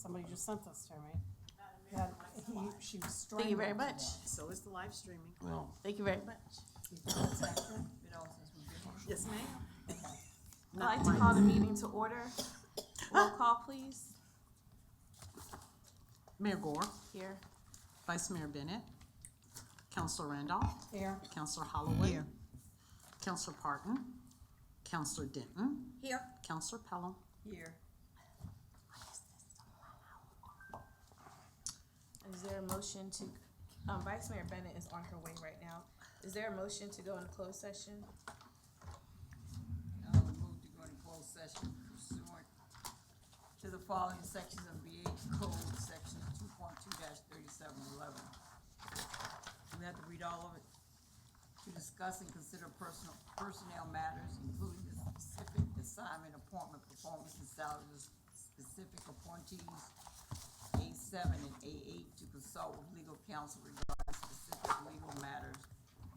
somebody just sent this to me. That she was strangled. Thank you very much. So is the live streaming. Well, Thank you very much. You think that's accurate? Yes, ma'am. I'd like to call the meeting to order. Roll call, please. Mayor Gore, Here. Vice Mayor Bennett, Councilor Randolph, Here. Councilor Holloway. Here. Councilor Parton, Councilor Denton, Here. Councilor Pelham. Here. Is there a motion to, Vice Mayor Bennett is on her way right now. Is there a motion to go into closed session? I would move to go into closed session pursuant to the following sections of VA Code, section 2.2-3711. We have to read all of it. To discuss and consider personnel matters, including the specific assignment, appointment, performance, and salaries of specific appointees, A7 and A8, to consult with legal counsel regarding specific legal matters,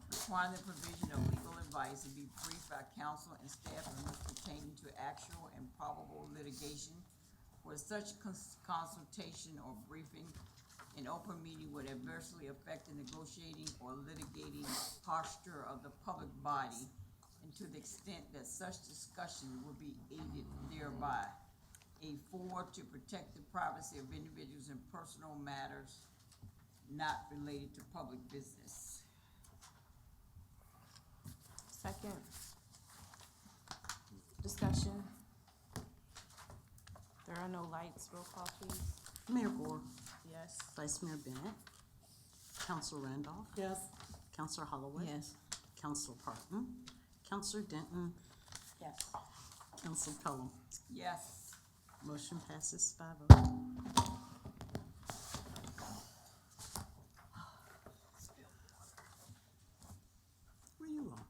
requiring the provision of legal advice and be briefed by counsel and staff on matters pertaining to actual and probable litigation, where such consultation or briefing in open meeting would adversely affect the negotiating or litigating posture of the public body, and to the extent that such discussion would be aided thereby. A4, to protect the privacy of individuals in personal matters not related to public business. Second. Discussion. There are no lights. Roll call, please. Mayor Gore, Yes. Vice Mayor Bennett, Councilor Randolph, Yes. Councilor Holloway. Yes. Councilor Parton, Councilor Denton, Yes. Councilor Pelham. Yes. Motion passes 5-0. Where you on?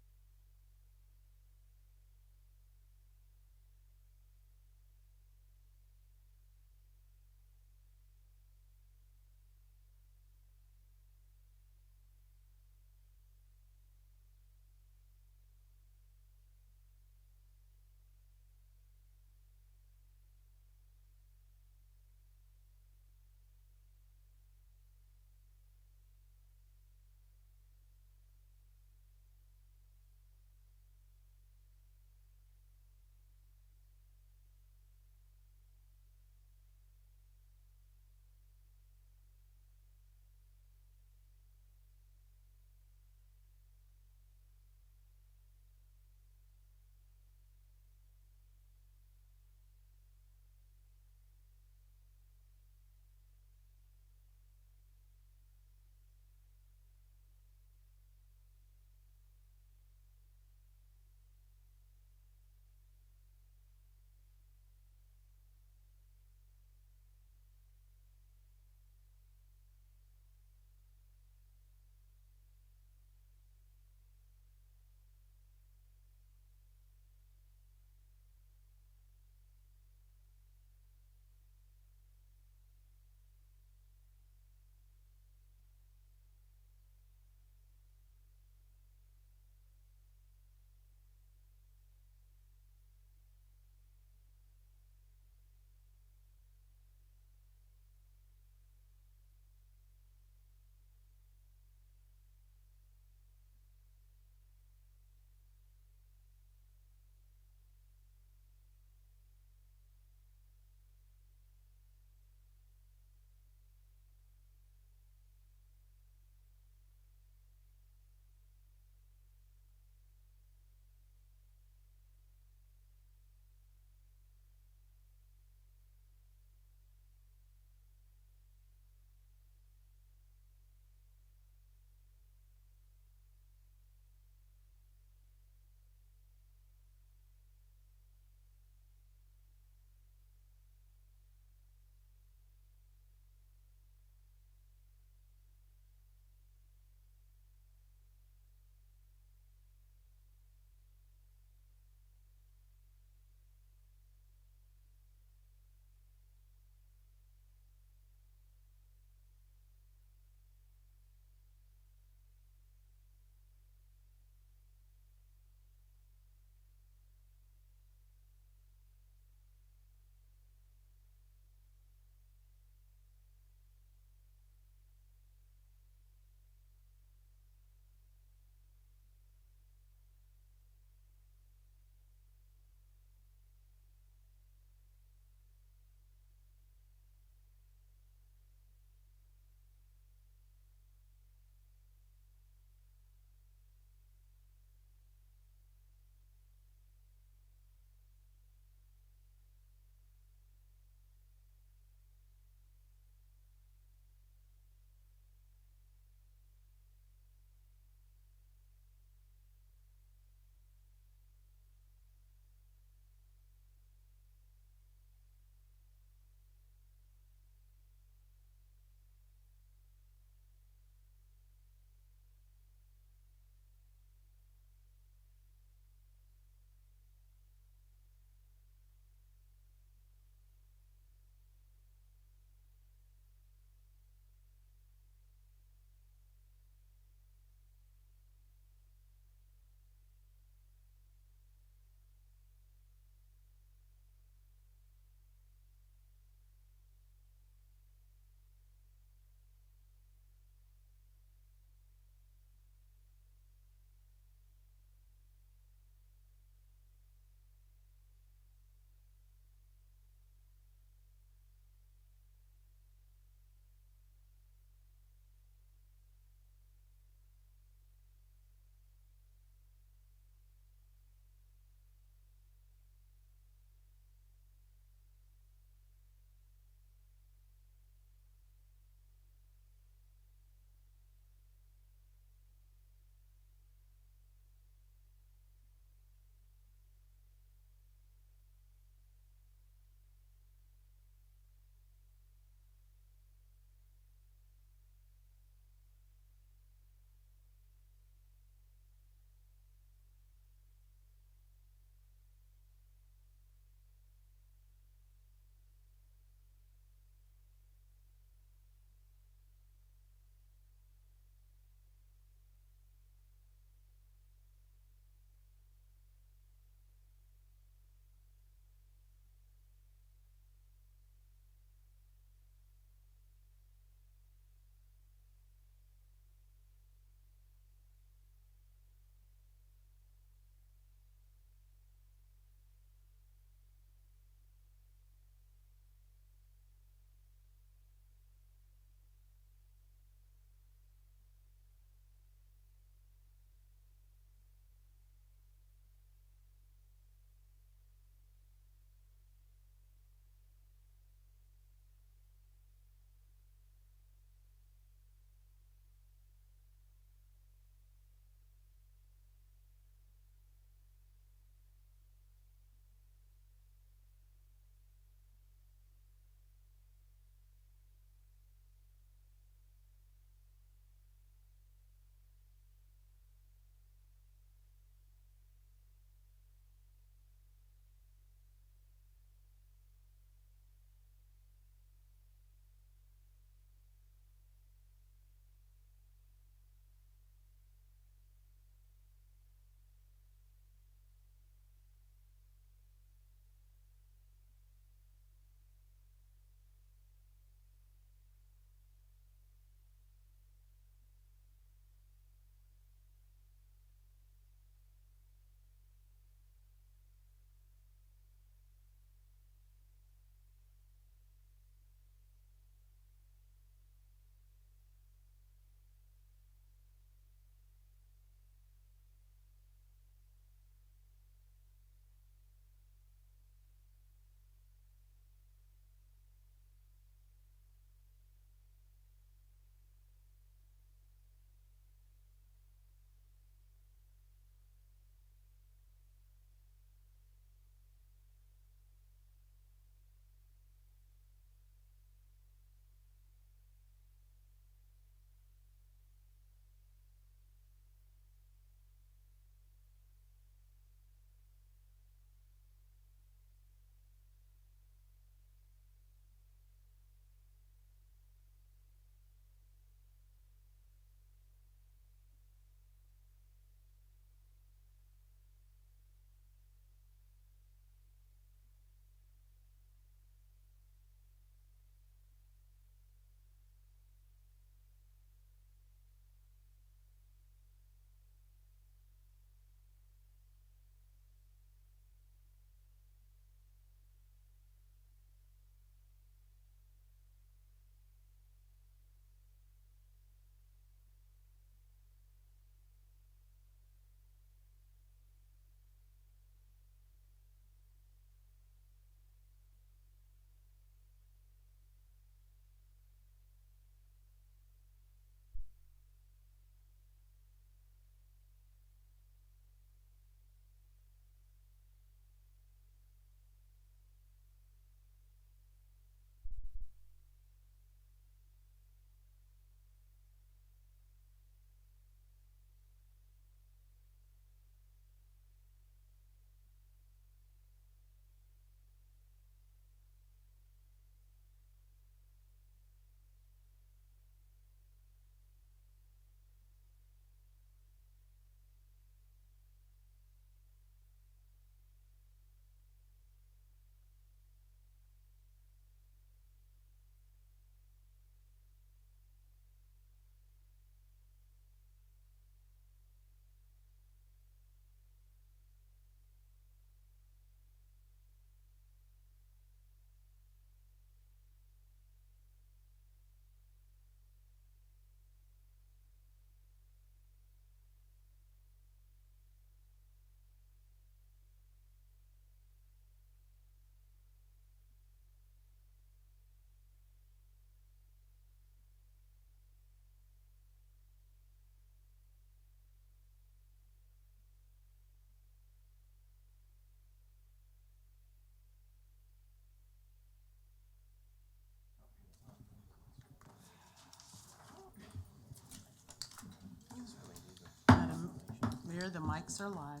Revere, the mics are live.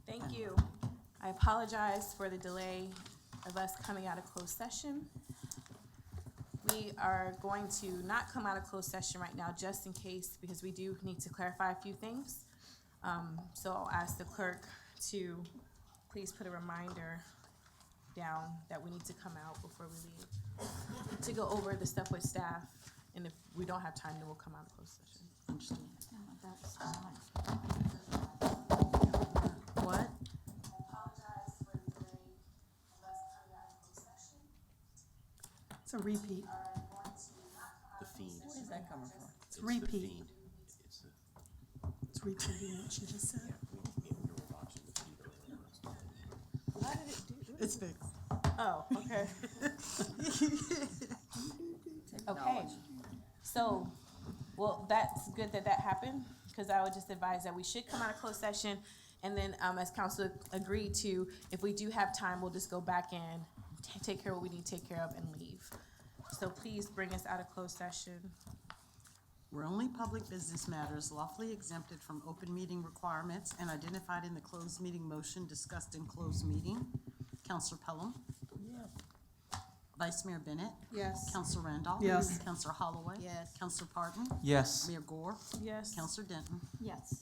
Thank you. I apologize for the delay of us coming out of closed session. We are going to not come out of closed session right now, just in case, because we do need to clarify a few things. So I'll ask the clerk to please put a reminder down that we need to come out before we leave, to go over the stuff with staff, and if we don't have time, then we'll come out of closed session. Understood. What? It's a repeat. The feed. Where's that coming from? It's the repeat. feed. It's repeating what she just said. Me and you were watching the feed earlier. How did it do? It's fixed. Oh, okay. Okay, Technology. so, well, that's good that that happened, because I would just advise that we should come out of closed session, and then, as council agreed to, if we do have time, we'll just go back in, take care of what we need to take care of, and leave. So please bring us out of closed session. Where only public business matters lawfully exempted from open meeting requirements and identified in the closed meeting motion discussed in closed meeting. Counselor Pelham. Yeah. Vice Mayor Bennett. Yes. Counselor Randolph. Yes. Counselor Holloway. Yes. Counselor Parton. Yes. Mayor Gore. Yes. Counselor Denton. Yes.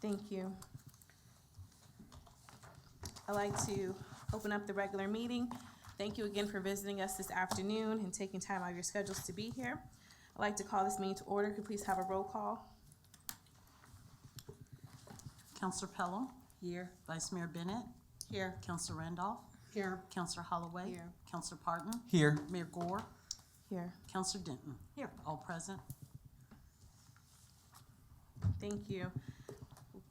Thank you. I'd like to open up the regular meeting. Thank you again for visiting us this afternoon and taking time out of your schedules to be here. I'd like to call this meeting to order. Could we please have a roll call? Counselor Pelham. Here. Vice Mayor Bennett. Here. Counselor Randolph. Here. Counselor Holloway. Here. Counselor Parton. Here. Mayor Gore. Here. Counselor Denton. Here. All present. Thank you.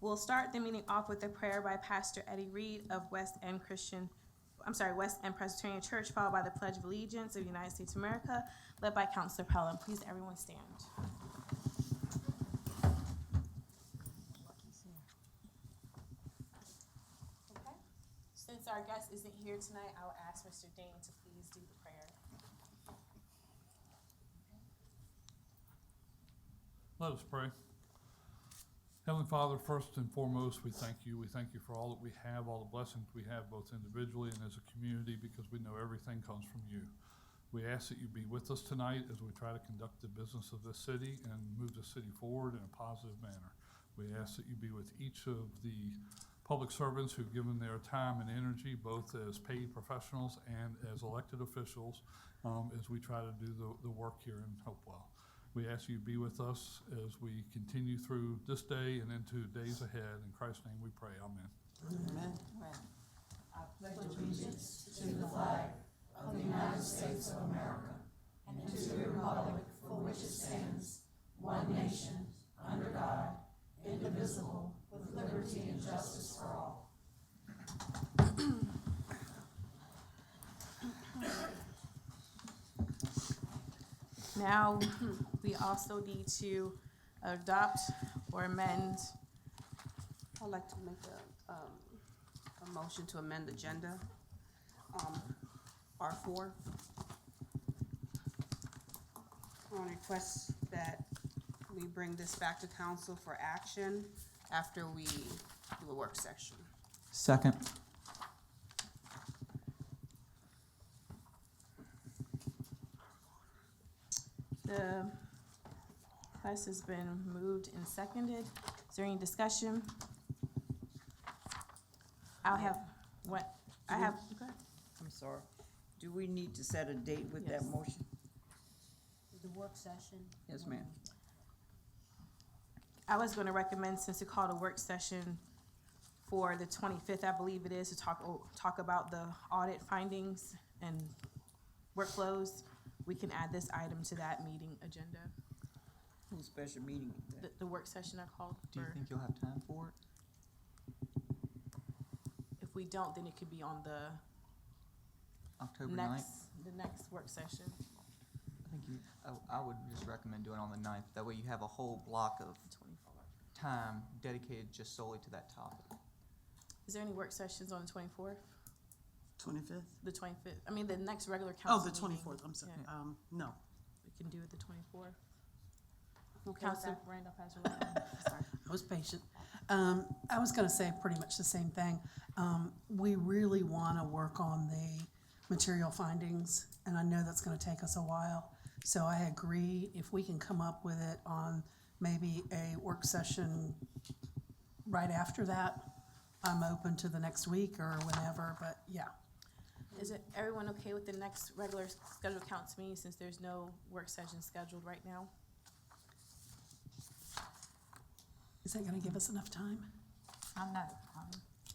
We'll start the meeting off with a prayer by Pastor Eddie Reed of West End Presbyterian Church, followed by the Pledge of Allegiance of the United States of America, led by Counselor Pelham. Please, everyone stand. Okay. Since our guest isn't here tonight, I'll ask Mr. Dane to please do the prayer. Let us pray. Heavenly Father, first and foremost, we thank you. We thank you for all that we have, all the blessings we have, both individually and as a community, because we know everything comes from you. We ask that you be with us tonight as we try to conduct the business of this city and move the city forward in a positive manner. We ask that you be with each of the public servants who've given their time and energy, both as paid professionals and as elected officials, as we try to do the work here in Hopewell. We ask you to be with us as we continue through this day and into days ahead. In Christ's name we pray. Amen. Amen. Now, we also need to adopt or amend. I'd like to make a motion to amend the agenda, R4. I want to request that we bring this back to council for action after we do a work session. Second. The request has been moved and seconded. Is there any discussion? I'll have, what, I have, go ahead. I'm sorry. Do we need to set a date with that Yes. motion? The work session. Yes, ma'am. I was gonna recommend, since we called a work session for the 25th, I believe it is, to talk about the audit findings and workflows, we can add this item to that meeting agenda, Who's special meeting? the work session I called Do you for. think you'll have time for it? If we don't, then it could be on the October 9th? the next work session. I think I would just recommend doing it on the 9th. That way you have a whole block of 24th. time dedicated just solely to that topic. Is there any work sessions on the 24th? 25th? The 25th? I mean, the next regular Oh, council the meeting. 24th, I'm sorry. Yeah. No. We can do it the 24th. Okay with Council that? Randolph has a most patient. I was gonna say pretty much the same thing. We really wanna work on the material findings, and I know that's gonna take us a while. So I agree, if we can come up with it on maybe a work session right after that, I'm open to the next week or whenever, but yeah. Is it everyone okay with the next regular scheduled council meeting since there's no work session scheduled right now? Is that gonna give us enough time? I'm not,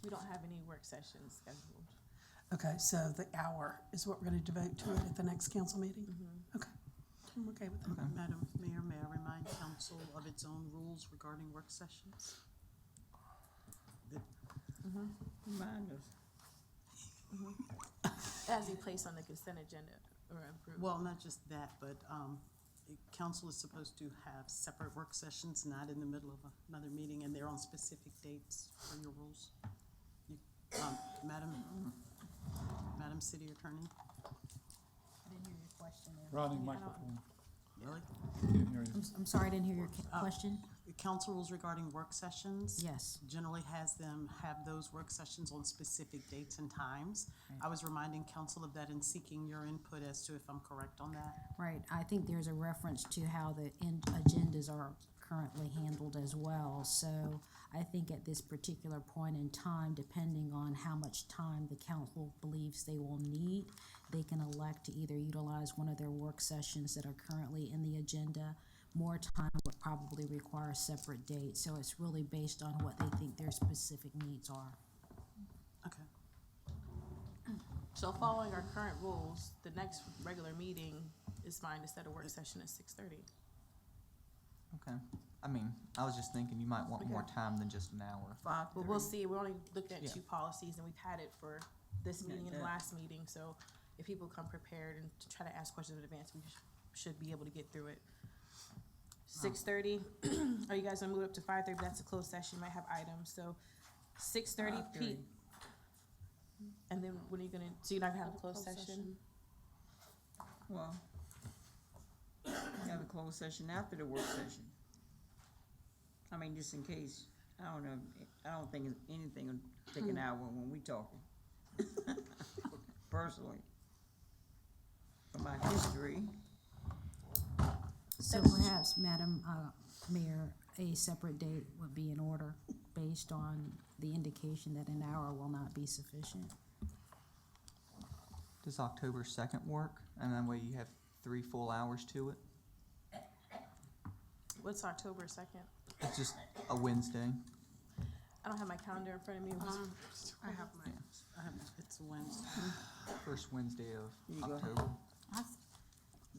We don't have any work sessions scheduled. Okay, so the hour is what we're gonna devote to it at the next council meeting? Okay, I'm okay with that. Madam Mayor, may I remind council of its own rules regarding work sessions? Remind us. As we place on the consent agenda or approved. Well, not just that, but, council is supposed to have separate work sessions, not in the middle of another meeting, and they're on specific dates for your rules. Madam City Attorney? I didn't hear your question there. Rodney, microphone. Really? Can't hear you. I'm sorry, I didn't hear your question? The council rules regarding work sessions. Yes. Generally has them have those work sessions on specific dates and times. I was reminding council of that and seeking your input as to if I'm correct on that. Right, I think there's a reference to how the agendas are currently handled as well. So I think at this particular point in time, depending on how much time the council believes they will need, they can elect to either utilize one of their work sessions that are currently in the agenda. More time would probably require a separate date, so it's really based on what they think their specific needs are. Okay. So following our current rules, the next regular meeting is fine to set a work session at 6:30. Okay. I mean, I was just thinking you might want more time than just an hour. 5:30. But we'll see, we're only looking at Yeah. 2 policies and we've had it for this meeting and the Yeah. last meeting, so if people come prepared and to try to ask questions in advance, we should be able to get through it. 6:30, are you guys gonna move up to 5:30? That's a closed session, you might have items, so 6:30 P. 5:30. And then when are you gonna, so you're not gonna have a closed session? Well, we have a closed session after the work session. I mean, just in case, I don't know, I don't think anything will take an hour when we talking. Personally. From my history, So perhaps, Madam Mayor, a separate date would be in order based on the indication that an hour will not be sufficient. Does October 2nd work? And that way you have 3 full hours to it? What's October 2nd? It's just a Wednesday. I don't have my calendar in front of me. I have it's Wednesday. First Wednesday of Here you go. October.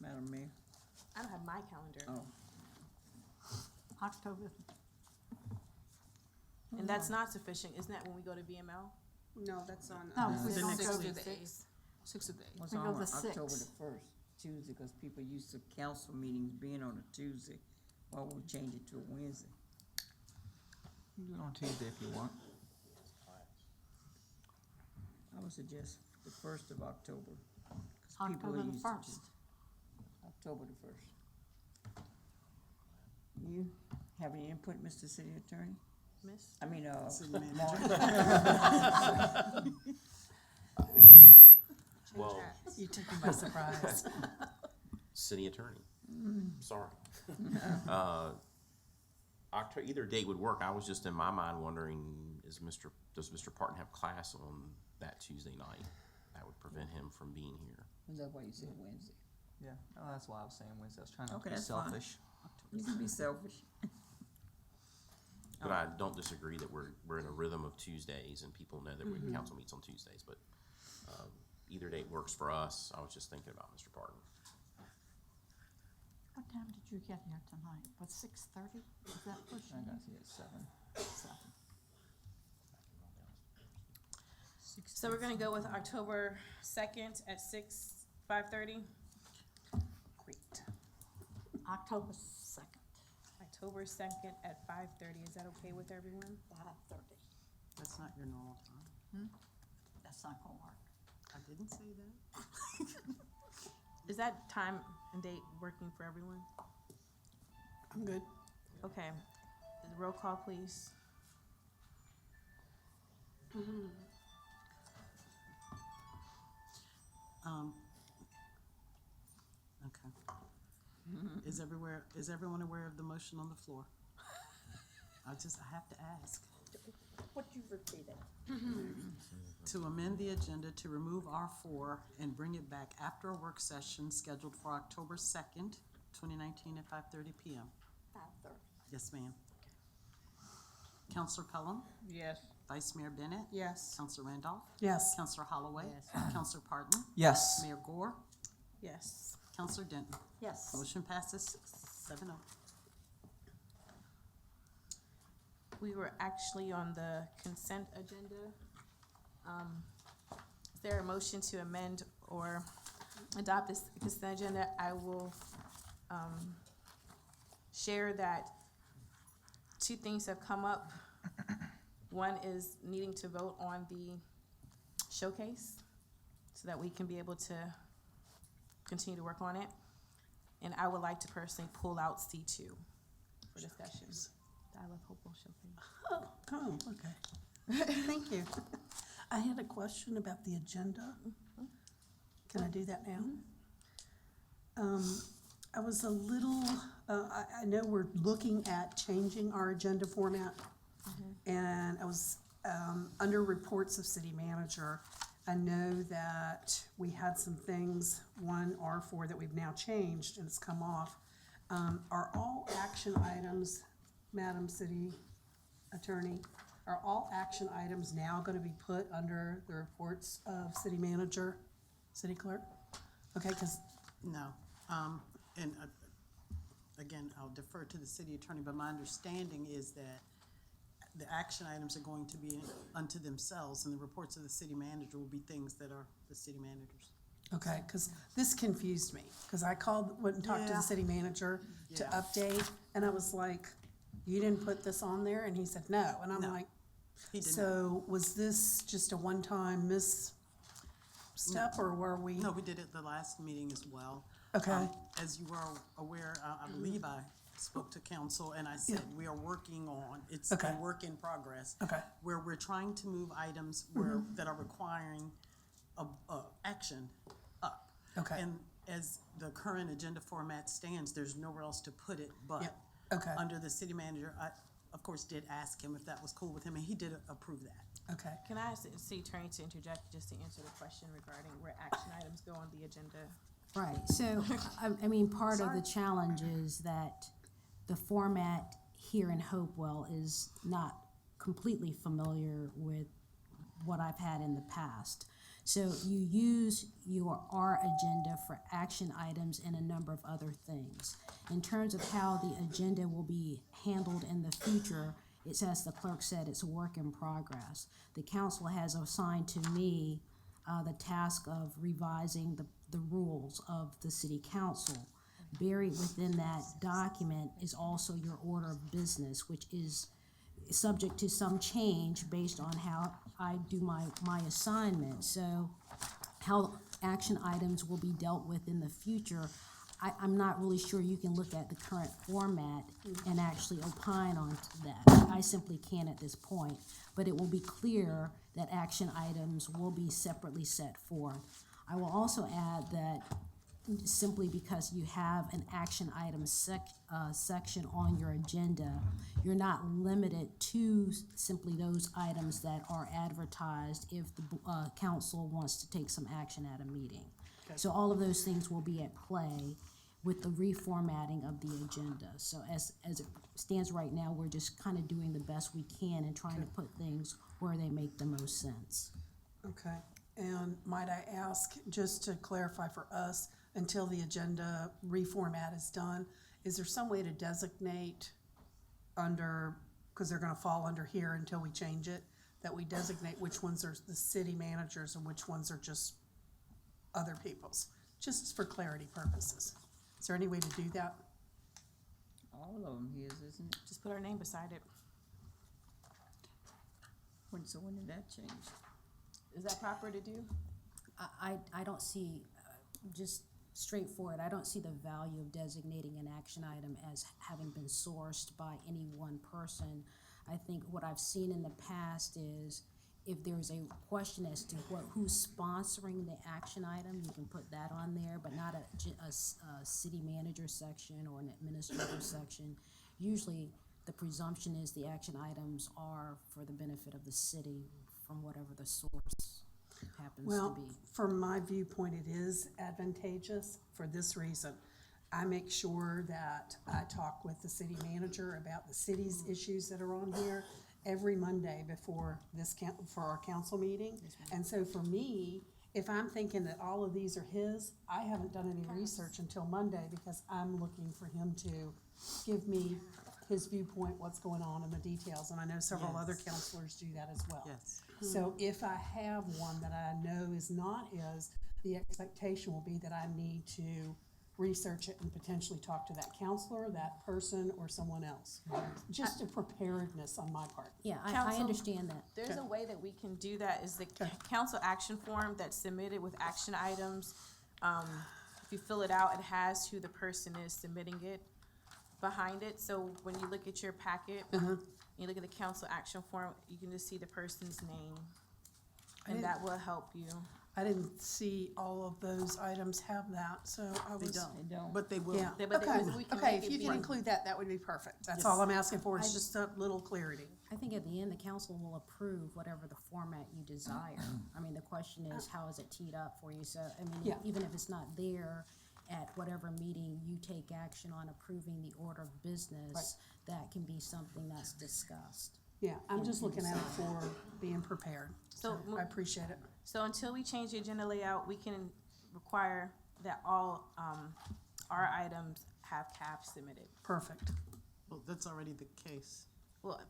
Madam Mayor. I don't have my calendar. Oh, October. And that's not sufficient, isn't that when we go to VML? No, that's on. No, the six next of week. the eighth. 6 of the eighth. what's We on go the October 6th. the first, Tuesday, because people used to council meetings being on a Tuesday. Well, we'll change it to a Wednesday. You can do it on Tuesday if you want. I would suggest the 1st of October. 'cause people October are the used to 1st. October the 1st. You have any input, Mr. City Attorney? Miss? I mean, City manager. Well, You took me by surprise. city attorney, sorry. October, either date would work. I was just in my mind wondering, does Mr. Parton have class on that Tuesday night? That would prevent him from being here. Is that why you said Wednesday? Yeah. Oh, that's why I was saying Wednesday. I was trying not Okay, to be that's fine. selfish. You can be selfish. But I don't disagree that we're in a rhythm of Tuesdays and people know that council meets on Tuesdays, but, either date works for us. I was just thinking about Mr. Parton. What time did you get here tonight? Was 6:30? Is that I pushing got it? here at 7. 7. So we're gonna go with October 2nd at 5:30? Great. October 2nd, October 2nd at 5:30, is that okay with everyone? 5:30. That's not your normal time. That's not gonna work. I didn't say that. Is that time and date working for everyone? I'm good. Okay. Roll call, please. Okay. Is everyone aware of the motion on the floor? I have to ask. What you repeated? To amend the agenda to remove R4 and bring it back after a work session scheduled for October 2nd, 2019 at 5:30 PM. 5:30. Yes, ma'am. Counselor Pelham, Yes. Vice Mayor Bennett, Yes. Counselor Randolph, Yes. Counselor Holloway, Counselor Parton, Yes. Mayor Gore, Yes. Counselor Denton. Yes. Motion passes 7-0. We were actually on the consent agenda. Is there a motion to amend or adopt this consent agenda? I will share that two things have come up. One is needing to vote on the showcase so that we can be able to continue to work on it. And I would like to personally pull out C2 for discussions. The I Love Hopewell Showcase. Oh, okay. Thank you. I had a question about the agenda. Can I do that now? I was a little, I know we're looking at changing our agenda format. And I was, under reports of city manager, I know that we had some things, one R4 that we've now changed and it's come off. Are all action items, Madam City Attorney, are all action items now gonna be put under the reports of city manager, city clerk? Okay, cause, No. And again, I'll defer to the city attorney, but my understanding is that the action items are going to be unto themselves, and the reports of the city manager will be things that are the city managers. okay, cause this confused me, cause I went and talked to Yeah. the city manager to Yeah. update, and I was like, you didn't put this on there? And he said, no, and I'm No. like, He did not. so was this just a one-time misstep, or were we? No, we did it the last meeting as well. Okay. As you are aware, I believe I spoke to council and I said, we are working on, it's a Okay. work in progress. Okay. Where we're trying to move items that are requiring action up. Okay. And as the current agenda format stands, there's nowhere else to put it but Yep. Okay. under the city manager. I, of course, did ask him if that was cool with him, and he did approve that. Okay, Can I ask the city attorney to interject just to answer the question regarding where action items go on the agenda? Right, so, I mean, part of Sorry. the challenge is that the format here in Hopewell is not completely familiar with what I've had in the past. So you use our agenda for action items and a number of other things. In terms of how the agenda will be handled in the future, it's, as the clerk said, it's a work in progress. The council has assigned to me the task of revising the rules of the city council. Buried within that document is also your order of business, which is subject to some change based on how I do my assignment. So how action items will be dealt with in the future, I'm not really sure you can look at the current format and actually opine on that. I simply can't at this point, but it will be clear that action items will be separately set forth. I will also add that simply because you have an action item section on your agenda, you're not limited to simply those items that are advertised if the council wants to take some action at a meeting. So all of those things will be at play with the reformatting of the agenda. So as it stands right now, we're just kind of doing the best we can and trying to put things where they make the most sense. okay. And might I ask, just to clarify for us, until the agenda reformat is done, is there some way to designate under, because they're gonna fall under here until we change it, that we designate which ones are the city managers and which ones are just other people's, just for clarity purposes? Is there any way to do that? All of them his, isn't it? Just put our name beside it. When did that change? Is that proper to do? I don't see, just straightforward. I don't see the value of designating an action item as having been sourced by any one person. I think what I've seen in the past is if there's a question as to who's sponsoring the action item, you can put that on there, but not a city manager section or an administrator section. Usually, the presumption is the action items are for the benefit of the city from whatever the source happens to Well, be. from my viewpoint, it is advantageous for this reason. I make sure that I talk with the city manager about the city's issues that are on here every Monday before for our council meeting. And so for me, if I'm thinking that all of these are his, I haven't done any research until Monday because I'm looking for him to give me his viewpoint, what's going on in the details. And I know several Yes. other counselors do that as well. Yes. So if I have one that I know is not his, the expectation will be that I need to research it and potentially talk to that counselor, that person, or someone else. Just a preparedness on my part. Yeah, I Counsel, understand that. There's Okay. a way that we can do that is the Okay. council action form that's submitted with action items. If you fill it out, it has who the person is submitting it behind it. So when you look at your packet, you look at the council action form, you can just see the person's name. And that will help you. I didn't see all of those items have that, so I They was. don't, but they will. Yeah, They- but okay, we can okay, make if it you be- can include that, that would be perfect. That's Yes. all I'm asking for, I- is just a little clarity. I think at the end, the council will approve whatever the format you desire. I mean, the question is, how is it teed up for you? So, I mean, Yeah. even if it's not there at whatever meeting you take action on approving the order of business, that can be something that's discussed. Yeah, I'm just looking at it for being prepared. So So I appreciate it. So until we change the agenda layout, we can require that all, our items have caps submitted. Perfect. Well, that's already the case. Well,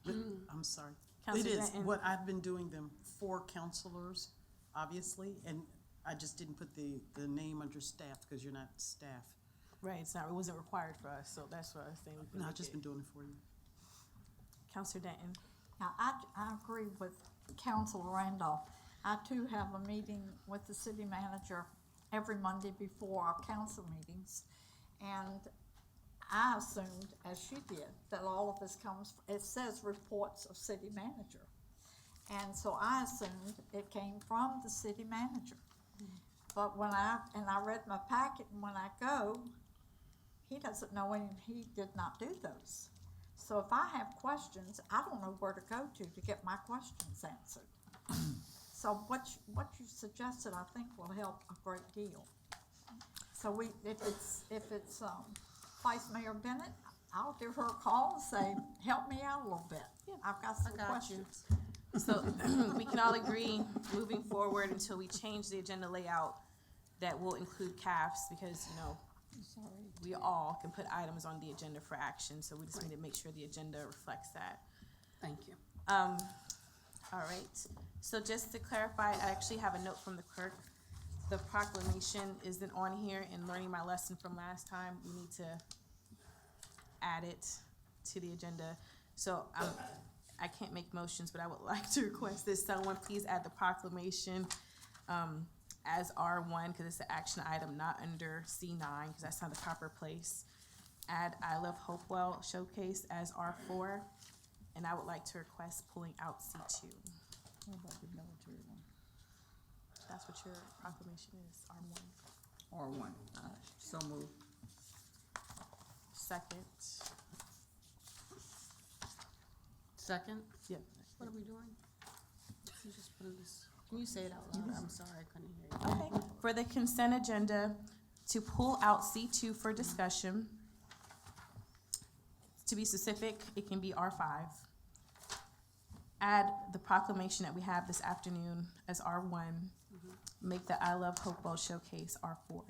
But- I'm sorry. Counselor It is, Denton. what I've been doing them for counselors, obviously, and I just didn't put the name under staff because you're not staff. right, it wasn't required for us, so that's what I was saying. we can No, make I've just it. been doing it for you. Counselor Denton. Now, I agree with Councilor Randolph. I too have a meeting with the city manager every Monday before our council meetings. And I assumed, as she did, that all of this it says reports of city manager. And so I assumed it came from the city manager. But I read my packet, and when I go, he doesn't know any, he did not do those. So if I have questions, I don't know where to go to get my questions answered. So what you suggested, I think, will help a great deal. So if it's Vice Mayor Bennett, I'll give her a call and say, help me out a little bit. I've got some questions. So we can all agree, moving forward until we change the agenda layout, that will include CAFs, because, we all can put items on the agenda for action, so we just need to make sure the agenda reflects that. Thank you. All right, so just to clarify, I actually have a note from the clerk. The proclamation isn't on here, and learning my lesson from last time, we need to add it to the agenda. So I can't make motions, but I would like to request this. Someone please add the proclamation as R1, because it's an action item, not under C9, because that's not the proper place. Add I Love Hopewell Showcase as R4, and I would like to request pulling out C2. What about the military one? That's what your proclamation is, R1. Or one, so moved. Second. Second, Yep. what are we doing? You just put this, can you say it out loud? I'm sorry, I couldn't hear you. Okay. For the consent agenda, to pull out C2 for discussion. To be specific, it can be R5. Add the proclamation that we have this afternoon as R1. Make the I Love Hopewell Showcase R4.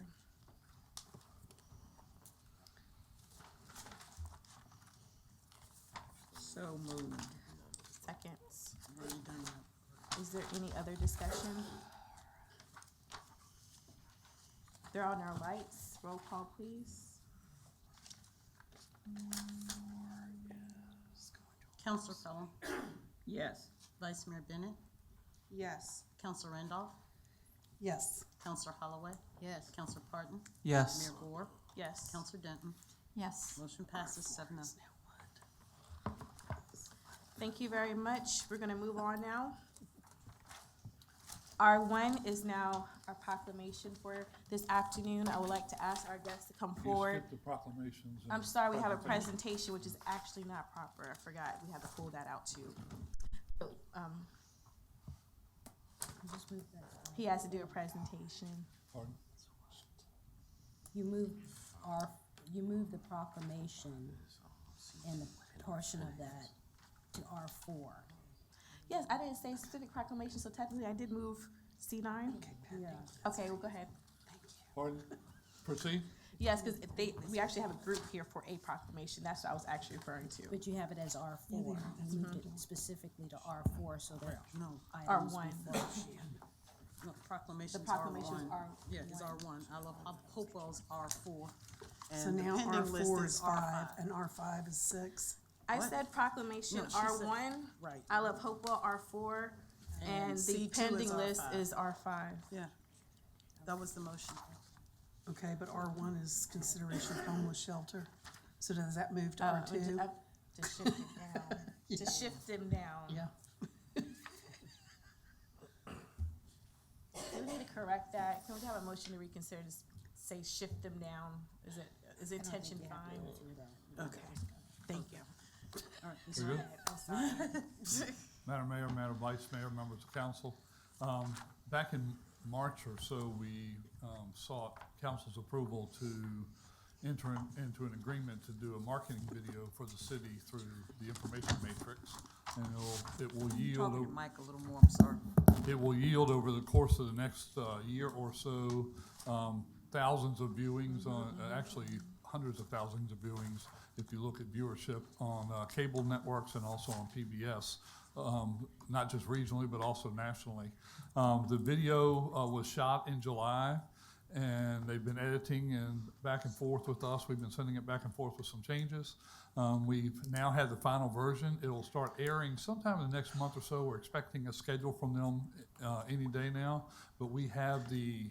So moved. Seconds. I've already done that. Is there any other discussion? They're on our lights. Roll call, please. Counselor Pelham, Yes. Vice Mayor Bennett, Yes. Counselor Randolph, Yes. Counselor Holloway? Yes. Counselor Parton? Yes. Mayor Gore? Yes. Counselor Denton? Yes. Motion passes 7-0. Thank you very much. We're gonna move on now. R1 is now our proclamation for this afternoon. I would like to ask our guests to come You forward. skipped the proclamations. and I'm sorry, we have a presentation. presentation, which is actually not proper. I forgot. We have to pull that out too. So, Just move that. he has to do a presentation. Pardon? You move the proclamation and the portion of that to R4. Yes, I didn't say specific proclamation, so technically I did move C9. Yeah. Okay, well, go ahead. Pardon? Proceed? Yes, because we actually have a group here for a proclamation. That's what I was actually referring to. But you have it as R4. You moved it specifically to R4 so that No, items R1. before. no, proclamation's The proclamation is R1. R1. Yeah, it's R1. I love Hopewell's R4. So And the now pending list R4 is is 5 and R5 is 6. I What? said proclamation No, she said- R1. Right. I love Hopewell R4. And the C2 pending is list R5. is R5. Yeah, that was the motion. Okay, but R1 is consideration of homeless shelter. So does that move to To R2? shift it down. To shift them down. Yeah. Do we need to correct that? Can we have a motion to reconsider to say shift them down? Is intention fine? Okay, thank you. All right, Ms. We good? I'm sorry. Madam Mayor, Madam Vice Mayor, members of council. Back in March or so, we sought council's approval to enter into an agreement to do a marketing video for the city through the information matrix. And it will yield, Talking to Mike a little more, I'm sorry. it will yield over the course of the next year or so, thousands of viewings, actually hundreds of thousands of viewings if you look at viewership on cable networks and also on PBS. Not just regionally, but also nationally. The video was shot in July, and they've been editing and back and forth with us. We've been sending it back and forth with some changes. We've now had the final version. It'll start airing sometime in the next month or so. We're expecting a schedule from them any day now, but we have the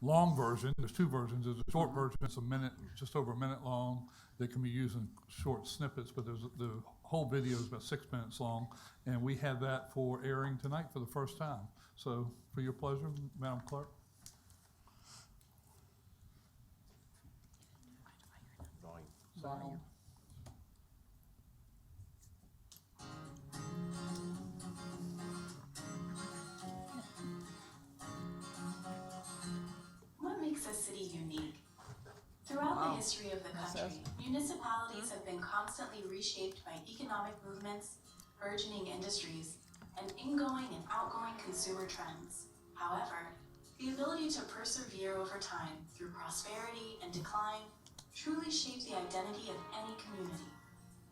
long version. There's two versions. There's a short version, it's a minute, just over a minute long, that can be used in short snippets, but there's the whole video is about 6 minutes long, and we have that for airing tonight for the first time. So, for your pleasure, Madam Clerk. Volume. What makes a city unique? Throughout the history of the country, municipalities have been constantly reshaped by economic movements, burgeoning industries, and ingoing and outgoing consumer trends. However, the ability to persevere over time through prosperity and decline truly shape the identity of any community.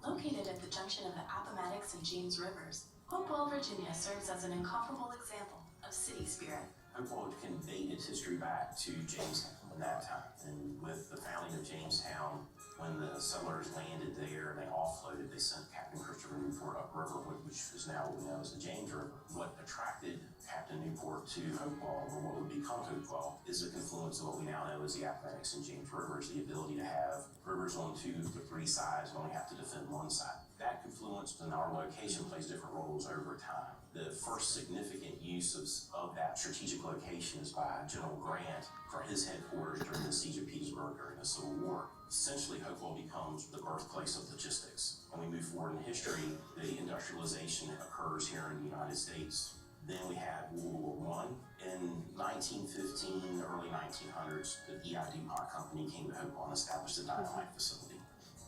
Located at the junction of the Appomattox and James Rivers, Hopewell, Virginia serves as an incomparable example of city spirit. Hopewell can date its history back to Jamestown in that time. And with the founding of Jamestown, when the settlers landed there, they offloaded, they sent Captain Christopher Newport upriver, which is now what we know as the James River. What attracted Captain Newport to Hopewell, or what would become Hopewell, is the confluence of what we now know as the Appomattox and James Rivers, the ability to have rivers on 2 to 3 sides and only have to defend one side. That confluence in our location plays different roles over time. The first significant use of that strategic location is by General Grant for his headquarters during the Siege of Petersburg during the Civil War. Essentially, Hopewell becomes the birthplace of logistics. When we move forward in history, the industrialization that occurs here in the United States. Then we had World War I. In 1915, the early 1900s, the E.I. DuPont Company came to Hopewell and established a dynamite facility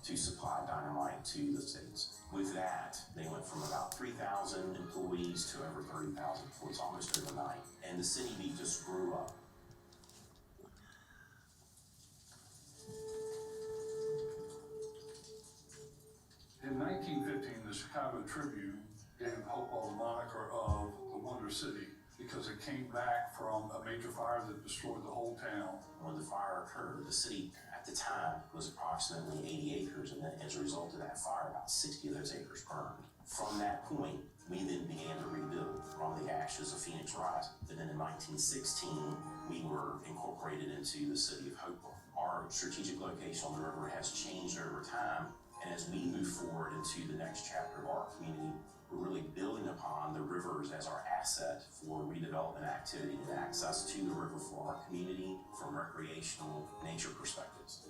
to supply dynamite to the States. With that, they went from about 3,000 employees to over 30,000 employees almost overnight. And the city just grew up. In 1915, the Chicago Tribune gave Hopewell the moniker of the Wonder City because it came back from a major fire that destroyed the whole town. When the fire occurred, the city at the time was approximately 80 acres, and then as a result of that fire, about 60 of those acres burned. From that point, we then began to rebuild from the ashes of Phoenix Rise. And then in 1916, we were incorporated into the city of Hopewell. Our strategic location on the river has changed over time, and as we move forward into the next chapter of our community, we're really building upon the rivers as our asset for redevelopment activity and access to the river for our community from recreational nature perspectives.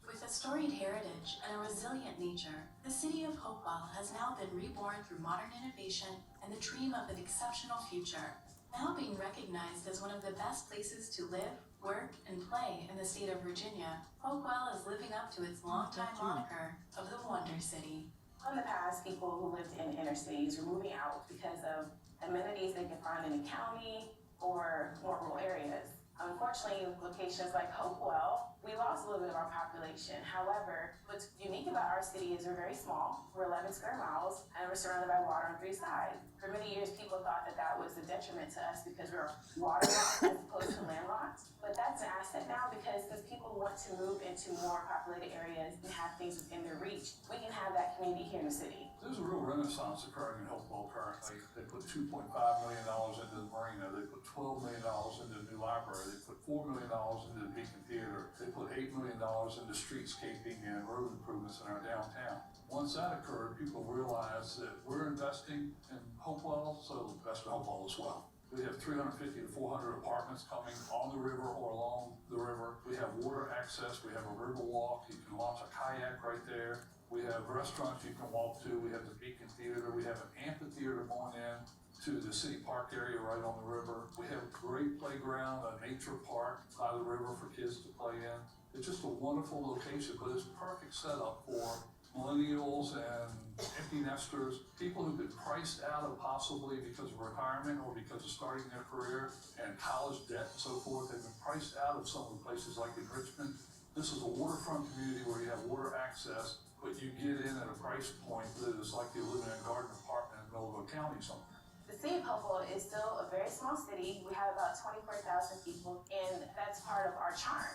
With a storied heritage and a resilient nature, the city of Hopewell has now been reborn through modern innovation and the dream of an exceptional future. Now being recognized as one of the best places to live, work, and play in the state of Virginia, Hopewell is living up to its longtime moniker of the Wonder City. In the past, people who lived in inner cities were moving out because of amenities they could find in the county or more rural areas. Unfortunately, with locations like Hopewell, we lost a little bit of our population. However, what's unique about our city is we're very small. We're 11 square miles, and we're surrounded by water on 3 sides. For many years, people thought that that was a detriment to us because we're waterlogged as opposed to landlocked. But that's an asset now because since people want to move into more populated areas and have things within their reach, we can have that community here in the city. There's a real renaissance occurring in Hopewell currently. They put $2.5 million into the marina. They put $12 million into the new library. They put $4 million into the Beacon Theater. They put $8 million into streetscaping and road improvements in our downtown. Once that occurred, people realized that we're investing in Hopewell, so invest in Hopewell as well. We have 350 to 400 apartments coming on the river or along the river. We have water access. We have a river walk. You can launch a kayak right there. We have restaurants you can walk to. We have the Beacon Theater. We have an amphitheater going in to the city park area right on the river. We have a great playground, a nature park by the river for kids to play in. It's just a wonderful location, but it's a perfect setup for millennials and empty nesters, people who've been priced out of possibly because of retirement or because of starting their career and college debt and so forth. They've been priced out of some of the places like in Richmond. This is a waterfront community where you have water access, but you get in at a price point that is like you live in a garden apartment in the middle of a county somewhere. The city of Hopewell is still a very small city. We have about 24,000 people, and that's part of our charm.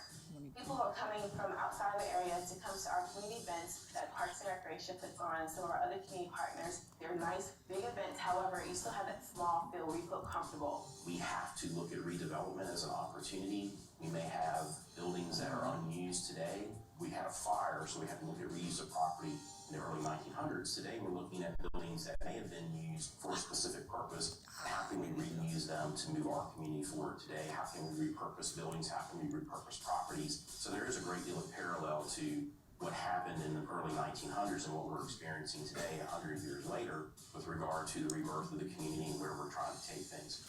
People are coming from outside the area to come to our community events that Parks and Recreation puts on, and some of our other community partners. They're nice, big events. However, you still have that small feel where you feel comfortable. We have to look at redevelopment as an opportunity. We may have buildings that are unused today. We had a fire, so we have to look at reuse of property in the early 1900s. Today, we're looking at buildings that may have been used for a specific purpose. How can we reuse them to move our community forward today? How can we repurpose buildings? How can we repurpose properties? So there is a great deal of parallel to what happened in the early 1900s and what we're experiencing today 100 years later with regard to the rebirth of the community and where we're trying to take things.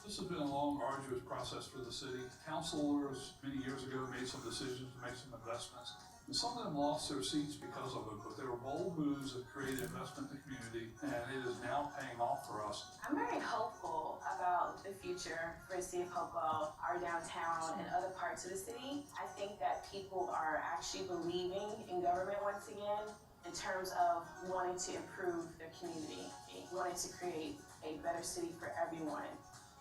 This has been a long, arduous process for the city. Councilors many years ago made some decisions to make some investments. And some of them lost their seats because of it, but they were bold moves that created investment in the community, and it is now paying off for us. I'm very hopeful about the future for the city of Hopewell, our downtown, and other parts of the city. I think that people are actually believing in government once again in terms of wanting to improve their community, wanting to create a better city for everyone.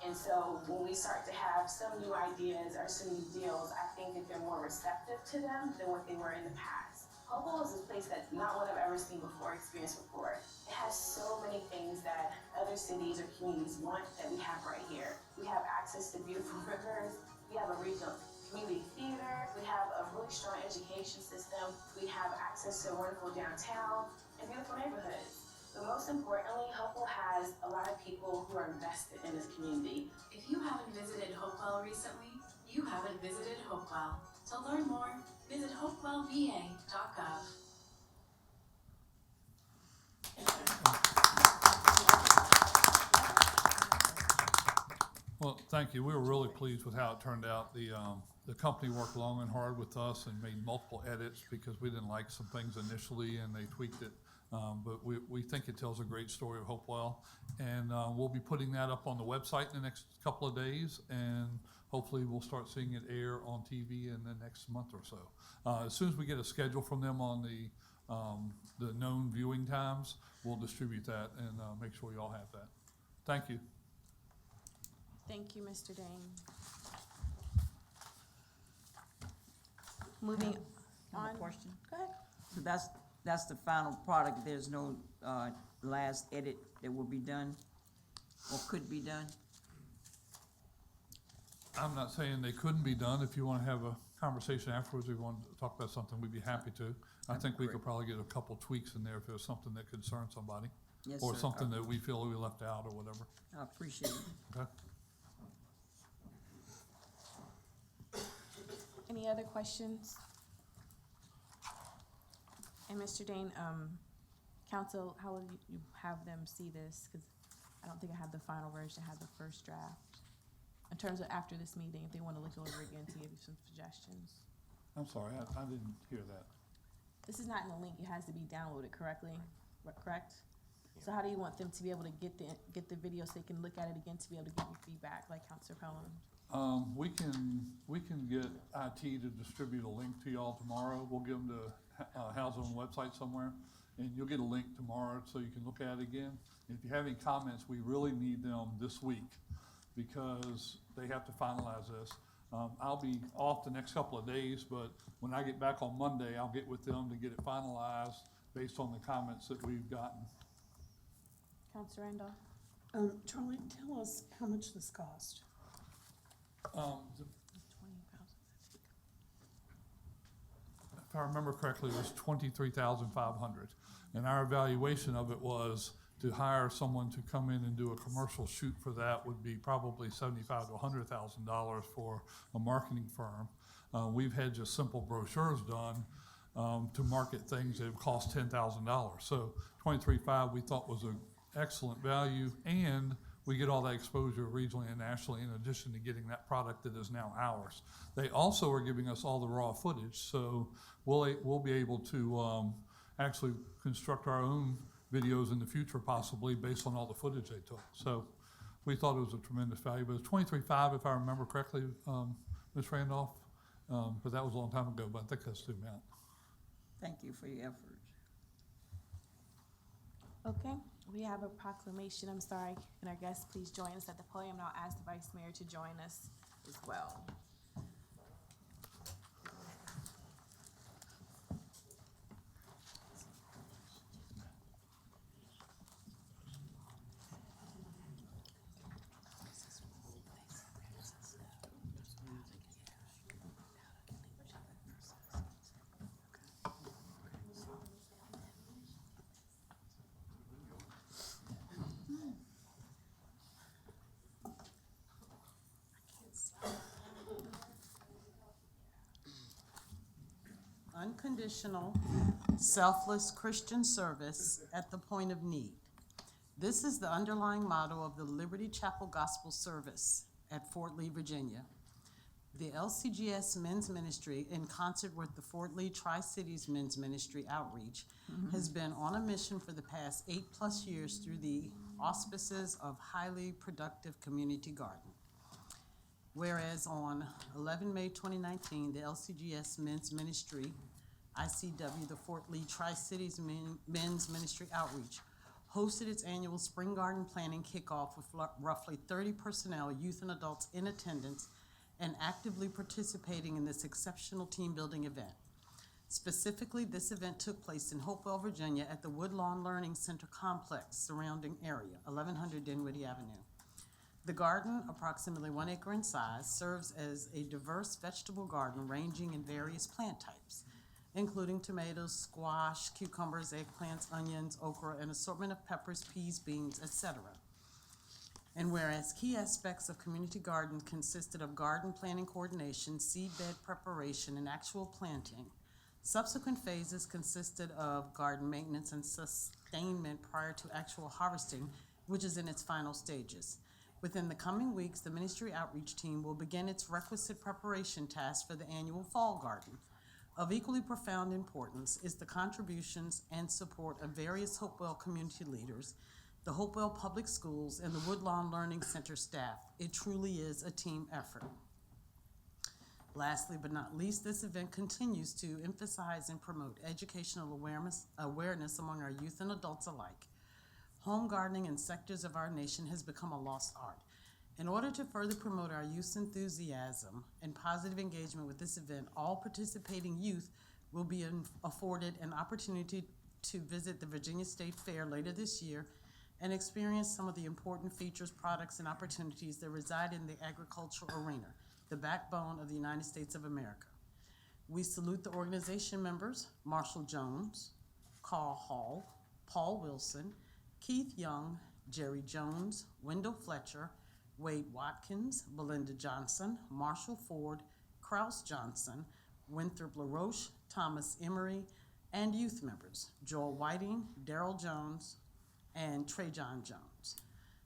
And so when we start to have some new ideas or some new deals, I think that they're more receptive to them than what they were in the past. Hopewell is a place that's not one I've ever seen before, experienced before. It has so many things that other cities or communities want that we have right here. We have access to beautiful rivers. We have a regional community theater. We have a really strong education system. We have access to a wonderful downtown and beautiful neighborhoods. But most importantly, Hopewell has a lot of people who are invested in this community. If you haven't visited Hopewell recently, you haven't visited Hopewell. To learn more, visit hopewellva.gov. Well, thank you. We were really pleased with how it turned out. The company worked long and hard with us and made multiple edits because we didn't like some things initially and they tweaked it. But we think it tells a great story of Hopewell. And we'll be putting that up on the website in the next couple of days. And hopefully we'll start seeing it air on TV in the next month or so. As soon as we get a schedule from them on the known viewing times, we'll distribute that and make sure you all have that. Thank you. Thank you, Mr. Dane. moving I have on. a question. Go ahead. So that's the final product, there's no, last edit that will be done, or could be done? I'm not saying they couldn't be done. If you want to have a conversation afterwards, or you want to talk about something, we'd be happy to. I think we could probably get a couple tweaks in there if there's something that concerns somebody, Yes, or sir. something that we feel we left out or whatever. I appreciate it. Okay? Any other questions? And Mr. Dane, council, how will you have them see this? Because I don't think I have the final version, I have the first draft. In terms of after this meeting, if they want to look over again to give you some suggestions. I'm sorry, I didn't hear that. This is not in the link, it has to be downloaded correctly, correct? So how do you want them to be able to get the video so they can look at it again to be able to give you feedback, like Counselor Pelham? We can get IT to distribute a link to y'all tomorrow. We'll give them to house on the website somewhere, and you'll get a link tomorrow so you can look at it again. If you have any comments, we really need them this week because they have to finalize this. I'll be off the next couple of days, but when I get back on Monday, I'll get with them to get it finalized based on the comments that we've gotten. Counselor Randolph? Charlie, tell us how much this cost. The 20,000. If I remember correctly, it was $23,500. And our evaluation of it was to hire someone to come in and do a commercial shoot for that would be probably $75,000 to $100,000 for a marketing firm. We've had just simple brochures done to market things that have cost $10,000. So $23,500 we thought was an excellent value, and we get all that exposure regionally and nationally in addition to getting that product that is now ours. They also are giving us all the raw footage, so we'll be able to actually construct our own videos in the future possibly based on all the footage they took. So we thought it was a tremendous value, but it's $23,500 if I remember correctly, Ms. Randolph. But that was a long time ago, but I think that's the amount. Thank you for your effort. Okay, we have a proclamation, I'm sorry. Can our guests please join us at the podium, and I'll ask the Vice Mayor to join us as well. Unconditional, selfless Christian service at the point of need. This is the underlying motto of the Liberty Chapel Gospel Service at Fort Lee, Virginia. The LCGS Men's Ministry, in concert with the Fort Lee Tri-Cities Men's Ministry Outreach, has been on a mission for the past 8+ years through the auspices of Highly Productive Community Garden. Whereas on 11 May 2019, the LCGS Men's Ministry, ICW, the Fort Lee Tri-Cities Men's Ministry Outreach, hosted its annual Spring Garden Planning Kickoff with roughly 30 personnel, youth and adults in attendance and actively participating in this exceptional team-building event. Specifically, this event took place in Hopewell, Virginia at the Woodlawn Learning Center complex surrounding area, 1100 Dinwiddie Avenue. The garden, approximately 1 acre in size, serves as a diverse vegetable garden ranging in various plant types, including tomatoes, squash, cucumbers, eggplants, onions, okra, an assortment of peppers, peas, beans, etc. And whereas key aspects of community garden consisted of garden planting coordination, seed bed preparation, and actual planting, subsequent phases consisted of garden maintenance and sustainment prior to actual harvesting, which is in its final stages. Within the coming weeks, the ministry outreach team will begin its requisite preparation task for the annual fall garden. Of equally profound importance is the contributions and support of various Hopewell community leaders, the Hopewell Public Schools, and the Woodlawn Learning Center staff. It truly is a team effort. Lastly but not least, this event continues to emphasize and promote educational awareness among our youth and adults alike. Home gardening in sectors of our nation has become a lost art, In order to further promote our youth's enthusiasm and positive engagement with this event, all participating youth will be afforded an opportunity to visit the Virginia State Fair later this year and experience some of the important features, products, and opportunities that reside in the agricultural arena, the backbone of the United States of America. We salute the organization members, Marshall Jones, Carl Hall, Paul Wilson, Keith Young, Jerry Jones, Wendell Fletcher, Wade Watkins, Belinda Johnson, Marshall Ford, Kraus Johnson, Winthrop LaRoche, Thomas Emery, and youth members, Joel Whiting, Darrell Jones, and Trajan Jones.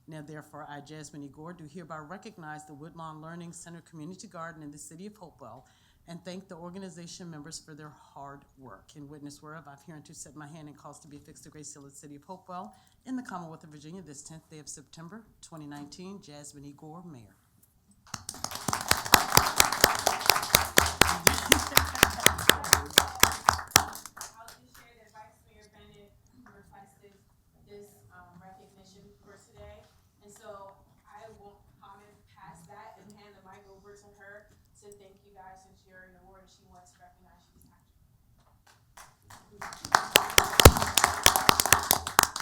Now therefore, I, Jasmine Igor, do hereby recognize the Woodlawn Learning Center Community Garden in the city of Hopewell and thank the organization members for their hard work. In witness whereof, I've hereunto set my hand and cause to be affixed to Grace Seal of the city of Hopewell in the Commonwealth of Virginia this 10th day of September, 2019. Jasmine Igor, Mayor. I'll just share that Vice Mayor Bennett requested this recognition for today, and so I won't comment past that and hand the mic over to her to thank you guys since you're an award she wants to recognize you this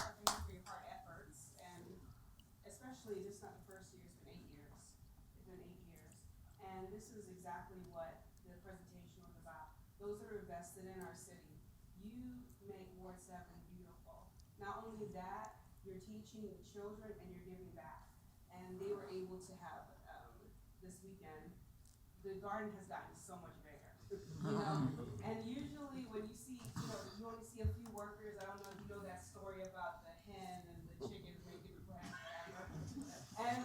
Thank you for your hard efforts, and especially this is not the first year, it's been 8 years. It's been 8 years. And this is exactly what the presentation was about. Those that are invested in our city, you make Ward 7 beautiful. Not only that, you're teaching the children and you're giving back. And they were able to have, this weekend, the garden has gotten so much bigger, you know? And usually when you see, you only see a few workers. I don't know if you know that story about the hen and the chickens making the bread, whatever.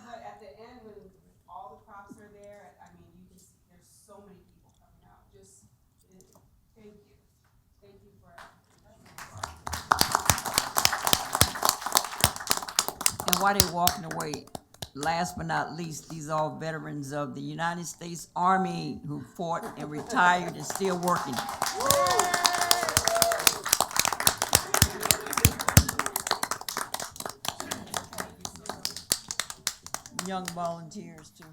But at the end, when all the crops are there, I mean, you can see there's so many people coming out. Thank you. Thank you for. And while they're walking away, last but not least, these are all veterans of the United States Army who fought and retired and still working. Young volunteers too.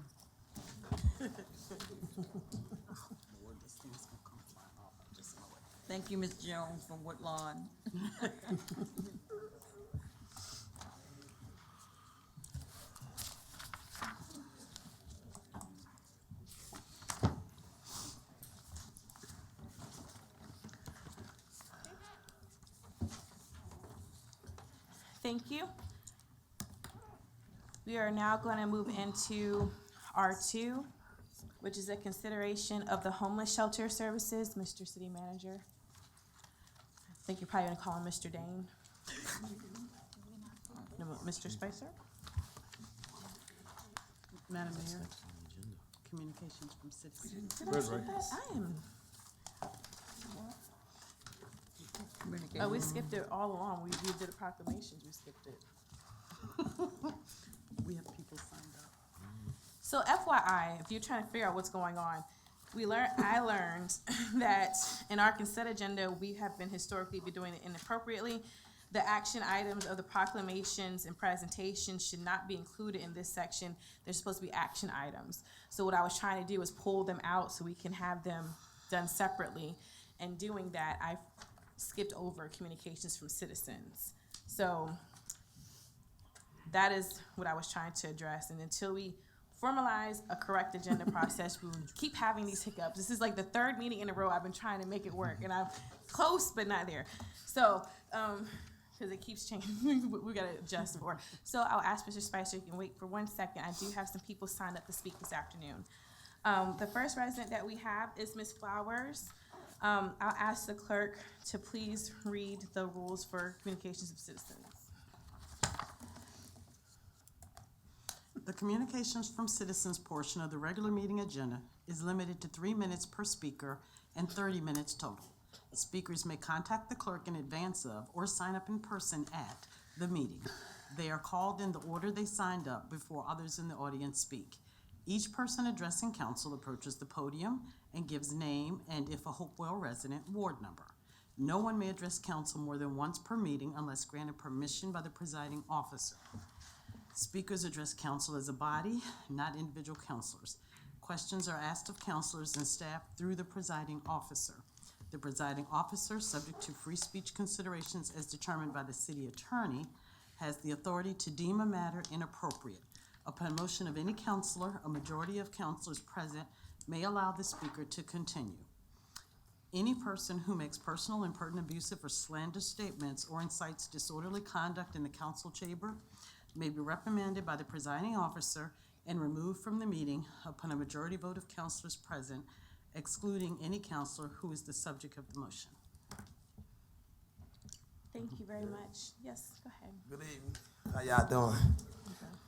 Thank you, Ms. Jones from Woodlawn. Thank you. We are now going to move into R2, which is a consideration of the homeless shelter services. Mr. City Manager. I think you're probably going to call him Mr. Dane. No, Mr. Spicer? Madam Mayor, communications from citizens. Did I Red skip Ray. that? I am. Oh, we skipped it all along. We did the proclamations. We skipped it. We have people signed up. So FYI, if you're trying to figure out what's going on, I learned that in our consent agenda, we have been historically doing it inappropriately. The action items of the proclamations and presentations should not be included in this section. They're supposed to be action items. So what I was trying to do is pull them out so we can have them done separately. And doing that, I skipped over communications from citizens. So that is what I was trying to address. And until we formalize a correct agenda process, we will keep having these hiccups. This is like the third meeting in a row I've been trying to make it work, and I'm close but not there. So, because it keeps changing, we gotta adjust for. So I'll ask Mr. Spicer, you can wait for 1 second. I do have some people signed up to speak this afternoon. The first resident that we have is Ms. Flowers. I'll ask the clerk to please read the rules for communications of citizens. The communications from citizens portion of the regular meeting agenda is limited to 3 minutes per speaker and 30 minutes total. Speakers may contact the clerk in advance of or sign up in person at the meeting. They are called in the order they signed up before others in the audience speak. Each person addressing council approaches the podium and gives name and, if a Hopewell resident, ward number. No one may address council more than once per meeting unless granted permission by the presiding officer. Speakers address council as a body, not individual councilors. Questions are asked of councilors and staff through the presiding officer. The presiding officer, subject to free speech considerations as determined by the city attorney, has the authority to deem a matter inappropriate. Upon motion of any councilor, a majority of councilors present may allow the speaker to continue. Any person who makes personal, impertinent, abusive, or slanderous statements or incites disorderly conduct in the council chamber may be reprimanded by the presiding officer and removed from the meeting upon a majority vote of councilors present, excluding any councilor who is the subject of the motion. Thank you very much. Yes, go ahead. Good evening. How y'all doing?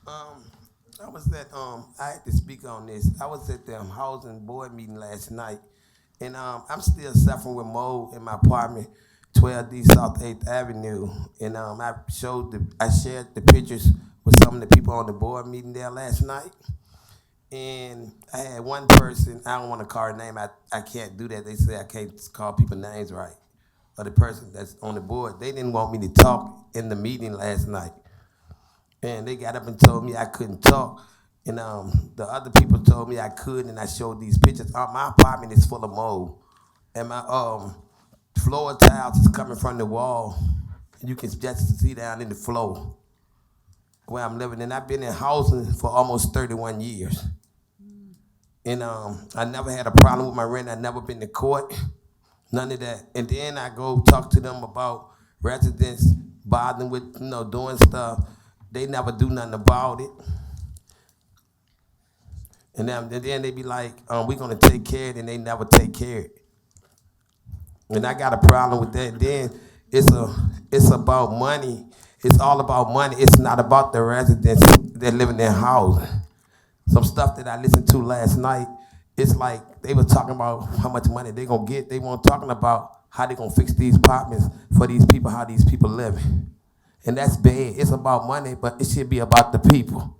I was at I had to speak on this. I was at the housing board meeting last night, and I'm still suffering with mold in my apartment, 12D South 8th Avenue. And I shared the pictures with some of the people on the board meeting there last night. And I had one person, I don't want to call her name, I can't do that. They say I can't call people names right. Or the person that's on the board, they didn't want me to talk in the meeting last night. And they got up and told me I couldn't talk. And the other people told me I could, and I showed these pictures. My apartment is full of mold. And my floor tiles is coming from the wall. You can just see down in the floor where I'm living. And I've been in housing for almost 31 years. And I never had a problem with my rent. I've never been to court, none of that. And then I go talk to them about residents bothering with, doing stuff. They never do nothing about it. And then they be like, we're gonna take care of it, and they never take care of it. And I got a problem with that. Then it's about money. It's all about money. It's not about the residents that live in their housing. Some stuff that I listened to last night, it's like they were talking about how much money they gonna get. They weren't talking about how they gonna fix these apartments for these people, how these people live. And that's bad. It's about money, but it should be about the people.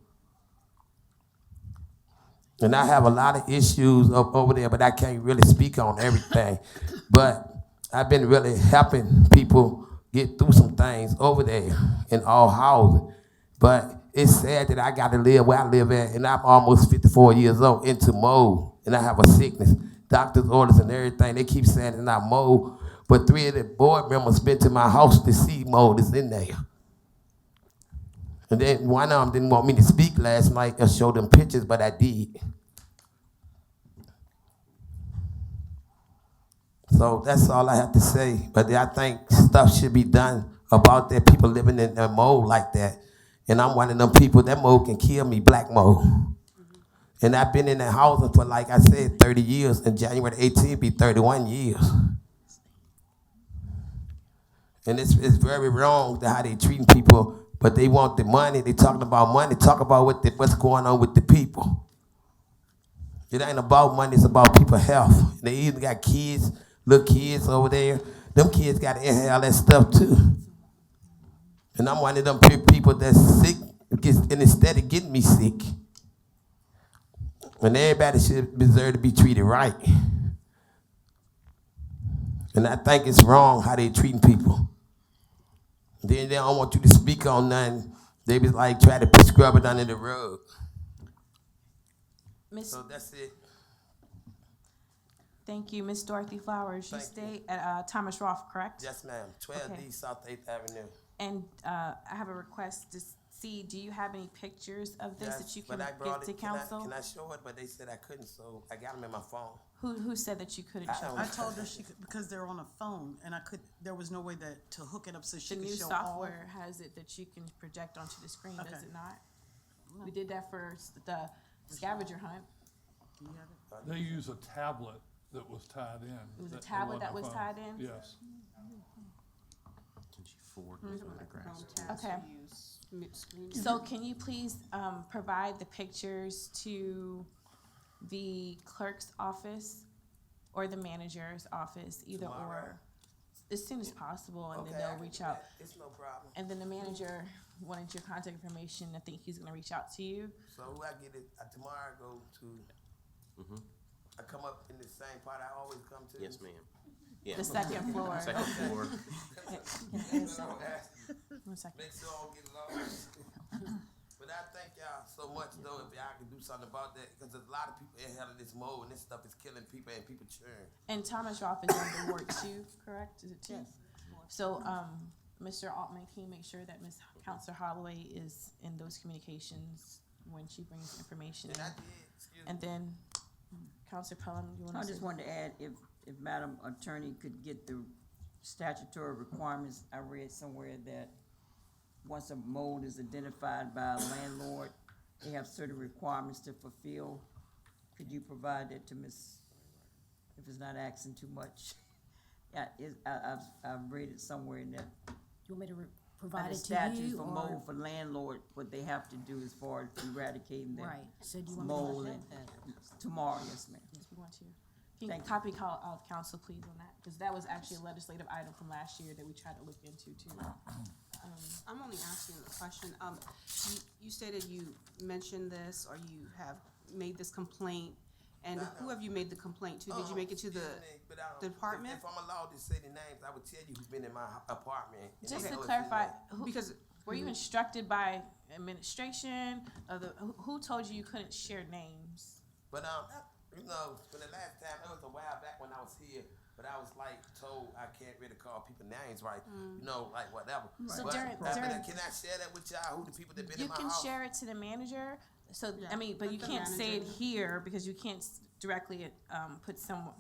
And I have a lot of issues over there, but I can't really speak on everything. But I've been really helping people get through some things over there in all housing. But it's sad that I got to live where I live at, and I'm almost 54 years old, into mold, and I have a sickness. Doctor's orders and everything, they keep saying it's not mold, but 3 of the board members been to my house to see mold is in there. And then one of them didn't want me to speak last night or show them pictures, but I did. So that's all I have to say. But I think stuff should be done about that, people living in a mold like that. And I'm one of them people, that mold can kill me, black mold. And I've been in that housing for, like I said, 30 years. And January 18th be 31 years. And it's very wrong how they treating people, but they want the money. They talking about money. Talk about what's going on with the people. It ain't about money, it's about people's health. They even got kids, little kids over there. Them kids got to inhale that stuff too. And I'm one of them people that's sick, and instead of getting me sick. And everybody should deserve to be treated right. And I think it's wrong how they treating people. Then they don't want you to speak on nothing. They be like, try to scrub it under the rug. So that's it. Thank you, Miss Dorothy Flowers. You Thank stay at Thomas Roth, correct? Yes, ma'am. 12D Okay. South 8th Avenue. And I have a request to see, do you have any pictures of this that you can but I brought get to it. council? Can I show it? But they said I couldn't, so I got them in my phone. Who said that you couldn't show I it? told her she could, because they're on a phone, and there was no way to hook it up so she The could new show all. software has it that you can project onto the screen, does Okay. it not? We did that for the scavenger hunt. Do you have it? They use a tablet that was tied in. It was a It tablet wasn't that a was phone. tied in? Yes. Can she forward the photographs? Okay. So can you please provide the pictures to the clerk's office or the manager's office, either Tomorrow? or, as soon as possible, and then Okay, I they'll can reach do out. that. It's no problem. And then the manager wanted your contact information. I think he's gonna reach out to you. So who I get it tomorrow? I go to. I come up in the same part I always come to. Yes, ma'am. Yeah. The second floor. Second floor. One second. Make sure I don't get lost. But But I thank y'all so much though if y'all can do something about that because there's a lot of people inhaling this mold and this stuff is killing people and people churn. And Thomas Roth is under Ward 2, correct? Is it 2? Yes. So, Mr. Altman, can you make sure that Ms. Counselor Holloway is in those communications when she brings information And in? I did, excuse me. And then, Counselor Pelham, you want I to say? just wanted to add, if Madam Attorney could get the statutory requirements, I read somewhere that once a mold is identified by a landlord, they have certain requirements to fulfill. Could you provide that to Ms., if it's not asking too much? Yeah, I've read it somewhere in that. You want me to provide Under it to statutes you, for or? mold for landlord, what they have to do as far as eradicating Right, the so do you want me mold to? and tomorrow, yes, ma'am. Yes, we want to. Can you Thank you. copy call of council, please, on that? Because that was actually a legislative item from last year that we tried to look into, too. I'm only asking a question. You stated you mentioned this, or you have made this complaint, and who have you made the complaint to? Did you make it to the department? If I'm allowed to say the names, I would tell you who's been in my apartment. and Just they to know it's clarify, illegal. Because were you instructed by administration, who told you couldn't share names? But you know, for the last time, it was a while back when I was here, but I was like told I can't really call people names, right? You know, like whatever. So But, during- but during- can I share that with y'all? Who the people that been You in my can house? share it to the manager, so, Yeah, I mean, but let you the can't say it manager- here, because you can't directly,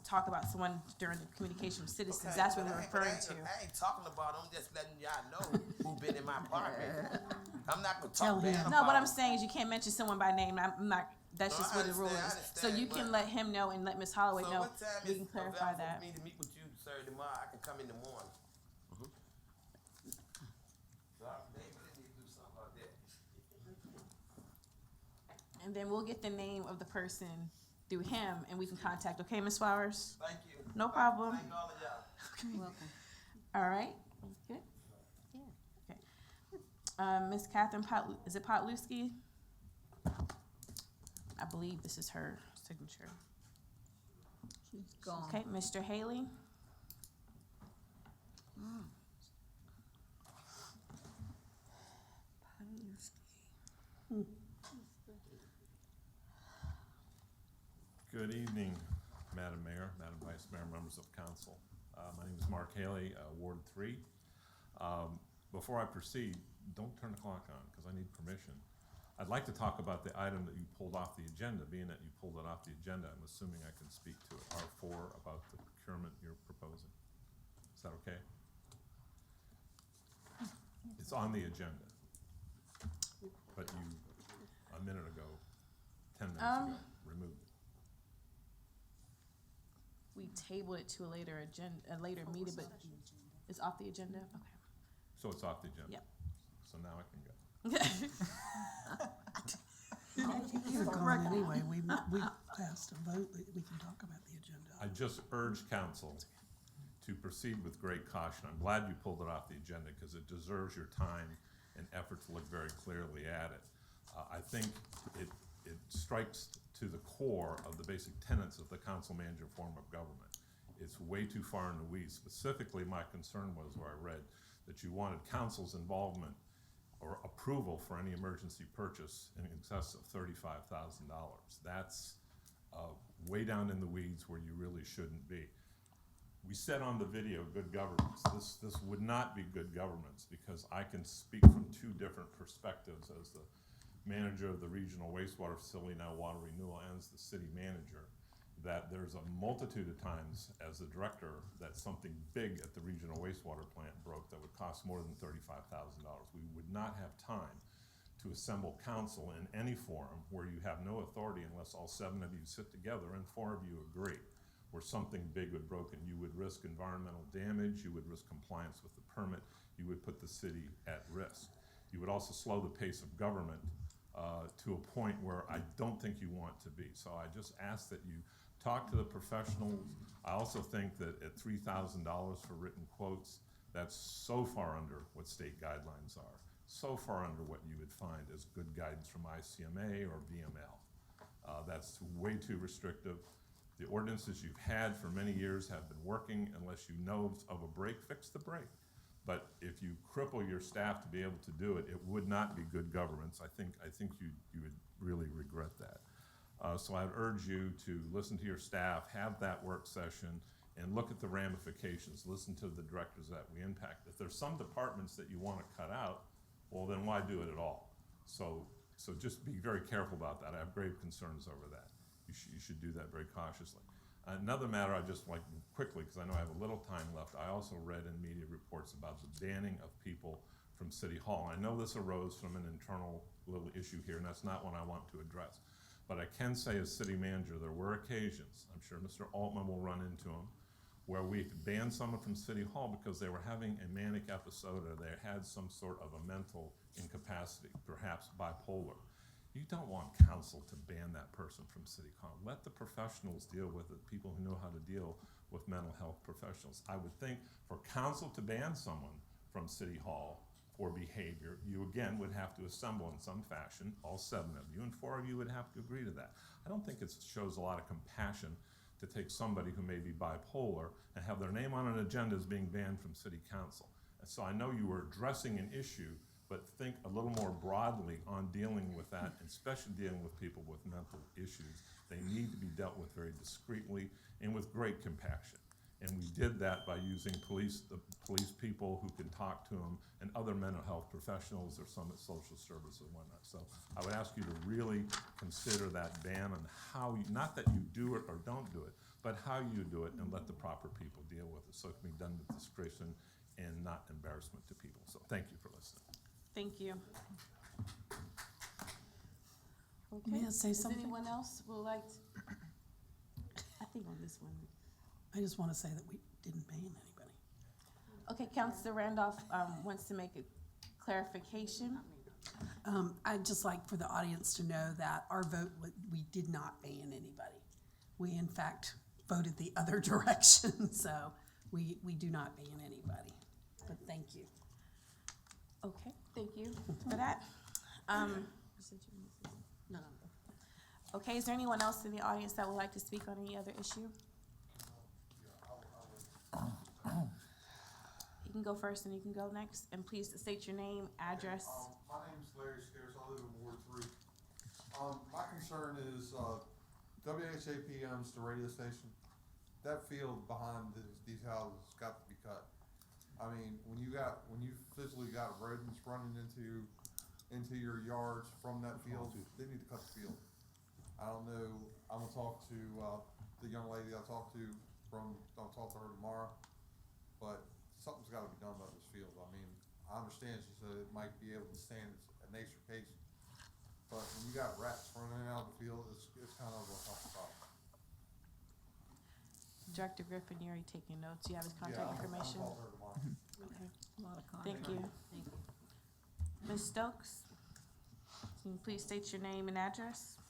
talk about someone during the communication with citizens, Okay, that's what but we're I ain't- but referring I to. ain't- I ain't talking about them, just letting y'all know who been in my apartment. I'm not gonna Tell talk bad him. about No, what I'm them. saying is you can't mention someone by name, I'm not, that's No, just I what the rule understand, I is. So understand, you can but- let him know and let Ms. Holloway So know, what time we is can clarify available that. for me to meet with you, sir, tomorrow? I can come in the morning. So they really need to do something about that. And then we'll get the name of the person through him, and we can contact, okay, Ms. Flowers? Thank you. No problem. Thank all of y'all. Welcome. All right, good? Yeah. Okay. Ms. Catherine is it Potluski? I believe this is her signature. She's gone. Okay, Mr. Haley? Good evening, Madam Mayor, Madam Vice Mayor, members of council. My name is Mark Haley, Ward 3. Before I proceed, don't turn the clock on because I need permission. I'd like to talk about the item that you pulled off the agenda. Being that you pulled it off the agenda, I'm assuming I can speak to it. R4 about the procurement you're proposing. Is that okay? It's on the agenda. But you, a minute ago, 10 minutes ago, removed it. We tabled it to a later meeting, but it's off the agenda? Okay. So it's off the agenda? Yep. So now I can go. You're gone anyway, we passed a vote that we can talk about the agenda. I just urge council to proceed with great caution. I'm glad you pulled it off the agenda because it deserves your time and effort to look very clearly at it. I think it strikes to the core of the basic tenets of the council manager form of government. It's way too far in the weeds. Specifically, my concern was where I read that you wanted council's involvement or approval for any emergency purchase in excess of $35,000. That's way down in the weeds where you really shouldn't be. We said on the video, good governance. This would not be good governance because I can speak from two different perspectives as the manager of the regional wastewater facility, now water renewal, and as the city manager, that there's a multitude of times as the director that something big at the regional wastewater plant broke that would cost more than $35,000. We would not have time to assemble council in any forum where you have no authority unless all 7 of you sit together and 4 of you agree. Where something big would broken, you would risk environmental damage, you would risk compliance with the permit, you would put the city at risk. You would also slow the pace of government to a point where I don't think you want to be. So I just ask that you talk to the professionals. I also think that at $3,000 for written quotes, that's so far under what state guidelines are, so far under what you would find as good guidance from ICMA or VML. That's way too restrictive. The ordinances you've had for many years have been working. Unless you know of a break, fix the break. But if you cripple your staff to be able to do it, it would not be good governance. I think you would really regret that. So I'd urge you to listen to your staff, have that work session, and look at the ramifications. Listen to the directors that we impact. If there's some departments that you want to cut out, well, then why do it at all? So just be very careful about that. I have grave concerns over that. You should do that very cautiously. Another matter I just like quickly, because I know I have a little time left, I also read in media reports about the banning of people from City Hall. I know this arose from an internal little issue here, and that's not one I want to address. But I can say as city manager, there were occasions, I'm sure Mr. Altman will run into them, where we banned someone from City Hall because they were having a manic episode or they had some sort of a mental incapacity, perhaps bipolar. You don't want council to ban that person from City Hall. Let the professionals deal with it, people who know how to deal with mental health professionals. I would think for council to ban someone from City Hall for behavior, you again would have to assemble in some fashion, all 7 of you, and 4 of you would have to agree to that. I don't think it shows a lot of compassion to take somebody who may be bipolar and have their name on an agenda as being banned from city council. And so I know you were addressing an issue, but think a little more broadly on dealing with that, and especially dealing with people with mental issues. They need to be dealt with very discreetly and with great compassion. And we did that by using the police people who can talk to them and other mental health professionals or some at social service and whatnot. So I would ask you to really consider that ban and how, not that you do it or don't do it, but how you do it, and let the proper people deal with it so it can be done with discretion and not embarrassment to people. So thank you for listening. Thank you. Okay. May I say Does something? anyone else would like to? I think on this one. I just want to say that we didn't ban anybody. Okay, Councilor Randolph wants to make a clarification. I'd just like for the audience to know that our vote, we did not ban anybody. We in fact voted the other direction, so we do not ban anybody. But thank you. Okay, thank you for that. Okay, is there anyone else in the audience that would like to speak on any other issue? You can go first and you can go next, and please state your name, address. My name's Larry Scarce. I live in Ward 3. My concern is WHAPM's the radio station. That field behind these houses has got to be cut. I mean, when you physically got rodents running into your yards from that field, they need to cut the field. I don't know. I'm gonna talk to the young lady I talked to I'll talk to her tomorrow. But something's got to be done about this field. I mean, I understand she said it might be able to stand a nature case, but when you got rats running out of the field, it's kind of a tough problem. Director Griffin, you're already taking notes. You have his contact information? I'll call her tomorrow. Okay, A lot of thank you. Ms. Stokes, can you please state your name and address?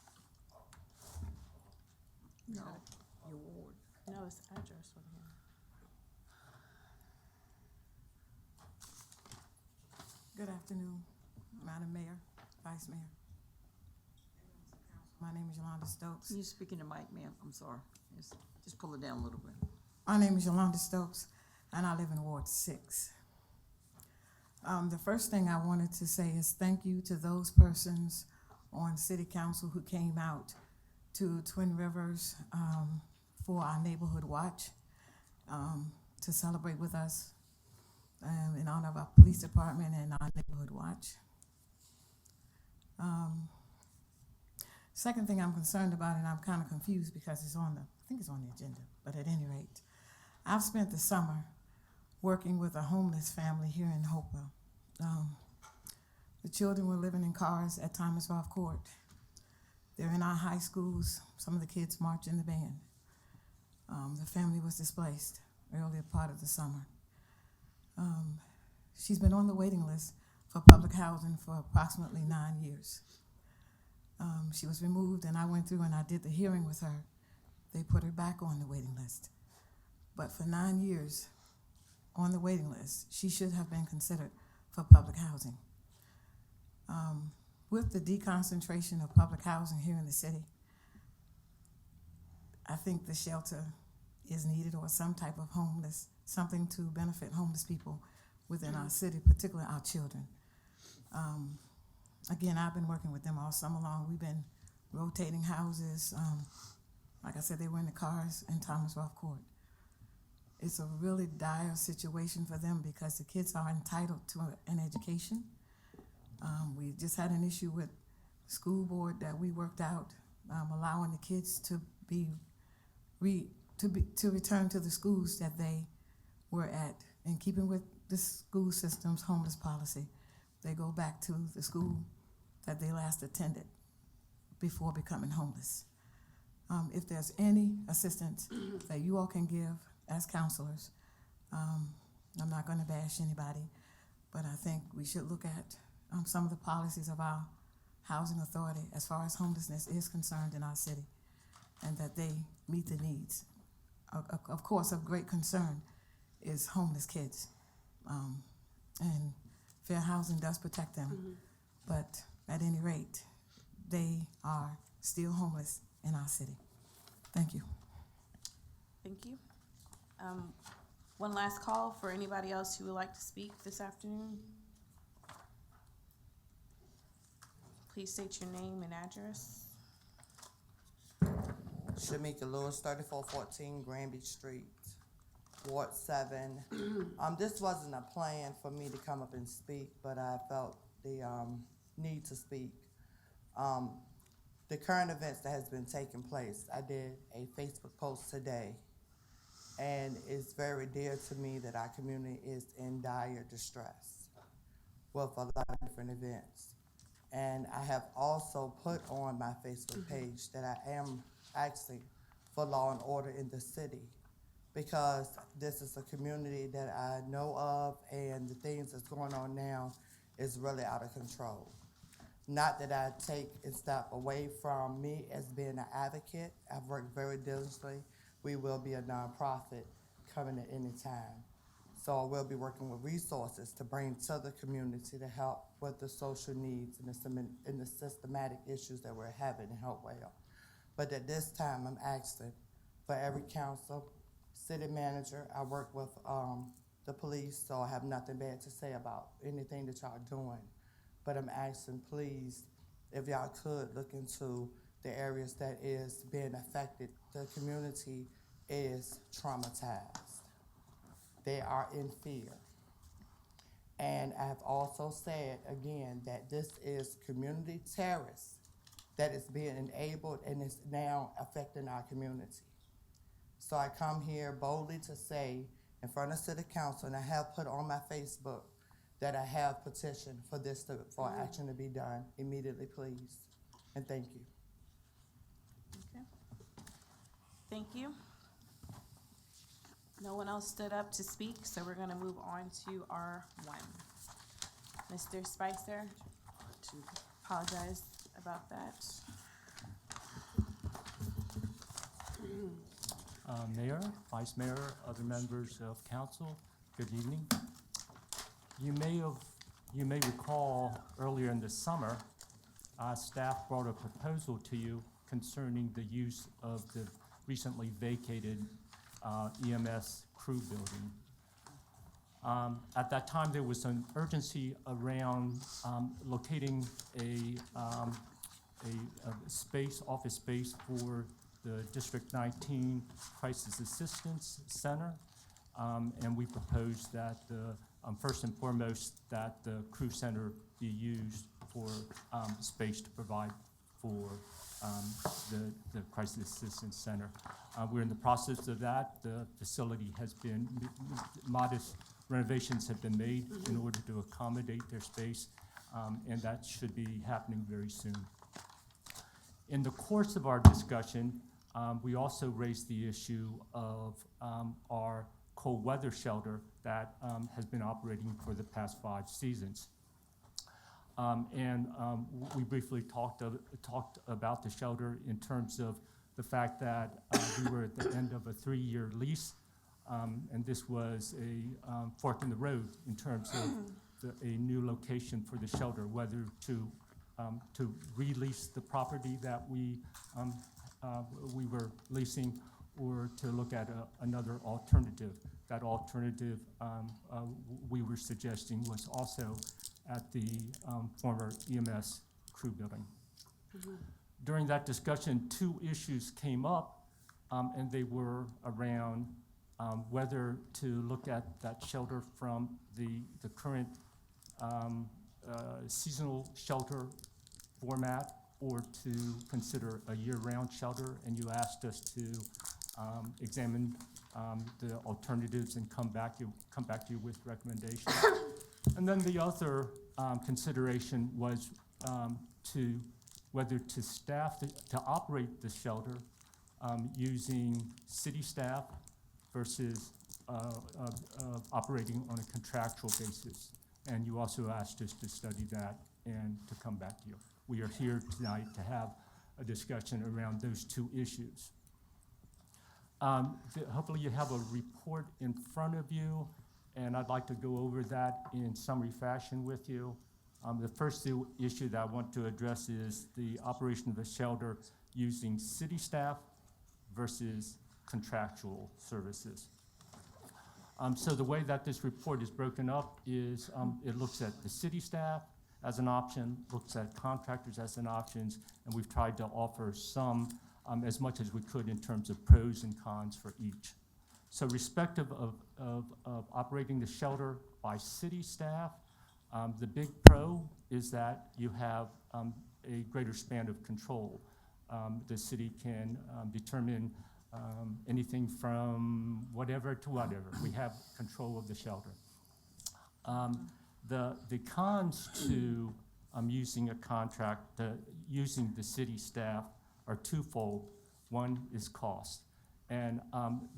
No, your ward. No, it's address on here. Good afternoon, Madam Mayor, Vice Mayor. My name is Yolanda Stokes. You speaking to mic, ma'am? I'm sorry. Just pull it down a little bit. My name is Yolanda Stokes, and I live in Ward 6. The first thing I wanted to say is thank you to those persons on City Council who came out to Twin Rivers for our Neighborhood Watch to celebrate with us in honor of our police department and our Neighborhood Watch. Second thing I'm concerned about, and I'm kind of confused because I think it's on the agenda, but at any rate, I've spent the summer working with a homeless family here in Hopewell. The children were living in cars at Thomas Roth Court. They're in our high schools. Some of the kids march in the band. The family was displaced earlier part of the summer. She's been on the waiting list for public housing for approximately 9 years. She was removed, and I went through and I did the hearing with her. They put her back on the waiting list. But for 9 years on the waiting list, she should have been considered for public housing. With the deconcentration of public housing here in the city, I think the shelter is needed, or some type of something to benefit homeless people within our city, particularly our children. Again, I've been working with them all summer long. We've been rotating houses. Like I said, they were in the cars in Thomas Roth Court. It's a really dire situation for them because the kids are entitled to an education. We just had an issue with the school board that we worked out, allowing the kids to return to the schools that they were at, in keeping with the school system's homeless policy. They go back to the school that they last attended before becoming homeless. If there's any assistance that you all can give as counselors, I'm not going to bash anybody, but I think we should look at some of the policies of our housing authority as far as homelessness is concerned in our city, and that they meet the needs. Of course, of great concern is homeless kids, and fair housing does protect them, but at any rate, they are still homeless in our city. Thank you. Thank you. One last call for anybody else who would like to speak this afternoon. Please state your name and address. Shamika Lewis, 3414 Granby Street, Ward 7. This wasn't a plan for me to come up and speak, but I felt the need to speak. The current events that has been taking place, I did a Facebook post today, and it's very dear to me that our community is in dire distress with a lot of different events. And I have also put on my Facebook page that I am asking for law and order in the city, because this is a community that I know of, and the things that's going on now is really out of control. Not that I take a step away from me as being an advocate. I've worked very diligently. We will be a nonprofit coming at any time. So I will be working with resources to bring to the community to help with the social needs and the systematic issues that we're having in Hopewell. But at this time, I'm asking for every council, city manager. I work with the police, so I have nothing bad to say about anything that y'all doing. But I'm asking, please, if y'all could look into the areas that is being affected. The community is traumatized. They are in fear. And I have also said again that this is community terrorists that is being enabled and is now affecting our community. So I come here boldly to say in front of City Council, and I have put on my Facebook that I have petitioned for for action to be done immediately, please. And thank you. Okay. Thank you. No one else stood up to speak, so we're gonna move on to R1. Mr. Spicer, apologize about that. Mayor, Vice Mayor, other members of council, good evening. You may recall earlier in the summer, staff brought a proposal to you concerning the use of the recently vacated EMS crew building. At that time, there was an urgency around locating a office space for the District 19 Crisis Assistance Center, and we proposed that first and foremost that the crew center be used for space to provide for the Crisis Assistance Center. We're in the process of that. The facility has been, modest renovations have been made in order to accommodate their space, and that should be happening very soon. In the course of our discussion, we also raised the issue of our cold weather shelter that has been operating for the past 5 seasons. We briefly talked about the shelter in terms of the fact that we were at the end of a 3-year lease, and this was a fork in the road in terms of a new location for the shelter, whether to release the property that we were leasing, or to look at another alternative that alternative we were suggesting was also at the former EMS crew building. During that discussion, two issues came up, and they were around whether to look at that shelter from the current seasonal shelter format or to consider a year-round shelter, and you asked us to examine the alternatives and come back to you with recommendations. And then the other consideration was to whether to to operate the shelter using city staff versus operating on a contractual basis. And you also asked us to study that and to come back to you. We are here tonight to have a discussion around those two issues. Hopefully you have a report in front of you, and I'd like to go over that in summary fashion with you. The first issue that I want to address is the operation of the shelter using city staff versus contractual services. So the way that this report is broken up is it looks at the city staff as an option, looks at contractors as an option, and we've tried to offer some, as much as we could in terms of pros and cons for each. So respective of operating the shelter by city staff, the big pro is that you have a greater span of control. The city can determine anything from whatever to whatever. We have control of the shelter. The cons to using a contract, using the city staff are twofold. One is cost. And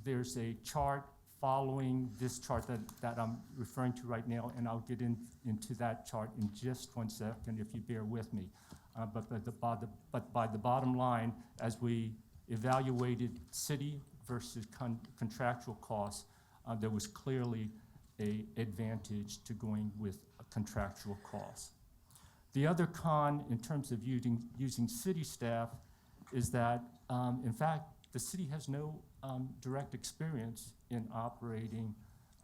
there's a chart following this chart that I'm referring to right now, and I'll get into that chart in just 1 second if you bear with me. But by the bottom line, as we evaluated city versus contractual costs, there was clearly an advantage to going with a contractual cost. The other con in terms of using city staff is that, in fact, the city has no direct experience in operating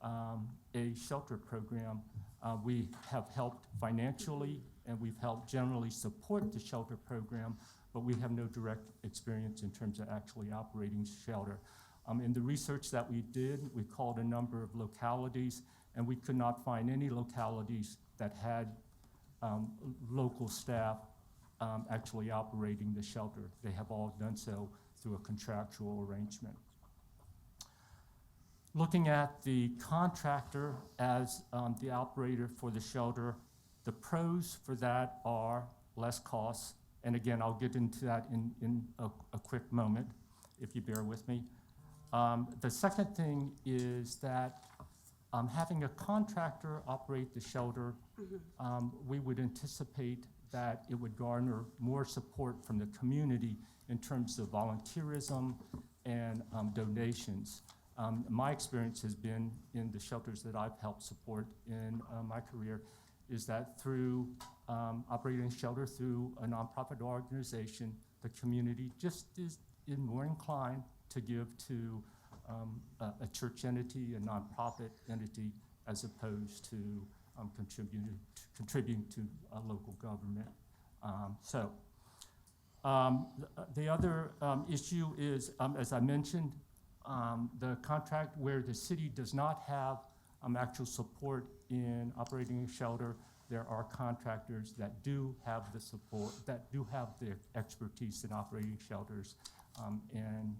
a shelter program. We have helped financially, and we've helped generally support the shelter program, but we have no direct experience in terms of actually operating shelter. In the research that we did, we called a number of localities, and we could not find any localities that had local staff actually operating the shelter. They have all done so through a contractual arrangement. Looking at the contractor as the operator for the shelter, the pros for that are less costs. And again, I'll get into that in a quick moment, if you bear with me. The second thing is that having a contractor operate the shelter, we would anticipate that it would garner more support from the community in terms of volunteerism and donations. My experience has been in the shelters that I've helped support in my career is that through operating a shelter through a nonprofit organization, the community just is more inclined to give to a church entity, a nonprofit entity, as opposed to contributing to a local government. The other issue is, as I mentioned, the contract where the city does not have actual support in operating a shelter. There are contractors that do have the support, that do have the expertise in operating shelters, and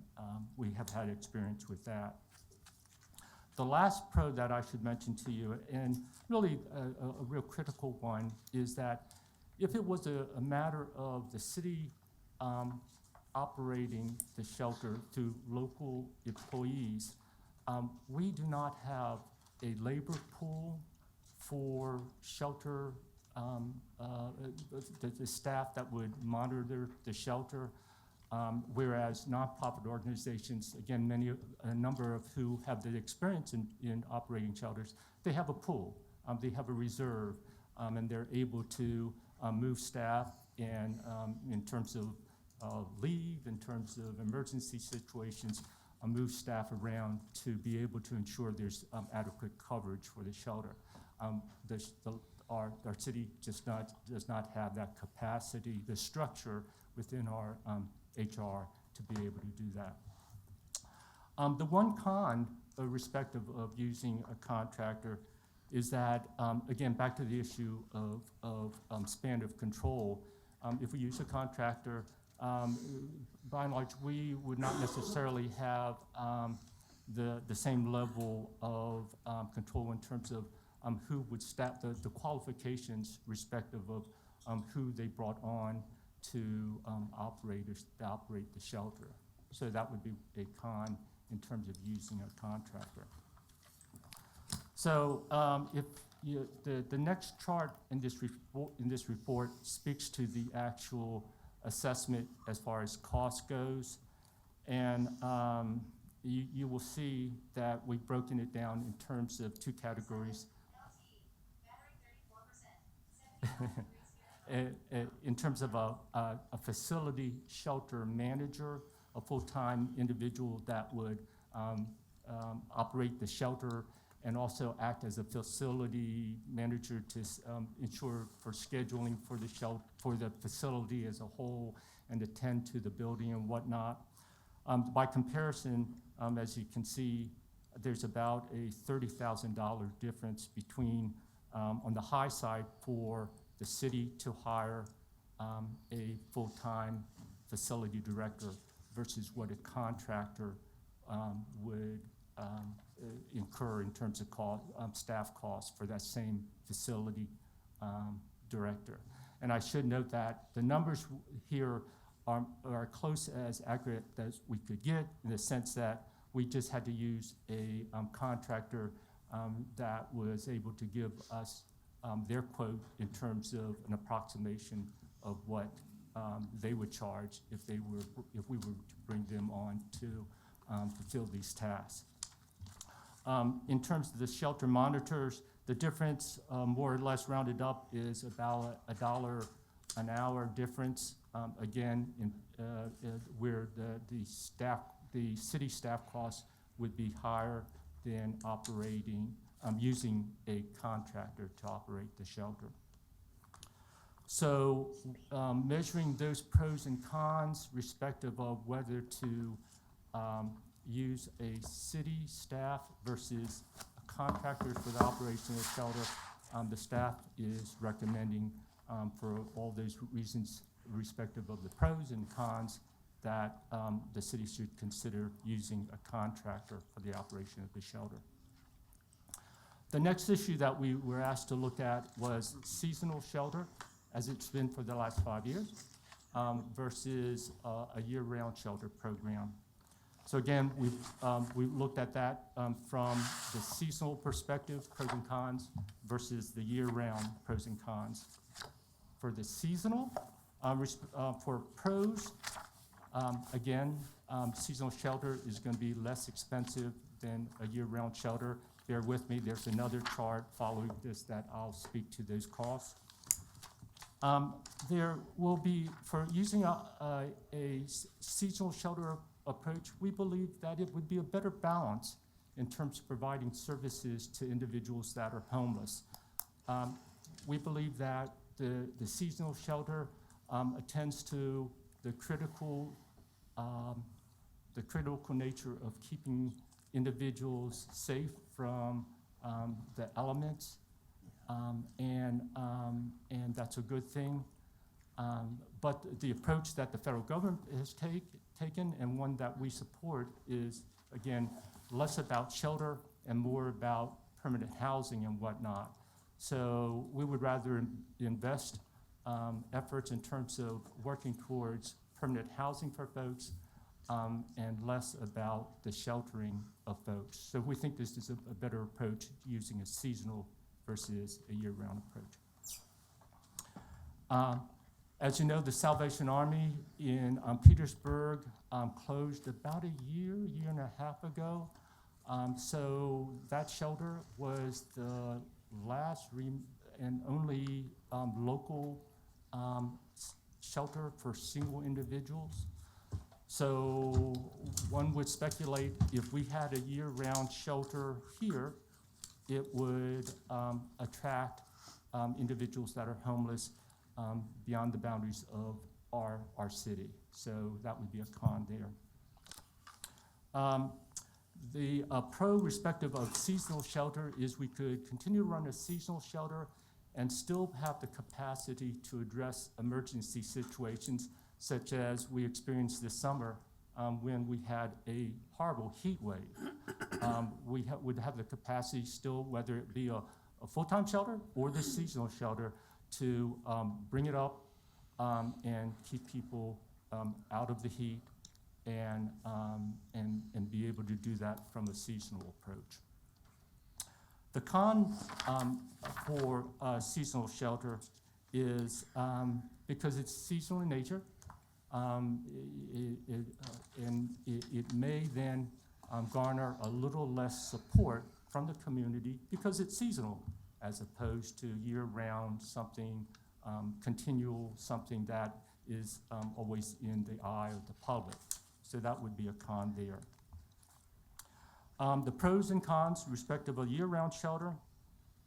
we have had experience with that. The last pro that I should mention to you, and really a real critical one, is that if it was a matter of the city operating the shelter through local employees, we do not have a labor pool for shelter, the staff that would monitor the shelter, whereas nonprofit organizations, again, a number of who have the experience in operating shelters, they have a pool, they have a reserve, and they're able to move staff and in terms of leave, in terms of emergency situations, move staff around to be able to ensure there's adequate coverage for the shelter. Our city just does not have that capacity, the structure within our HR to be able to do that. The one con, irrespective of using a contractor, is that, again, back to the issue of span of control. If we use a contractor, by and large, we would not necessarily have the same level of control in terms of who would staff the qualifications, respective of who they brought on to operate the shelter. So that would be a con in terms of using a contractor. So if the next chart in this report speaks to the actual assessment as far as cost goes, and you will see that we've broken it down in terms of two categories. In terms of a facility shelter manager, a full-time individual that would operate the shelter and also act as a facility manager to ensure for scheduling for the facility as a whole and attend to the building and whatnot. By comparison, as you can see, there's about a $30,000 difference between, on the high side, for the city to hire a full-time facility director versus what a contractor would incur in terms of staff costs for that same facility director. And I should note that the numbers here are close as accurate as we could get, in the sense that we just had to use a contractor that was able to give us their quote in terms of an approximation of what they would charge if we were to bring them on to fulfill these tasks. In terms of the shelter monitors, the difference, more or less rounded up, is about $1 an hour difference. Again, where the city staff costs would be higher than using a contractor to operate the shelter. So measuring those pros and cons, respective of whether to use a city staff versus a contractor for the operation of the shelter, the staff is recommending, for all those reasons, respective of the pros and cons, that the city should consider using a contractor for the operation of the shelter. The next issue that we were asked to look at was seasonal shelter, as it's been for the last 5 years, versus a year-round shelter program. So again, we looked at that from the seasonal perspective, pros and cons, versus the year-round pros and cons. For the seasonal, for pros, again, seasonal shelter is going to be less expensive than a year-round shelter. Bear with me, there's another chart following this that I'll speak to those costs. There will be, for using a seasonal shelter approach, we believe that it would be a better balance in terms of providing services to individuals that are homeless. We believe that the seasonal shelter attends to the critical nature of keeping individuals safe from the elements, and that's a good thing. But the approach that the federal government has taken, and one that we support, is, again, less about shelter and more about permanent housing and whatnot. So we would rather invest efforts in terms of working towards permanent housing for folks, and less about the sheltering of folks. So we think this is a better approach, using a seasonal versus a year-round approach. As you know, the Salvation Army in Petersburg closed about a year and a half ago. So that shelter was the last and only local shelter for single individuals. So one would speculate if we had a year-round shelter here, it would attract individuals that are homeless beyond the boundaries of our city. So that would be a con there. The pro respective of seasonal shelter is we could continue to run a seasonal shelter and still have the capacity to address emergency situations such as we experienced this summer when we had a horrible heat wave. We would have the capacity still, whether it be a full-time shelter or the seasonal shelter, to bring it up and keep people out of the heat and be able to do that from a seasonal approach. The con for seasonal shelter is because it's seasonal in nature, it may then garner a little less support from the community because it's seasonal as opposed to year-round, something continual, something that is always in the eye of the public. So that would be a con there. The pros and cons respective of year-round shelter.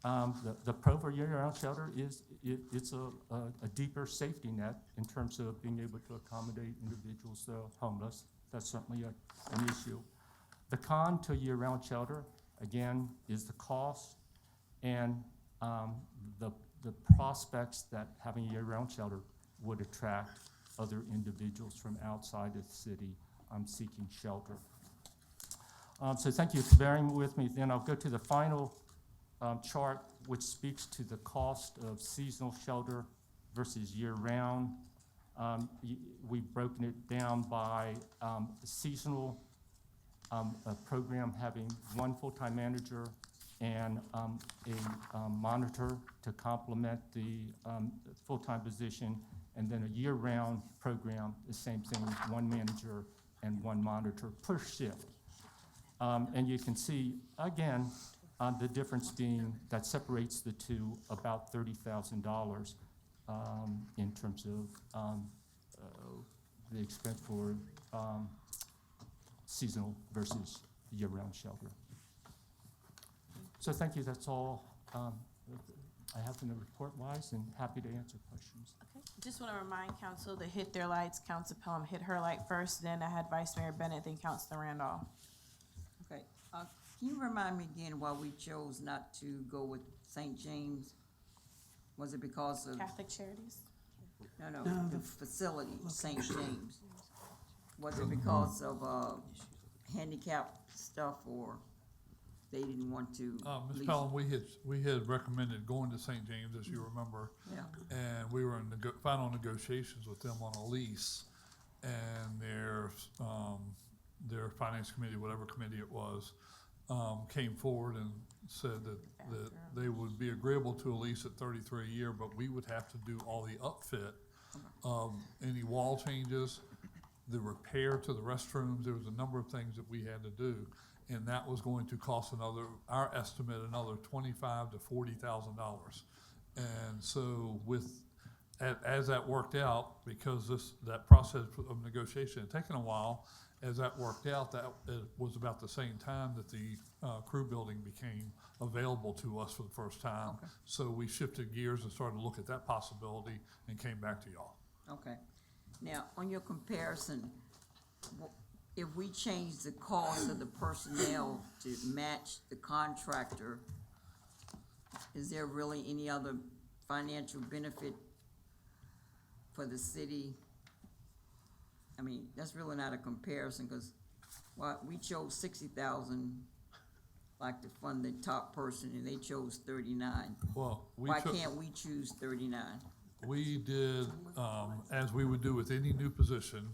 The pro for year-round shelter is it's a deeper safety net in terms of being able to accommodate individuals that are homeless. That's certainly an issue. The con to year-round shelter, again, is the cost and the prospects that having a year-round shelter would attract other individuals from outside of the city seeking shelter. So thank you for bearing with me. Then I'll go to the final chart, which speaks to the cost of seasonal shelter versus year-round. We've broken it down by seasonal program having one full-time manager and a monitor to complement the full-time position, and then a year-round program, the same thing, one manager and one monitor per shift. And you can see, again, the difference being that separates the two about $30,000 in terms of the expense for seasonal versus year-round shelter. So thank you, that's all I have in the report-wise, and happy to answer questions. Okay, just want to remind council to hit their lights. Council Pelham hit her light first, then I had Vice Mayor Bennett, then Councilor Randolph. Okay, can you remind me again why we chose not to go with St. James? Was it because of? Catholic Charities? No, No, the facility, St. James. Was it because of, handicap stuff, or they didn't want to? Ms. lease? Pelham, we had recommended going to St. James, as you remember. Yeah. And we were in final negotiations with them on a lease, and their finance committee, whatever committee it was, came forward and said that they would be agreeable to a lease at $33 a year, but we would have to do all the upfit of any wall changes, the repair to the restrooms. There was a number of things that we had to do, and that was going to cost our estimate, another $25,000 to $40,000. And so as that worked out, because that process of negotiation had taken a while, as that worked out, that it was about the same time that the crew building became available to us for the first time. Okay. So we shifted gears and started to look at that possibility and came back to y'all. Okay. Now, on your comparison, if we change the cost of the personnel to match the contractor, is there really any other financial benefit for the city? I mean, that's really not a comparison, because we chose 60,000, like to fund the top person, and they chose 39. Well, Why can't we choose 39? We did, as we would do with any new position,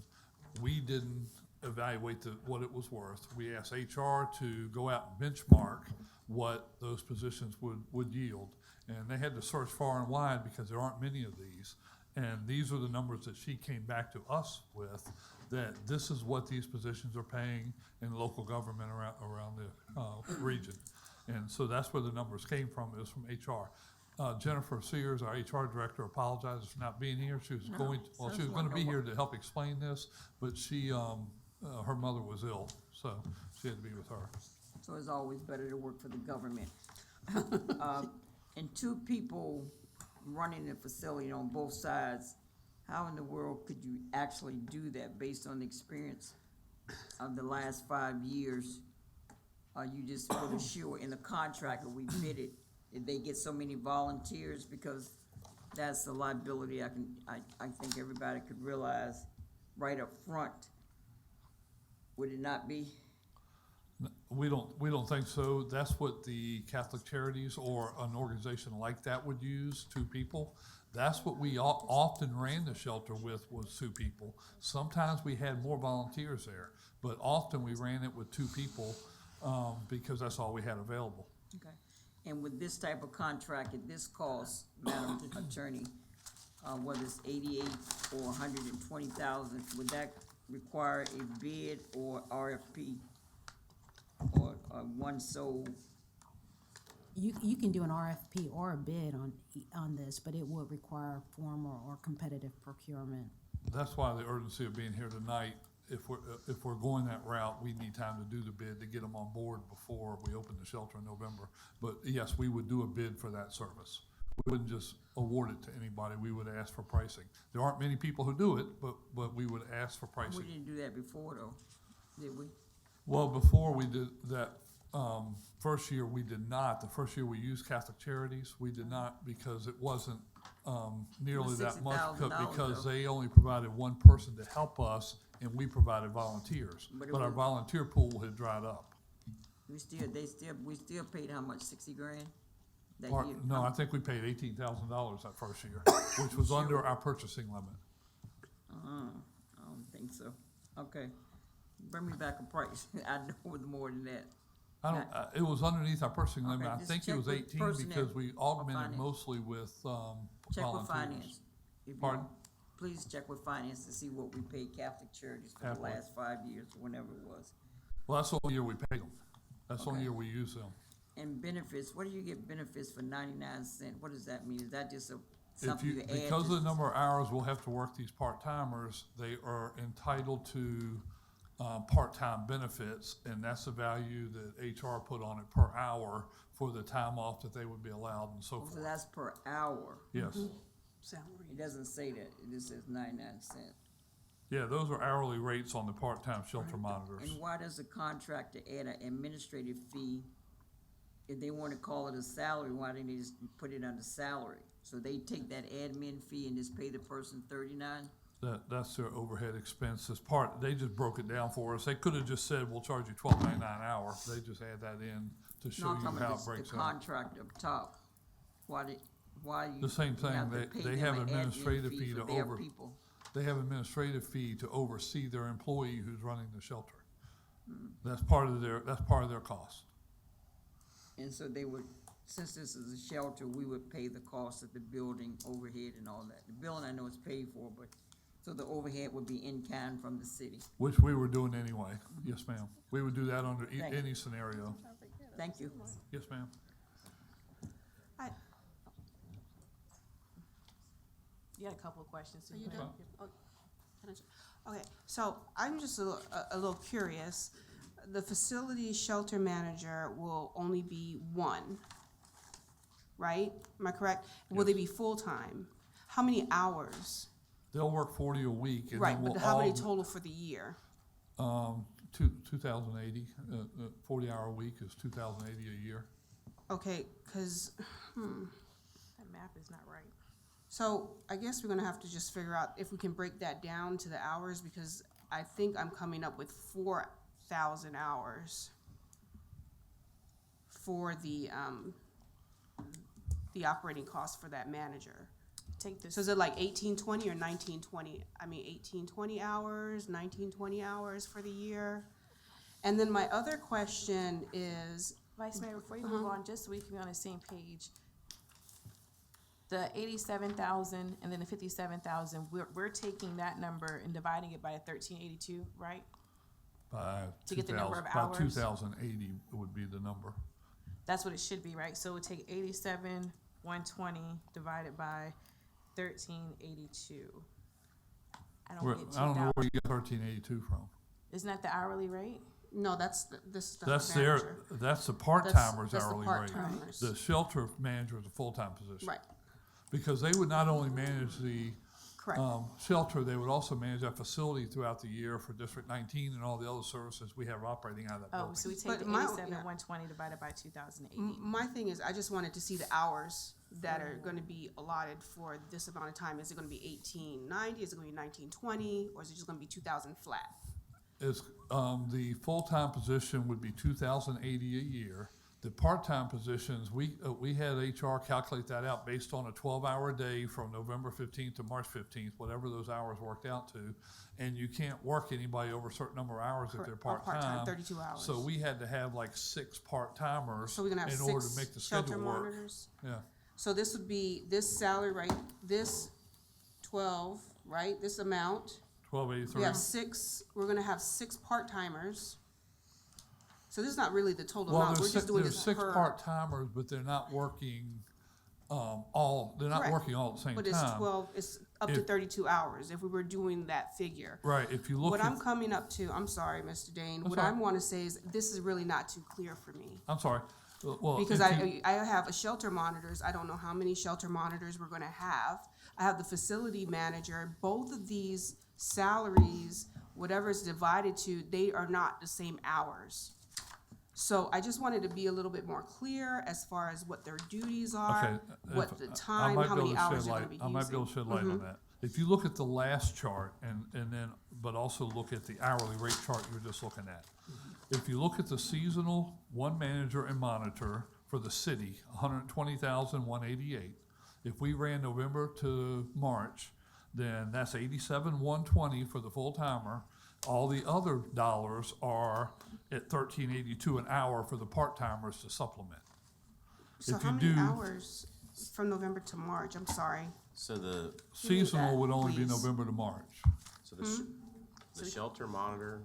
we didn't evaluate what it was worth. We asked HR to go out and benchmark what those positions would yield. And they had to search far and wide because there aren't many of these. And these are the numbers that she came back to us with, that this is what these positions are paying in local government around the region. And so that's where the numbers came from. It was from HR. Jennifer Sears, our HR director, apologizes for not being here. She was she was gonna be here to help explain this, but she, her mother was ill, so she had to be with her. So it's always better to work for the government. And two people running the facility on both sides, how in the world could you actually do that based on the experience of the last 5 years? Are you just for sure in the contract, or we bid it, if they get so many volunteers, because that's the liability I think everybody could realize right up front. Would it not be? We don't think so. That's what the Catholic Charities or an organization like that would use, 2 people. That's what we often ran the shelter with, was 2 people. Sometimes we had more volunteers there, but often we ran it with 2 people, because that's all we had available. Okay. And with this type of contract at this cost, Madam Attorney, whether it's 88 or 120,000, would that require a bid or RFP? Or one sole? You can do an RFP or a bid on this, but it would require formal or competitive procurement. That's why the urgency of being here tonight. If we're going that route, we need time to do the bid to get them on board before we open the shelter in November. But yes, we would do a bid for that service. We wouldn't just award it to anybody. We would ask for pricing. There aren't many people who do it, but we would ask for pricing. We didn't do that before, though, did we? Well, before we did that, first year we did not. The first year we used Catholic Charities, we did not because it wasn't nearly that much because they only provided one person to help us, and we provided volunteers. But our volunteer pool had dried up. We still paid how much, 60 grand? That Or, year? no, I think we paid $18,000 that first year, which was under our purchasing limit. I don't think so. Okay. Bring me back a price. I know it was more than that. It was underneath our purchasing limit. Okay, I just think it check was with 18 personnel because we or augmented finance. mostly with Check volunteers. with finance. If you Pardon? don't, please check with finance to see what we paid Catholic Charities for the Halfway. last 5 years, or whenever it was. Well, that's the only year we paid them. That's the only Okay. year we used them. And benefits, what do you get benefits for 99 cents? What does that mean? Is that just If something you add? because to- of the number of hours we'll have to work these part-timers, they are entitled to part-time benefits, and that's the value that HR put on it per hour for the time off that they would be allowed and so So forth. that's per hour. Yes. Salary. It doesn't say that. It just says 99 cents. Yeah, those are hourly rates on the part-time shelter monitors. And why does the contractor add an administrative fee? If they want to call it a salary, why didn't they just put it under salary? So they take that admin fee and just pay the person 39? That's their overhead expense. As part, they just broke it down for us. They could have just said, we'll charge you $12.99 an hour. They just add that in to show No, I'm you talking how about it the breaks out. contract up top. Why you? The same thing. have to pay They them have an admin administrative fee for to their people? They have administrative fee to oversee their employee who's running the shelter. That's part of their cost. And so they would, since this is a shelter, we would pay the cost of the building overhead and all that. The building I know is paid for, but, so the overhead would be in kind from the city. Which we were doing anyway. Yes, ma'am. We would do that under Thank you. any scenario. Thank you. Yes, ma'am. You had a couple of questions. so Are you go done? ahead. Oh, can I Okay, so I'm just a little curious. The facility shelter manager will only be one, right? Am I correct? Will they be full-time? How many hours? They'll work 40 a week and Right, then we'll but how many aug- total for the year? 2,080, 40-hour a week is 2,080 a year. Okay, cause, That math is not right. so I guess we're gonna have to just figure out if we can break that down to the hours, because I think I'm coming up with 4,000 hours for the operating cost for that manager. Take this. So is it like 1820 or 1920? I mean, 1820 hours, 1920 hours for the year? And then my other question is, Vice Mayor, before you move on, just so we can be on the same page, the 87,000 and then the 57,000, we're taking that number and dividing it by 1382, right? To get the number of hours? By 2,080 would be the number. That's what it should be, right? So it would take 87 120 divided by 1382. I don't Where, get I don't know 2,000. where you get 1382 from. Isn't that the hourly rate? No, this is the That's manager. that's the part-timer's That's the hourly rate. part-timers. The shelter manager is a full-time position. Right, Because they would not only manage the correct. shelter, they would also manage that facility throughout the year for District 19 and all the other services we have operating out of that Oh, building. so we take But the my- 87,120 divided by 2,080. My thing is, I just wanted to see the hours that are gonna be allotted for this amount of time. Is it gonna be 1890, is it gonna be 1920, or is it just gonna be 2,000 flat? Is, the full-time position would be 2,080 a year. The part-time positions, we had HR calculate that out based on a 12-hour day from November 15th to March 15th, whatever those hours worked out to. And you can't work anybody over a certain number of hours if they're Correct. Or part-time, part-time. 32 hours. So we had to have like 6 part-timers So we're gonna have in order to 6 make the shelter schedule work. monitors? Yeah, So this would be, this salary, right, this 12, right, this amount. 1283. We have 6, we're gonna have 6 part-timers. So this is not really the total Well, amount, we're there's just six, doing there's this 6 per. part-timers, but they're not working, they're not Correct. working all at the same But time. it's 12, it's up to If- 32 hours if we were doing that figure. Right, if you look What at. I'm coming up to, I'm sorry, Mr. Dane, That's what all I right. wanna say is, this is really not too clear for me. I'm sorry. Well, Because if you- I have a shelter monitors, I don't know how many shelter monitors we're gonna have. I have the facility manager, both of these salaries, whatever it's divided to, they are not the same hours. So I just wanted to be a little bit more clear as far as what their duties are, Okay, what if- the I time, might how be able many to shed hours they're light- gonna be using. I might be able to shed light on that. If you look at the last chart and then, but also look at the hourly rate chart you were just looking at. If you look at the seasonal, one manager and monitor for the city, 120,188. If we ran November to March, then that's 87,120 for the full timer. All the other dollars are at 1382 an hour for the part timers to supplement. So If how you many do- hours from November to March, I'm sorry. So the, Seasonal would only be please. November to March. so the shelter monitor,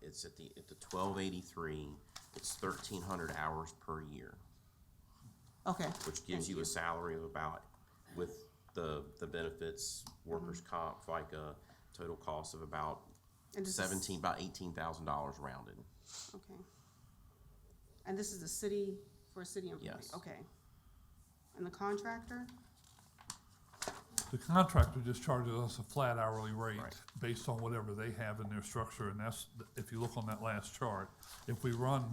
it's at the 1283, it's 1,300 hours per year, Okay, which gives Thank you you. a salary of about, with the benefits, workers' comp, FICA, total cost of about and this is, about $18,000 rounded. okay. And this is the city, for a city employee, Yes. okay. And the contractor? The contractor just charges us a flat hourly rate Right. based on whatever they have in their structure, and that's, if you look on that last chart. If we run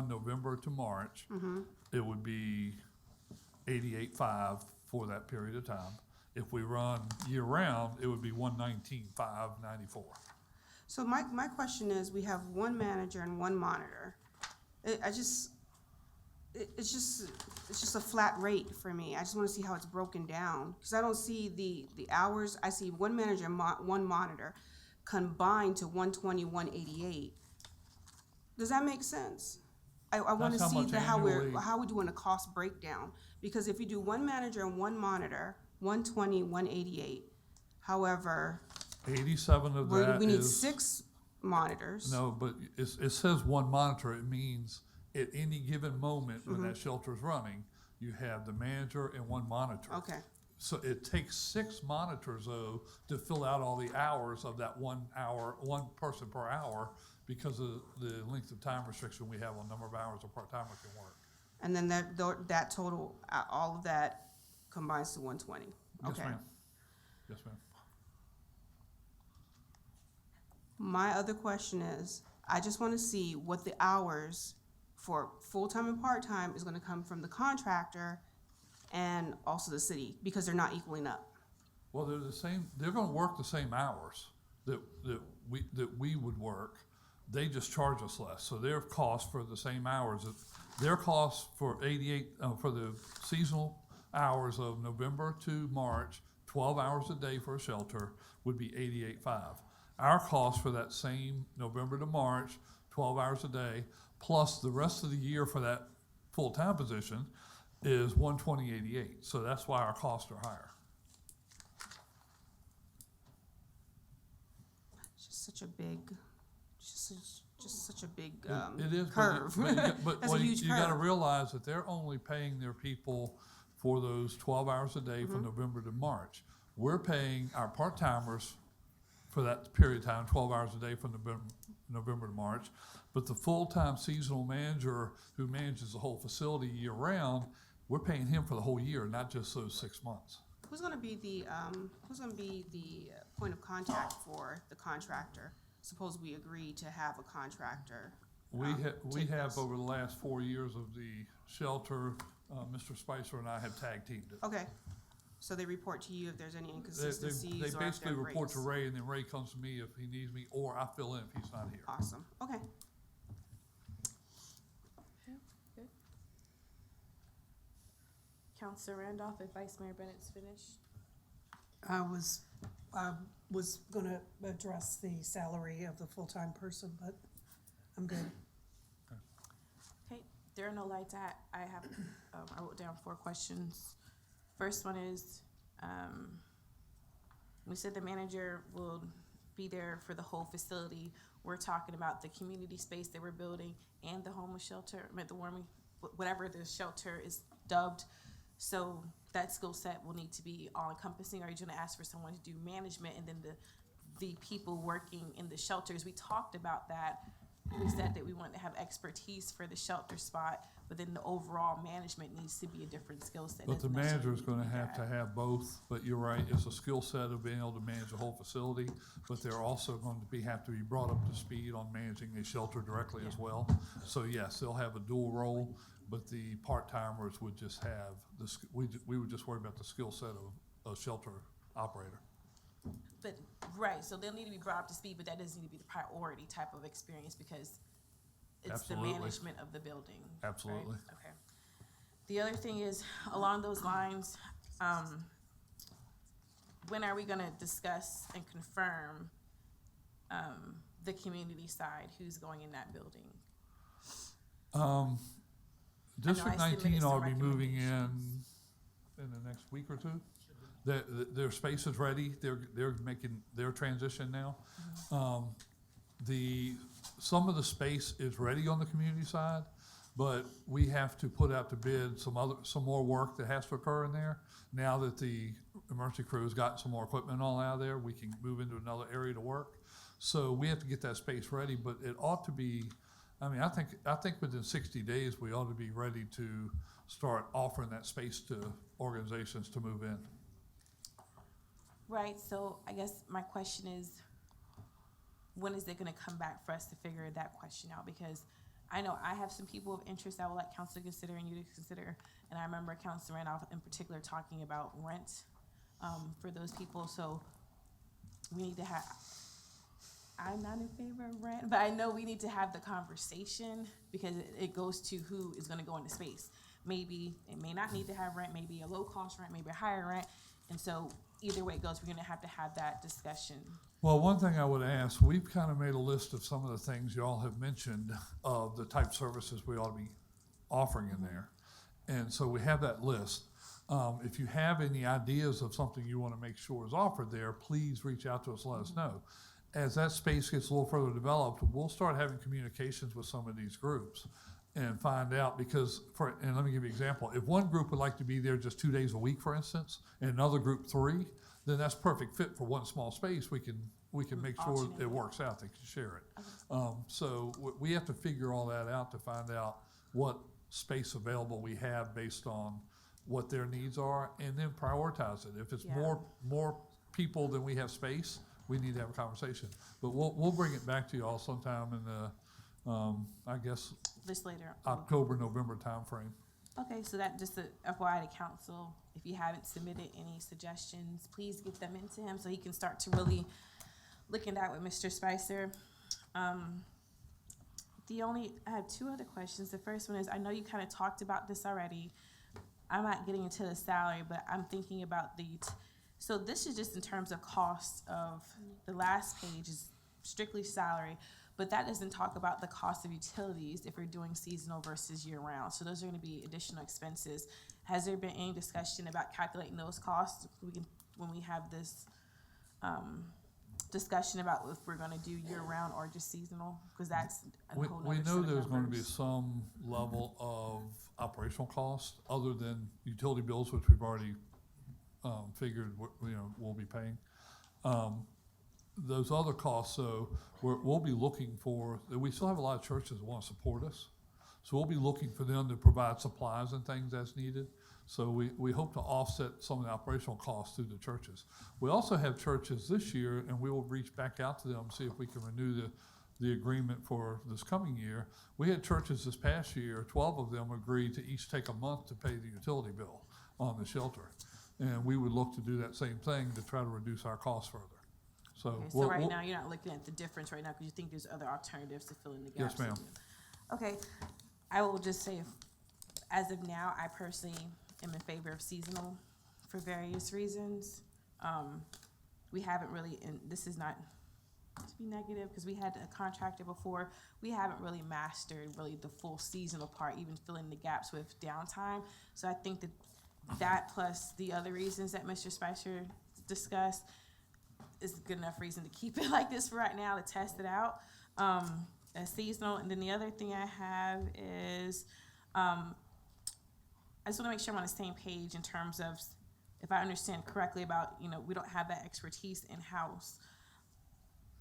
November to March, it would be 88.5 for that period of time. If we run year-round, it would be 119,594. So my question is, we have one manager and one monitor. It's just a flat rate for me. I just wanna see how it's broken down, cause I don't see the hours. I see one manager and one monitor combined to 120, 188. Does that make sense? I wanna That's how see much how annually- we're doing a cost breakdown, because if you do one manager and one monitor, 120, 188. However, 87 of that we need is. 6 monitors. No, but it says one monitor, it means at any given moment when that shelter's running, you have the manager and one monitor. Okay, So it takes 6 monitors though to fill out all the hours of that 1 hour, one person per hour, because of the length of time restriction we have on number of hours a part-timer can work. and then that total, all of that combines to 120. Yes, Okay. ma'am. Yes, ma'am. My other question is, I just wanna see what the hours for full-time and part-time is gonna come from the contractor and also the city, because they're not equaling up. Well, they're the same, they're gonna work the same hours that we would work. They just charge us less, so their cost for the same hours, their cost for 88, for the seasonal hours of November to March, 12 hours a day for a shelter, would be 88.5. Our cost for that same November to March, 12 hours a day, plus the rest of the year for that full-time position is 120.88, so that's why our costs are higher. It's just such a big, just such a big, It is, curve. but That's a well, huge you gotta curve. realize that they're only paying their people for those 12 hours a day from November to March. We're paying our part-timers for that period of time, 12 hours a day from November to March. But the full-time seasonal manager who manages the whole facility year-round, we're paying him for the whole year, not just those 6 months. Who's gonna be the point of contact for the contractor? Suppose we agree to have a contractor. We take have this. over the last 4 years of the shelter, Mr. Spicer and I have tag teamed it. Okay, so they report to you if there's any They inconsistencies or if basically they're report to rates. Ray, and then Ray comes to me if he needs me, or I fill in if he's not here. Awesome, okay. Good. Counselor Randolph, if Vice Mayor Bennett's finished. I was gonna address the salary of the full-time person, but I'm good. Okay, there are no lights. I have, I wrote down 4 questions. First one is, we said the manager will be there for the whole facility. We're talking about the community space that we're building and the homeless shelter, the warming, whatever the shelter is dubbed. So that skill set will need to be all encompassing. Are you gonna ask for someone to do management and then the people working in the shelters? We talked about that. We said that we want to have expertise for the shelter spot, but then the overall management needs to be a different skill set. But the Doesn't necessarily manager's need gonna be have to that. have both, but you're right, it's a skill set of being able to manage the whole facility, but they're also going to have to be brought up to speed on managing the shelter directly as well. So yes, they'll have a dual role, but the part-timers would just have we would just worry about the skill set of a shelter operator. But, right, so they'll need to be brought up to speed, but that doesn't need to be the priority type of experience because it's Absolutely. the management of the building. right? Absolutely. Okay. The other thing is, along those lines, when are we gonna discuss and confirm the community side, who's going in that building? District I submitted 19 some ought to be moving recommendations. in the next week or two. Their space is ready. They're making their transition now. Some of the space is ready on the community side, but we have to put out to bid some more work that has to occur in there. Now that the emergency crew has gotten some more equipment all out of there, we can move into another area to work. So we have to get that space ready, but it ought to be, I think within 60 days, we ought to be ready to start offering that space to organizations to move in. Right, so I guess my question is, when is it gonna come back for us to figure that question out? Because I know I have some people of interest I would like council to consider and you to consider. And I remember Councilor Randolph in particular talking about rent, for those people, so we need to have, I'm not in favor of rent, but I know we need to have the conversation because it goes to who is gonna go into space. Maybe it may not need to have rent, maybe a low cost rent, maybe a higher rent. And so either way it goes, we're gonna have that discussion. Well, one thing I would ask, we've kind of made a list of some of the things y'all have mentioned of the type services we ought to be offering in there. And so we have that list. If you have any ideas of something you want to make sure is offered there, please reach out to us, let us know. As that space gets a little further developed, we'll start having communications with some of these groups and find out, because and let me give you an example. If one group would like to be there just 2 days a week, for instance, and another group 3, then that's perfect fit for one small space. We can make sure Alternate. it works out. They can share it. So we have to figure all that out to find out what space available we have based on what their needs are, and then prioritize it. If it's Yeah. more people than we have space, we need to have a conversation. But we'll bring it back to you all sometime in the I guess This later. October, November timeframe. Okay, so that just a FYI to council, if you haven't submitted any suggestions, please get them into him so he can start to really look at that with Mr. Spicer. I have 2 other questions. The first one is, I know you kind of talked about this already. I'm not getting into the salary, but I'm thinking about so this is just in terms of cost of, the last page is strictly salary, but that doesn't talk about the cost of utilities if we're doing seasonal versus year-round. So those are gonna be additional expenses. Has there been any discussion about calculating those costs? When we have this discussion about if we're gonna do year-round or just seasonal? Because that's a We, whole we nother know set of there's gonna be numbers. some level of operational cost, other than utility bills, which we've already, figured, we'll be paying. Those other costs, so we'll be looking for, we still have a lot of churches that wanna support us. So we'll be looking for them to provide supplies and things as needed. So we hope to offset some of the operational costs through the churches. We also have churches this year, and we will reach back out to them, see if we can renew the agreement for this coming year. We had churches this past year, 12 of them agreed to each take a month to pay the utility bill on the shelter. And we would look to do that same thing to try to reduce our costs further. So, Okay, so right now, you're not looking at the difference right now, because you think there's other alternatives to fill in the gaps? Yes, ma'am. Okay, I will just say, as of now, I personally am in favor of seasonal for various reasons. We haven't really, and this is not to be negative, because we had a contractor before, we haven't really mastered really the full seasonal part, even filling the gaps with downtime. So I think that plus the other reasons that Mr. Spicer discussed is a good enough reason to keep it like this for right now, to test it out as seasonal. And then the other thing I have is, I just want to make sure I'm on the same page in terms of, if I understand correctly about, we don't have that expertise in-house.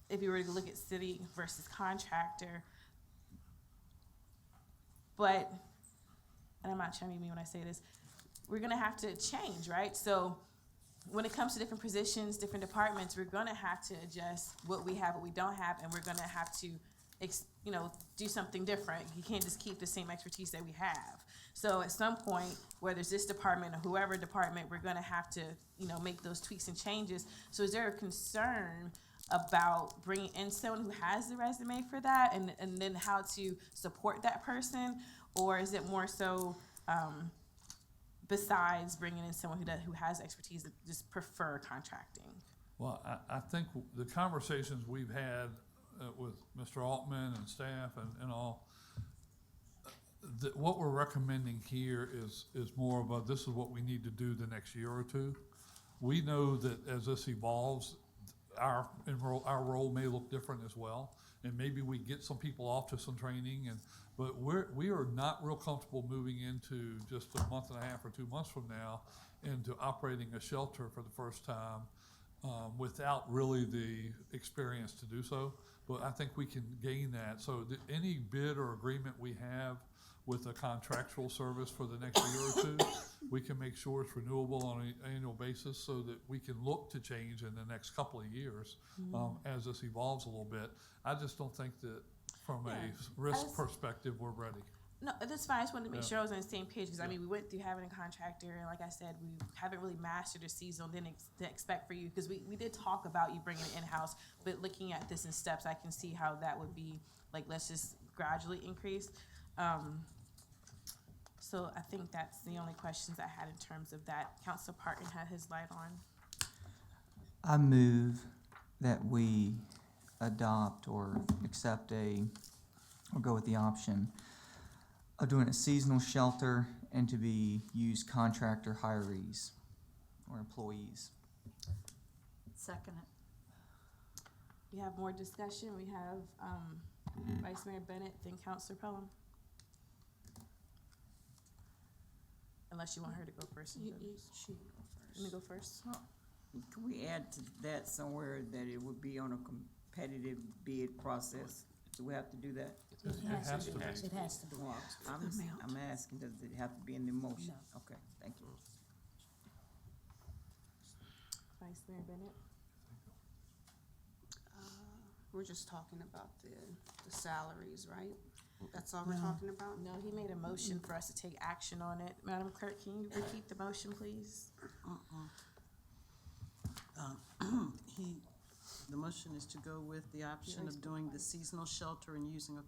If you were to look at city versus contractor, but, and I'm not trying to be mean when I say this, we're gonna have to change, right? So when it comes to different positions, different departments, we're gonna have to adjust what we have, what we don't have, and we're gonna have to, do something different. You can't just keep the same expertise that we have. So at some point, whether it's this department or whoever department, we're gonna have to, make those tweaks and changes. So is there a concern about bringing in someone who has the resume for that, and then how to support that person? Or is it more so, besides bringing in someone who has expertise, that just prefer contracting? Well, I think the conversations we've had with Mr. Altman and staff and all, what we're recommending here is more of this is what we need to do the next year or two. We know that as this evolves, our role may look different as well, and maybe we get some people off to some training, but we are not real comfortable moving into just a month and a half or 2 months from now into operating a shelter for the first time without really the experience to do so. But I think we can gain that. So any bid or agreement we have with a contractual service for the next year or two, we can make sure it's renewable on an annual basis, so that we can look to change in the next couple of years as this evolves a little bit. I just don't think that from a risk perspective, we're ready. No, that's fine. I just wanted to make Yeah. sure I was on the same page, because we went through having a contractor, and like I said, we haven't really mastered the seasonal. Didn't expect for you, because we did talk about you bringing it in-house, but looking at this in steps, I can see how that would be, let's just gradually increase. So I think that's the only questions I had in terms of that. Council Parton had his light on. I move that we adopt or accept or go with the option of doing a seasonal shelter and to be used contractor hirees or employees. Second it. We have more discussion. We have Vice Mayor Bennett, then Councilor Pelham. Unless you want her to go first. She can go first. Let me go first. Can we add to that somewhere that it would be on a competitive bid process? Do we have to do that? It has to be. It has to be. Well, I'm asking, does it have to be in the motion? Okay, thank you. Vice Mayor Bennett. We're just talking about the salaries, right? That's all we're talking about? No, he made a motion for us to take action on it. Madam Clerk, can you repeat the motion, please? The motion is to go with the option of doing the seasonal shelter and using a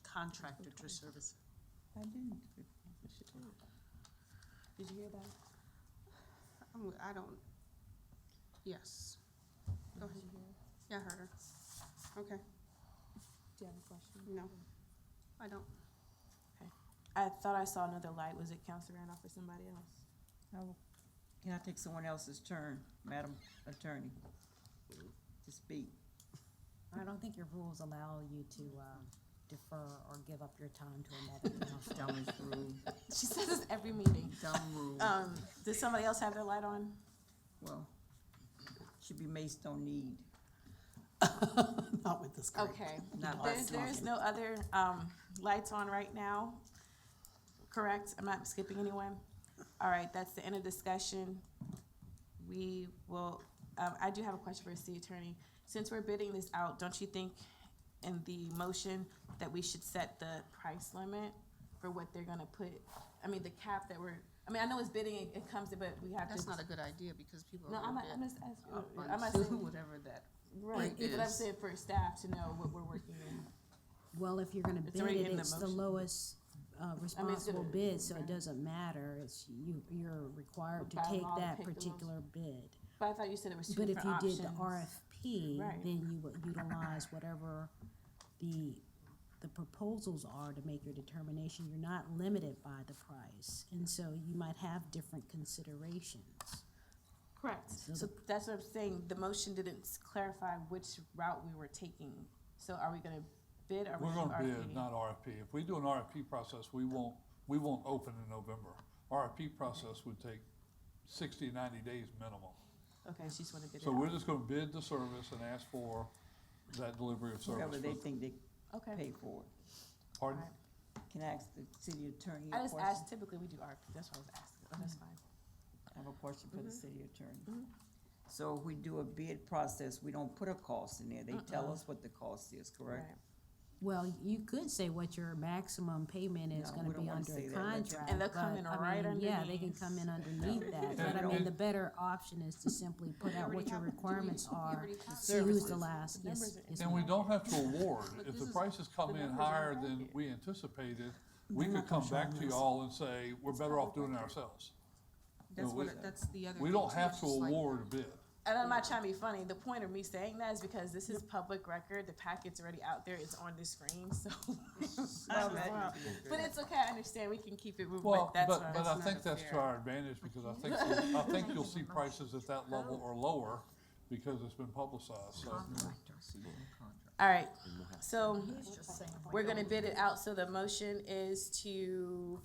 contractor to service. I didn't. Did you hear that? I don't, yes. Go ahead. Yeah, I heard her. Okay, Do you have a question? no, I don't. Okay. I thought I saw another light. Was it Councilor Randolph or somebody else? No. Can I take someone else's turn, Madam Attorney, to speak? I don't think your rules allow you to defer or give up your time to another council. Dumbest rule, She says this every meeting. dumb rule. Does somebody else have their light on? Well, should be based on need. Not with this group. Okay, Not by there's smoking. no other, lights on right now, correct? I'm not skipping anyone? All right, that's the end of discussion. We will, I do have a question for the city attorney. Since we're bidding this out, don't you think in the motion that we should set the price limit for what they're gonna put? I mean, the cap that I know it's bidding, it comes, but we have to. That's not a good idea because people No, are I'm gonna not, I'm bid just asking, up on I'm not saying, whatever that right, rate but I'm is. saying for staff to know what we're working in. Well, if you're gonna It's bid already it, in the it's the motion. lowest responsible gonna- bid, so right. it doesn't matter. You're required to By take law to that pick the most- particular bid. But I thought you said it was two But if different you options. did the RFP, Right. then you would utilize whatever the proposals are to make your determination. You're not limited by the price, and so you might have different considerations. Correct. So So that's what I'm saying, the motion didn't clarify which route we were taking. So are we gonna bid or We're we gonna RFP? bid, not RFP. If we do an RFP process, we won't open in November. RFP process would take 60 to 90 days minimum. Okay, she just wanna bid it So out. we're just gonna bid the service and ask for that delivery of service. Whatever they think they Okay. pay for it. Pardon? Can I ask the city attorney a I just question? asked, typically we do RFP, that's what I was asking. Oh, that's fine. I have a question for the city attorney. Mhm. So if we do a bid process, we don't put a cost in there, they tell us what the cost is, correct? Right. Well, you could say what your maximum payment is No, gonna we don't be wanna under say a that. Let them- contract. And they'll come but, in I right mean, Yeah, they can underneath. come in underneath that, And- but I mean, and- the better option is to simply put out what your requirements are, already have see who's the services. last, The yes, numbers are- yes, And we ma'am. don't have to award. But If this the is- prices come the in numbers are higher right than here. we anticipated, we They're not could come gonna show back them to this. y'all and say, we're better off doing it ourselves. That's we- that's the other. We thing, don't too. have It's to just like- award a bid. And I'm not trying to be funny, the point of me saying that is because this is public record, the packet's already out there, it's on the screen, so. But it's okay, I understand, we can keep it, Well, but that's but fine. I think that's to our advantage because I think you'll see prices at that level or lower because it's been publicized, so. All right, so He's just saying. we're gonna bid it out, so the motion is to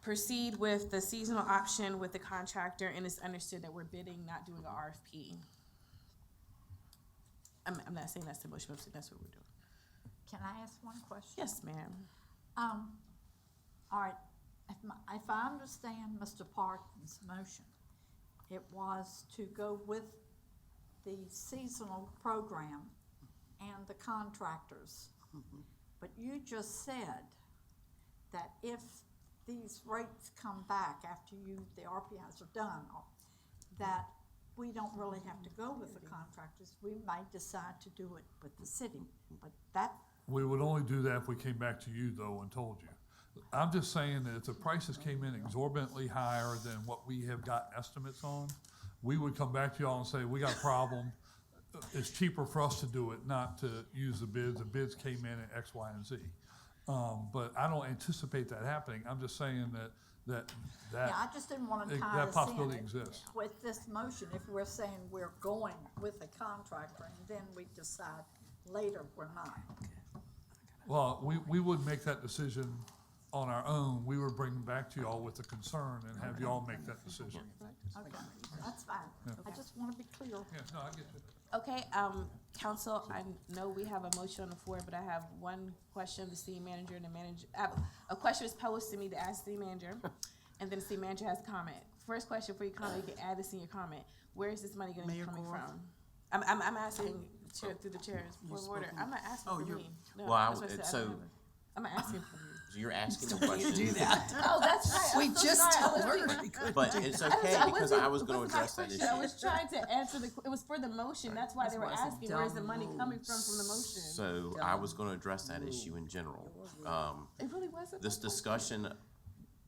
proceed with the seasonal option with the contractor, and it's understood that we're bidding, not doing a RFP. I'm not saying that's the motion, I'm saying that's what we're doing. Can I ask one question? Yes, ma'am. All right, if I understand Mr. Parkin's motion, it was to go with the seasonal program and the contractors. But you just said that if these rates come back after the RPIs are done, that we don't really have to go with the contractors. We might decide to do it with the city, but that, We would only do that if we came back to you though and told you. I'm just saying that if the prices came in exorbitantly higher than what we have got estimates on, we would come back to y'all and say, we got a problem. It's cheaper for us to do it, not to use the bids. The bids came in at X, Y, and Z. But I don't anticipate that happening. I'm just saying that yeah, I just didn't wanna tie that us possibility in exists. with this motion, if we're saying we're going with a contractor and then we decide later we're not. Well, we would make that decision on our own. We would bring back to y'all with the concern and have y'all make that decision. Okay, that's fine. I just wanna be clear. Yeah, no, I get you. Okay, council, I know we have a motion on the floor, but I have one question of the city manager and the manager. A question was posed to me to ask the city manager, and then the city manager has comment. First question for your comment, you can add this in your comment. Where is this money gonna be Mayor coming Gore? from? I'm asking chair, through the chairs, point of order. I'm not asking Oh, for you're- me. No, Well, that's what I said. so- I'm not asking for you. So you're asking the question. Do that. Oh, that's right. I'm We so just sorry. I told was- her she couldn't But do it's that. okay because wasn't- I was gonna wasn't my address that question. issue. I was trying to answer it was for the motion, that's why they were That's why it's a asking, where's the dumb money rule. coming from the motion? So I was gonna address that issue in general. It really wasn't. This discussion,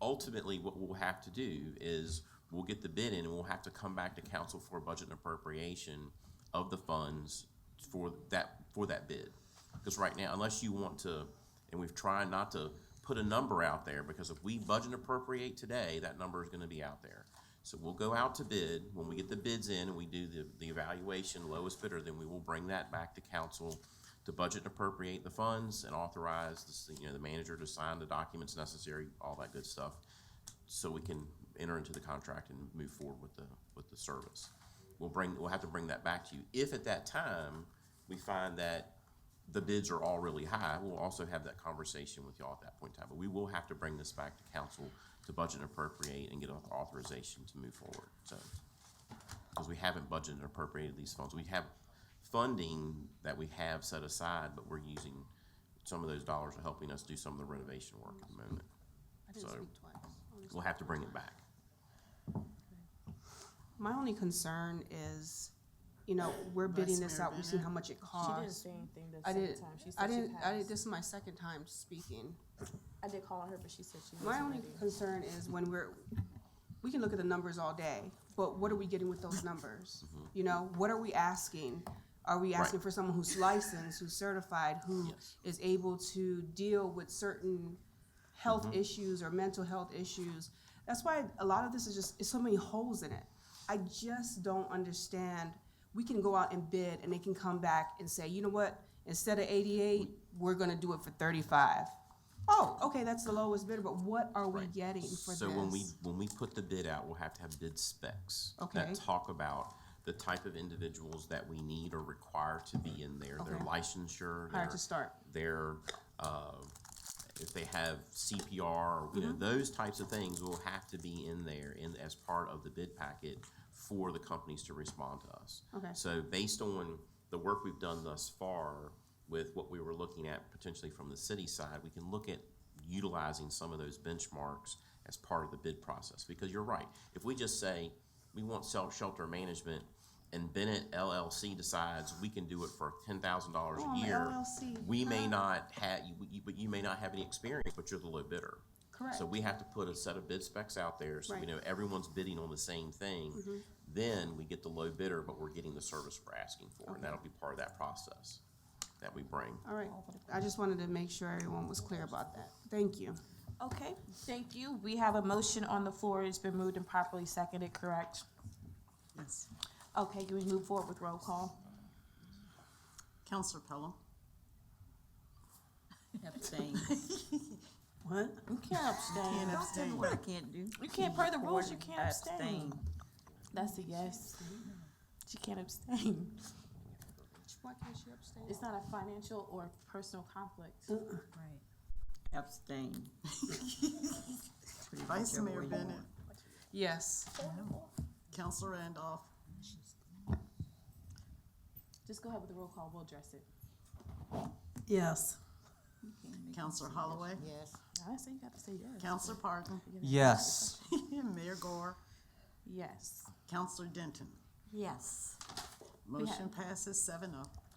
ultimately, what we'll have to do is we'll get the bid in and we'll have to come back to council for a budget and appropriation of the funds for that bid. Because right now, unless you want to, and we've tried not to put a number out there, because if we budget and appropriate today, that number is gonna be out there. So we'll go out to bid. When we get the bids in and we do the evaluation, lowest bidder, then we will bring that back to council to budget and appropriate the funds and authorize the manager to sign the documents necessary, all that good stuff, so we can enter into the contract and move forward with the service. We'll have to bring that back to you. If at that time we find that the bids are all really high, we'll also have that conversation with y'all at that point in time. But we will have to bring this back to council to budget and appropriate and get authorization to move forward. So, because we haven't budgeted and appropriated these funds. We have funding that we have set aside, but we're using some of those dollars are helping us do some of the renovation work at the moment. I didn't So speak twice. we'll have to bring it back. My only concern is, we're bidding Vice this Mayor out, we see Bennett. how much it She didn't costs. say anything the I second did, time. She I said she didn't, passed. this is my second time speaking. I did call on her, but she said she My wasn't only ready. concern is when we can look at the numbers all day, but what are we getting with those numbers? What are we asking? Are we asking for someone who's licensed, who's certified, who is able to deal with certain health issues or mental health issues? That's why a lot of this is it's so many holes in it. I just don't understand. We can go out and bid and they can come back and say, you know what, instead of 88, we're gonna do it for 35. Oh, okay, that's the lowest bidder, but what are we getting for So this? when we put the bid out, we'll have to have bid specs Okay. that talk about the type of individuals that we need or require to be in there, their Okay. licensure, Hard to start. their if they have CPR, those types of things will have to be in there as part of the bid packet for the companies to respond to us. Okay. So based on the work we've done thus far with what we were looking at potentially from the city side, we can look at utilizing some of those benchmarks as part of the bid process. Because you're right, if we just say we want shelter management and Bennett LLC decides we can do it for $10,000 a year, LLC. we may not have, but you may not have any experience, but you're the low bidder. Correct. So we have to put a set of bid specs out there, so we Right. know everyone's bidding on the same thing. Then we get the low bidder, but we're getting the service we're asking for, and that'll be part of that process that we bring. All right, I just wanted to make sure everyone was clear about that. Thank you. Okay, thank you. We have a motion on the floor. It's been moved and properly seconded, correct? Yes. Okay, can we move forward with roll call? Counselor Pelham? Abstain. What? You can't abstain. Don't tell me what I can't do. You can't, per the rules, you can't I abstain. That's a yes. She can't abstain. Why can't you abstain? It's not a financial or personal conflict. Right. Abstain. Pretty Vice much Mayor every Bennett? one. Yes. Counselor Randolph? Just go ahead with the roll call, we'll address it. Yes. Counselor Holloway? Yes. I say you got to say yes. Counselor Parton? Yes. Mayor Gore? Yes. Counselor Denton? Yes. Motion passes 7-0.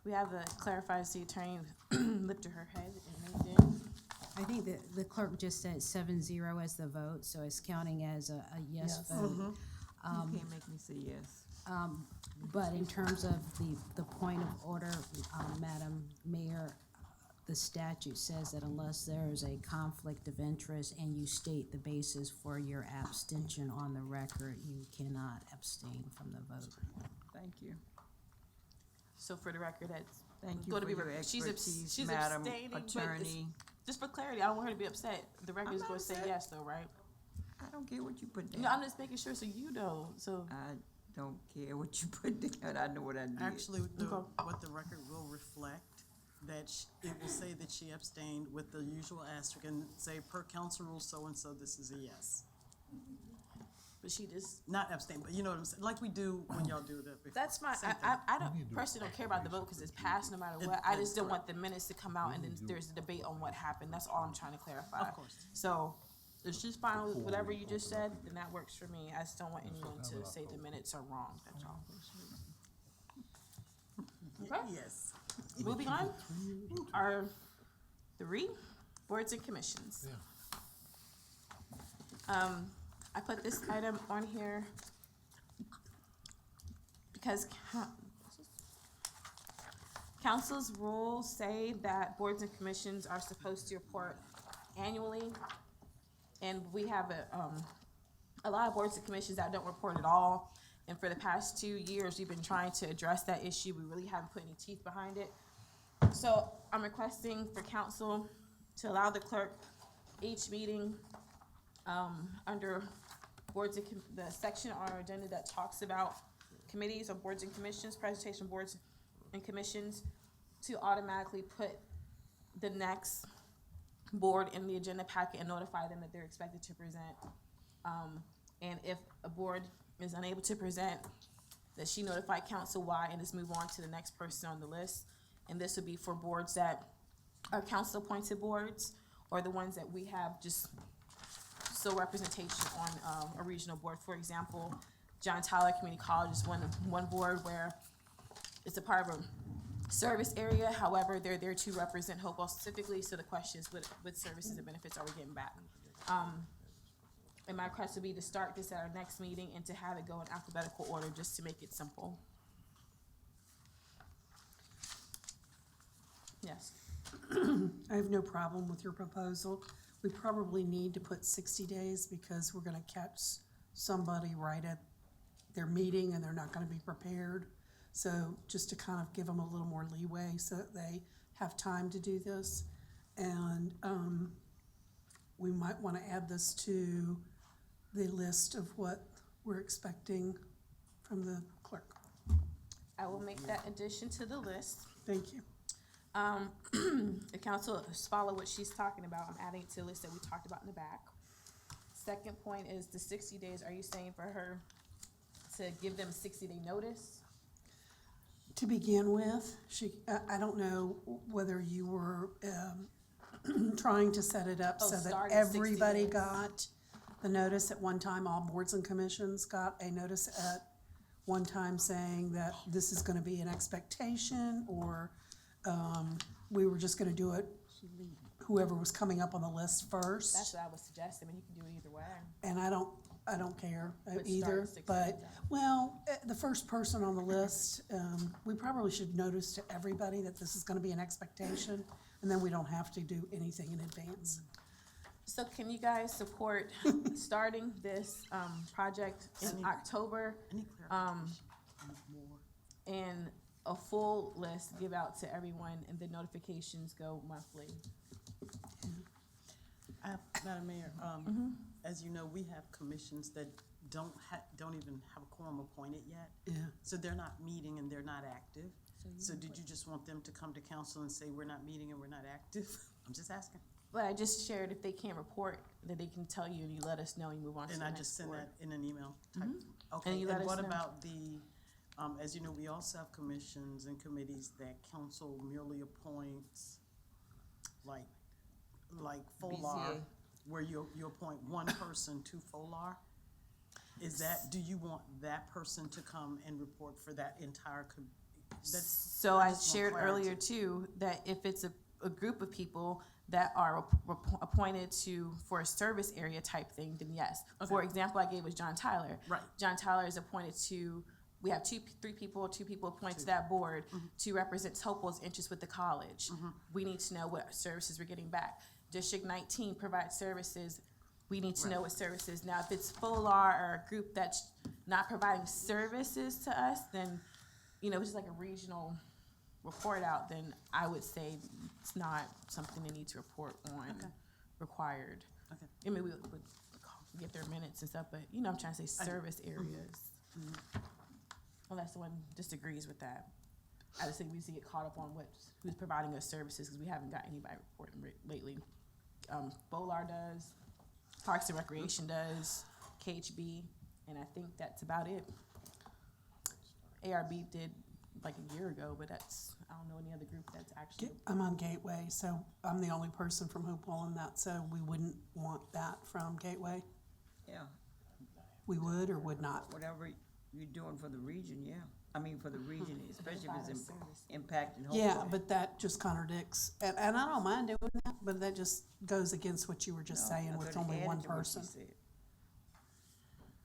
We have the clarified city attorney lifted her head and they did. I think that the clerk just said 7-0 as the vote, so it's counting as a yes Yes. vote. You can't make me say yes. But in terms of the point of order, Madam Mayor, the statute says that unless there is a conflict of interest and you state the basis for your abstention on the record, you cannot abstain from the vote. Thank you. So for the record, that's Thank you going to for be, your she's expertise, Madam abstaining, but it's, Attorney. just for clarity, I don't want her to be upset. The record I'm is not going to say upset. yes though, right? I don't care what you put down. No, I'm just making sure so you know, so. I don't care what you put down. I know what I did. Actually, Okay. what the record will reflect, that it will say that she abstained with the usual asterisk and say per council rule so-and-so, this is a yes. But she just, Not abstain, but you know what I'm saying, like we do when y'all do that before. that's my, Same thing. I don't, personally don't care about the vote because it's passed no matter what. I just don't want the minutes to come out and then there's a debate on what happened. That's all I'm trying to clarify. Of course. So, if she's fine with whatever you just said, then that works for me. I just don't want anyone to say the minutes are wrong, that's all. Okay. Yes. Moving on, our 3 boards and commissions. I put this item on here because council's rules say that boards and commissions are supposed to report annually. And we have a lot of boards and commissions that don't report at all. And for the past 2 years, we've been trying to address that issue. We really haven't put any teeth behind it. So I'm requesting for council to allow the clerk each meeting, under boards and the section on our agenda that talks about committees or boards and commissions, presentation boards and commissions, to automatically put the next board in the agenda packet and notify them that they're expected to present. And if a board is unable to present, that she notify council why and just move on to the next person on the list. And this would be for boards that are council appointed boards, or the ones that we have just so representation on a regional board. For example, John Tyler Community College is one board where it's a part of a service area. However, they're there to represent Hopewell specifically. So the question is, what services and benefits are we getting back? And my request would be to start this at our next meeting and to have it go in alphabetical order, just to make it simple. Yes. I have no problem with your proposal. We probably need to put 60 days because we're gonna catch somebody right at their meeting and they're not gonna be prepared. So just to kind of give them a little more leeway so that they have time to do this. And we might wanna add this to the list of what we're expecting from the clerk. I will make that addition to the list. Thank you. The council follow what she's talking about. I'm adding it to the list that we talked about in the back. Second point is the 60 days. Are you saying for her to give them 60-day notice? To begin with, I don't know whether you were trying to set it up so that start at 60 everybody days. got the notice at one time. All boards and commissions got a notice at one time saying that this is gonna be an expectation, or we were just gonna do it whoever was coming up on the list first. That's what I was suggesting. I mean, you can do it either way. And I don't care But start either, at 60 but, days. well, the first person on the list, we probably should notice to everybody that this is gonna be an expectation, and then we don't have to do anything in advance. So can you guys support starting this project in October? And a full list give out to everyone, and the notifications go monthly. Madam Mayor, as you know, we have commissions that don't even have a quorum appointed yet. Yeah. So they're not meeting and they're not active. So did you just want them to come to council and say, we're not meeting and we're not active? I'm just asking. But I just shared if they can't report, that they can tell you and you let us know and you move on to the And I next just send board. that in an email type. Okay, And you let us what know. about the, as you know, we also have commissions and committees that council merely appoints, like FOLAR, where you appoint one person to FOLAR? Do you want that person to come and report for that entire So I shared earlier too, that if it's a group of people that are appointed for a service area type thing, then yes. Okay. For example, I gave was John Tyler. Right. John Tyler is appointed to, we have two people appointed to that board to represent Hopewell's interest with the college. We need to know what services we're getting back. District 19 provides services. We need to know what services. Now, if it's FOLAR or a group that's not providing services to us, then, it's just like a regional report out, then I would say it's not something they need to report on required. Okay. I mean, we would get their minutes and stuff, but I'm trying to say service areas. Unless someone disagrees with that. I just think we need to get caught up on who's providing us services, because we haven't got anybody reporting lately. FOLAR does, Parks and Recreation does, KHB, and I think that's about it. ARB did like a year ago, but I don't know any other group that's actually. I'm on Gateway, so I'm the only person from Hopewell in that, so we wouldn't want that from Gateway. Yeah, We would or would not? whatever you're doing for the region, yeah. I mean, for the region, especially if it's impacting Hopewell. Yeah, but that just contradicts, and I don't mind doing that, but that just goes against what you were just saying I with thought it only added one to what you person. said.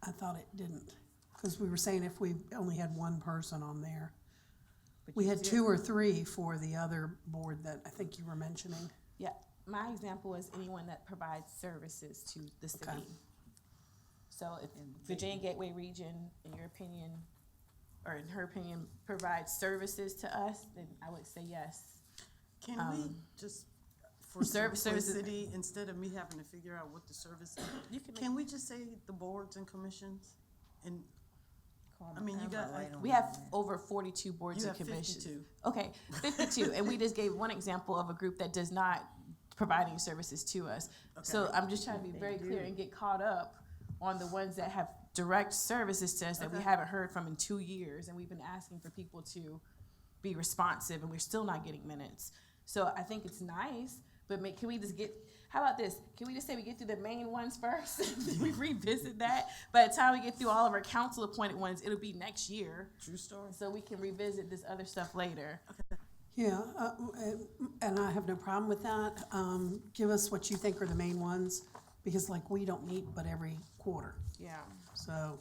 I thought it didn't, because we were saying if we only had one person on there. But We you had did- 2 or 3 for the other board that I think you were mentioning. Yeah, my example is anyone that provides services to the city. Okay. So if Virginia Gateway Region, in your opinion, or in her opinion, provides services to us, then I would say yes. Can we just, for Services- simplicity, instead of me having to figure out what the service is, You can can we just say the boards and commissions? And, I mean, you got, We have over 42 boards You and have commissions. 52. Okay, 52, and we just gave one example of a group that does not provide any services to us. So Okay. I'm just trying to be very clear and get caught up on the ones that have direct services to us that we haven't heard from in 2 years, and we've been asking for people to be responsive, and we're still not getting minutes. So I think it's nice, but can we just get, how about this? Can we just say we get through the main ones first? We revisit that. By the time we get through all of our council appointed ones, it'll be next year. True story. So we can revisit this other stuff later. Yeah, and I have no problem with that. Give us what you think are the main ones, because like we don't meet but every quarter. Yeah, So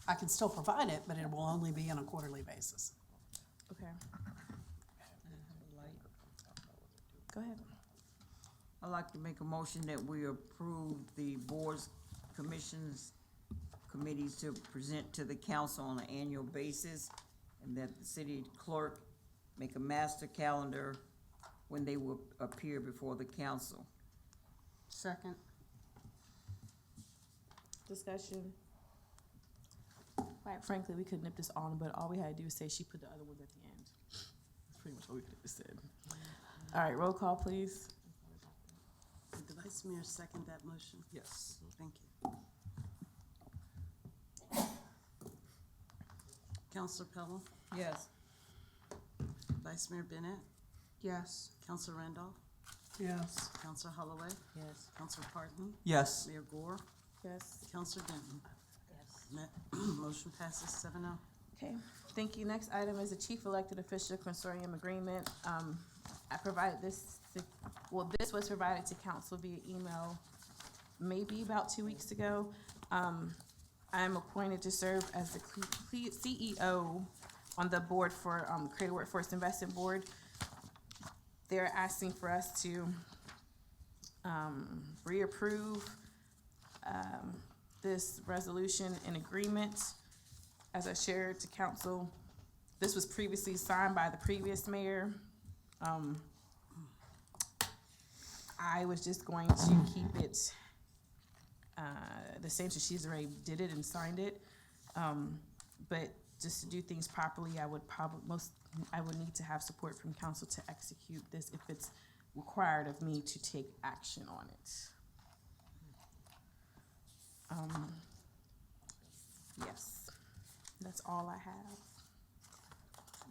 I can still provide it, but it will only be on a quarterly basis. okay. Go ahead. I'd like to make a motion that we approve the boards, commissions, committees to present to the council on an annual basis, and that the city clerk make a master calendar when they will appear before the council. Second. Discussion. Quite frankly, we could nip this on, but all we had to do is say she put the other ones at the end. That's pretty much all we could have said. All right, roll call, please. Did the vice mayor second that motion? Yes. Thank you. Counselor Pelley, Yes. Vice Mayor Bennett, Yes. Counselor Randolph, Yes. Counselor Holloway, Yes. Counselor Parton, Yes. Mayor Gore, Yes. Counselor Denton. Yes. Motion passes 7-0. Okay, thank you. Next item is the chief elected official consortium agreement. I provided this this was provided to council via email maybe about 2 weeks ago. I'm appointed to serve as the CEO on the board for Creative Workforce Investment Board. They're asking for us to reapprove this resolution and agreement. As I shared to council, this was previously signed by the previous mayor. I was just going to keep it the same, so she's already did it and signed it. But just to do things properly, I would need to have support from council to execute this if it's required of me to take action on it. Yes, that's all I have.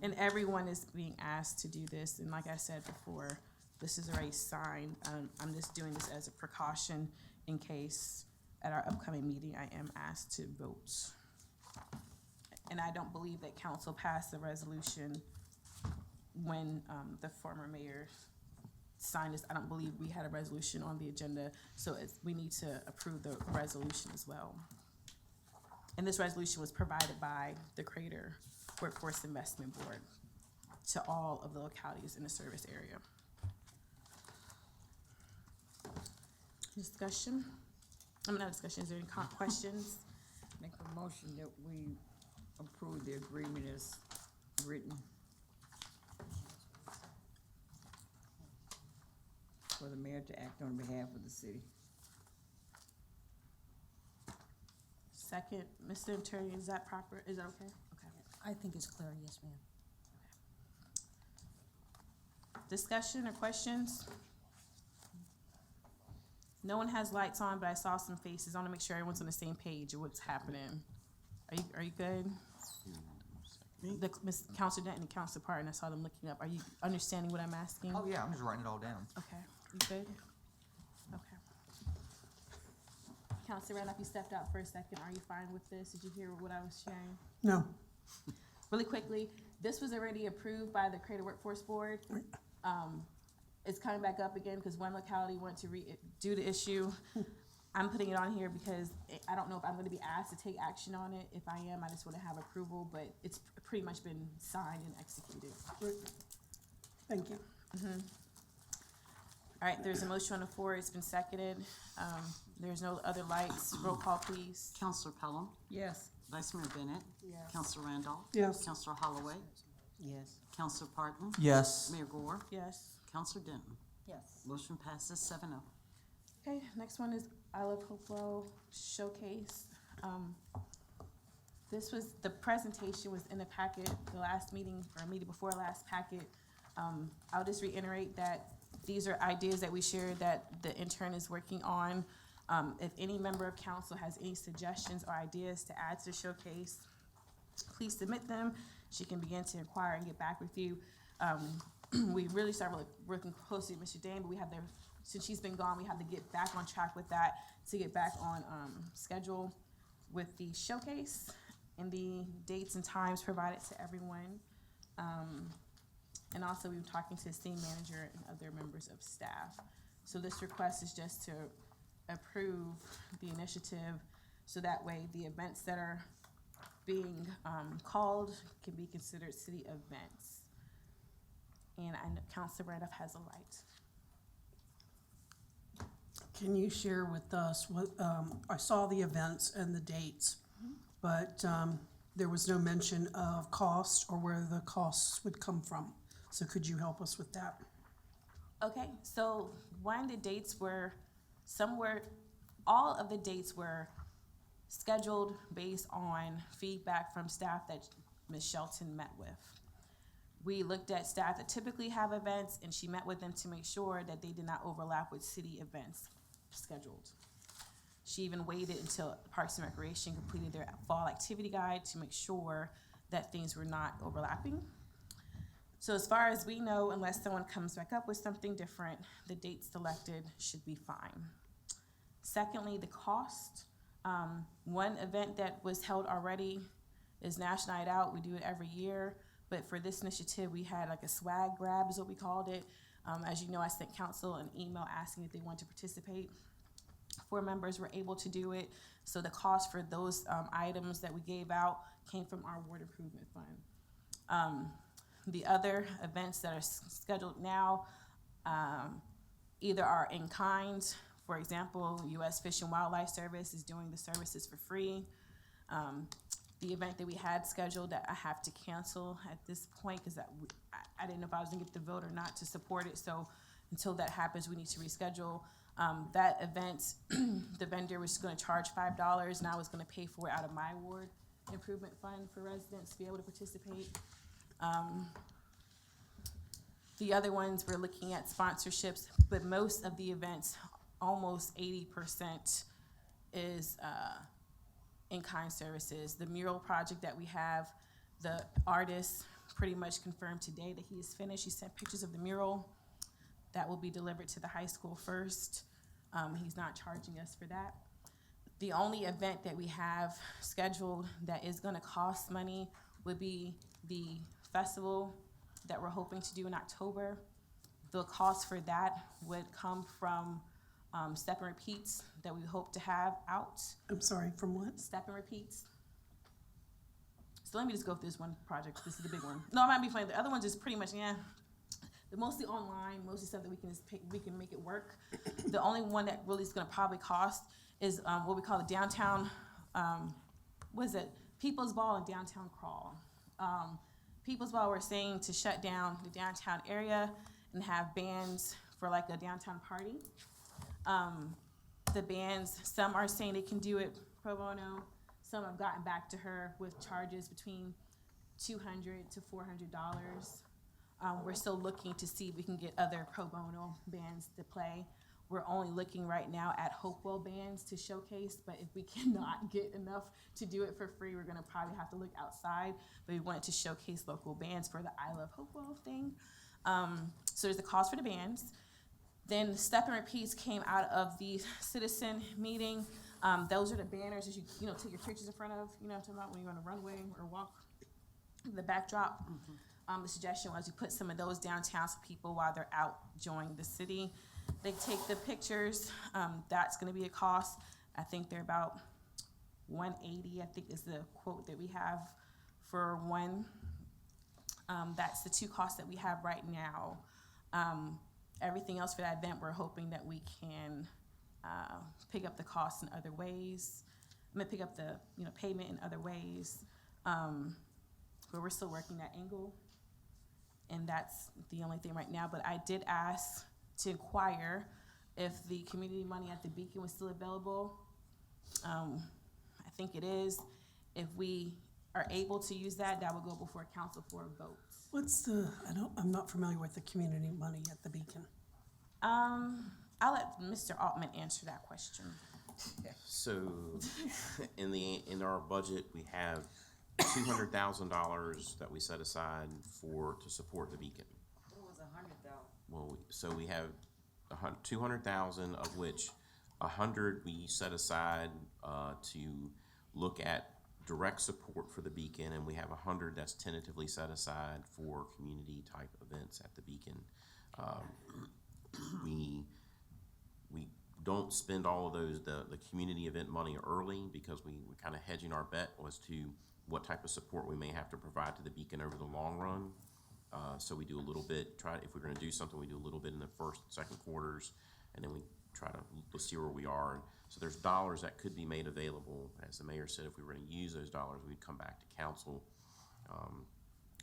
And everyone is being asked to do this, and like I said before, this is already signed. I'm just doing this as a precaution in case at our upcoming meeting I am asked to vote. And I don't believe that council passed the resolution when the former mayor signed this. I don't believe we had a resolution on the agenda, so we need to approve the resolution as well. And this resolution was provided by the Creator Workforce Investment Board to all of the localities in the service area. Discussion? Not discussion, is there any questions? Make a motion that we approve the agreement as written for the mayor to act on behalf of the city. Second, Mr. Attorney, is that proper? Is that okay? Okay. I think it's clear, yes, ma'am. Discussion or questions? No one has lights on, but I saw some faces. I want to make sure everyone's on the same page of what's happening. Are you good? The Ms. Counselor Denton and Counselor Parton, I saw them looking up. Are you understanding what I'm asking? Oh, yeah, I'm just writing it all down. Okay, you good? Okay. Counselor Randolph, you stepped out for a second. Are you fine with this? Did you hear what I was sharing? No. Really quickly, this was already approved by the Creative Workforce Board. It's coming back up again because one locality wanted to do the issue. I'm putting it on here because I don't know if I'm going to be asked to take action on it. If I am, I just want to have approval, but it's pretty much been signed and executed. Thank you. All All right, there's a motion on the floor, it's been seconded. There's no other lights. Roll call, please. Counselor Pelham, Yes. Vice Mayor Bennett, Yes. Counselor Randolph. Yes. Counselor Holloway, Yes. Counselor Parton, Yes. Mayor Gore, Yes. Counselor Denton. Yes. Motion passes 7-0. Okay, next one is I Love Hopewell Showcase. This was, the presentation was in the packet, the last meeting, or meeting before last packet. I'll just reiterate that these are ideas that we shared that the intern is working on. If any member of council has any suggestions or ideas to add to the showcase, please submit them. She can begin to inquire and get back with you. We really started working closely with Mr. Dane, but we have to, since she's been gone, we have to get back on track with that to get back on schedule with the showcase and the dates and times provided to everyone. And also we were talking to the city manager and other members of staff. So this request is just to approve the initiative so that way the events that are being called can be considered city events. And I know Councilor Randolph has a light. Can you share with us what, I saw the events and the dates, but there was no mention of cost or where the costs would come from. So could you help us with that? Okay, so one of the dates were somewhere, all of the dates were scheduled based on feedback from staff that Ms. Shelton met with. We looked at staff that typically have events, and she met with them to make sure that they did not overlap with city events scheduled. She even waited until Parks and Recreation completed their fall activity guide to make sure that things were not overlapping. So as far as we know, unless someone comes back up with something different, the dates selected should be fine. Secondly, the cost. One event that was held already is National Night Out. We do it every year, but for this initiative, we had like a swag grab is what we called it. As you know, I sent council an email asking if they want to participate. 4 members were able to do it. So the cost for those items that we gave out came from our ward improvement fund. The other events that are scheduled now either are in kind. For example, U.S. Fish and Wildlife Service is doing the services for free. The event that we had scheduled that I have to cancel at this point because I didn't know if I was gonna get the vote or not to support it. So until that happens, we need to reschedule. That event, the vendor was gonna charge $5 and I was gonna pay for it out of my ward improvement fund for residents to be able to participate. The other ones, we're looking at sponsorships, but most of the events, almost 80% is in-kind services. The mural project that we have, the artist pretty much confirmed today that he is finished. He sent pictures of the mural. That will be delivered to the high school first. He's not charging us for that. The only event that we have scheduled that is gonna cost money would be the festival that we're hoping to do in October. The cost for that would come from Step and Repeats that we hope to have out. I'm sorry, from what? Step and Repeats. So let me just go through this one project. This is the big one. No, I might be playing. The other ones is pretty much, yeah. They're mostly online, mostly stuff that we can just pick, we can make it work. The only one that really is gonna probably cost is what we call the downtown, what is it? People's Ball and Downtown Crawl. People's Ball, we're saying to shut down the downtown area and have bands for like a downtown party. The bands, some are saying they can do it pro bono. Some have gotten back to her with charges between $200 to $400. We're still looking to see if we can get other pro bono bands to play. We're only looking right now at Hopewell bands to showcase, but if we cannot get enough to do it for free, we're gonna probably have to look outside. But we wanted to showcase local bands for the I Love Hopewell thing. So there's the cost for the bands. Then Step and Repeats came out of the citizen meeting. Those are the banners that you take your pictures in front of, you know what I'm talking about, when you're on a runway or walk the backdrop. The suggestion was you put some of those downtown so people, while they're out enjoying the city, they take the pictures. That's gonna be a cost. I think they're about $180, I think is the quote that we have for one. That's the 2 costs that we have right now. everything else for that event, we're hoping that we can pick up the costs in other ways. Pick up the payment in other ways. But we're still working that angle, and that's the only thing right now. But I did ask to inquire if the community money at the Beacon was still available. I think it is. If we are able to use that, that will go before council for a vote. I'm not familiar with the community money at the Beacon. I'll let Mr. Altman answer that question. So, in our budget, we have $200,000 that we set aside to support the Beacon. It was $100,000. Well, so we have 200,000, of which 100 we set aside to look at direct support for the Beacon, and we have 100 that's tentatively set aside for community type events at the Beacon. We don't spend all of those the community event money early, because we're kind of hedging our bet as to what type of support we may have to provide to the Beacon over the long run. So we do a little bit, if we're going to do something, we do a little bit in the first, second quarters, and then we try to see where we are. So there's dollars that could be made available. As the mayor said, if we were going to use those dollars, we'd come back to council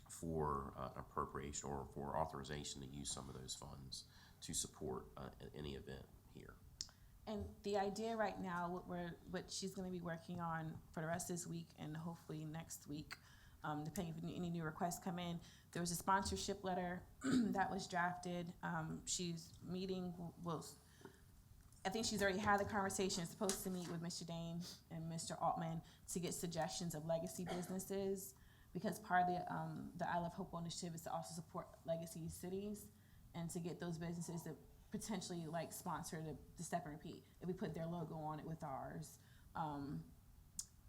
for appropriation or for authorization to use some of those funds to support any event here. And the idea right now, what she's going to be working on for the rest of this week and hopefully next week, depending if any new requests come in, there was a sponsorship letter that was drafted. She's meeting, I think she's already had the conversation, supposed to meet with Mr. Dane and Mr. Altman to get suggestions of legacy businesses, because part of the I Love Hopewell initiative is to also support legacy cities and to get those businesses to potentially sponsor the Step and Repeat if we put their logo on it with ours.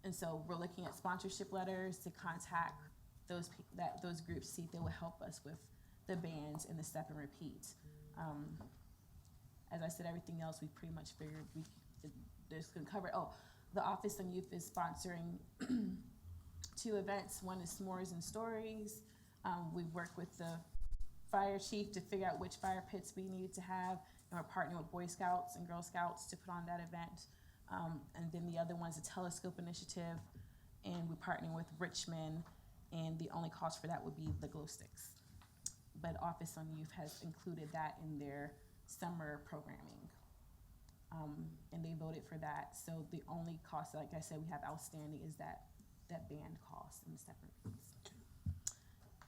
And so we're looking at sponsorship letters to contact those groups, see if they will help us with the bands and the Step and Repeat. As I said, everything else we pretty much figured this could cover. Oh, the Office on Youth is sponsoring 2 events. One is S'mores and Stories. We've worked with the fire chief to figure out which fire pits we needed to have, and we're partnering with Boy Scouts and Girl Scouts to put on that event. And then the other one is a Telescope initiative, and we're partnering with Richmond, and the only cost for that would be the glow sticks. But Office on Youth has included that in their summer programming, and they voted for that. So the only cost, like I said, we have outstanding is that band cost and the Step and Repeats.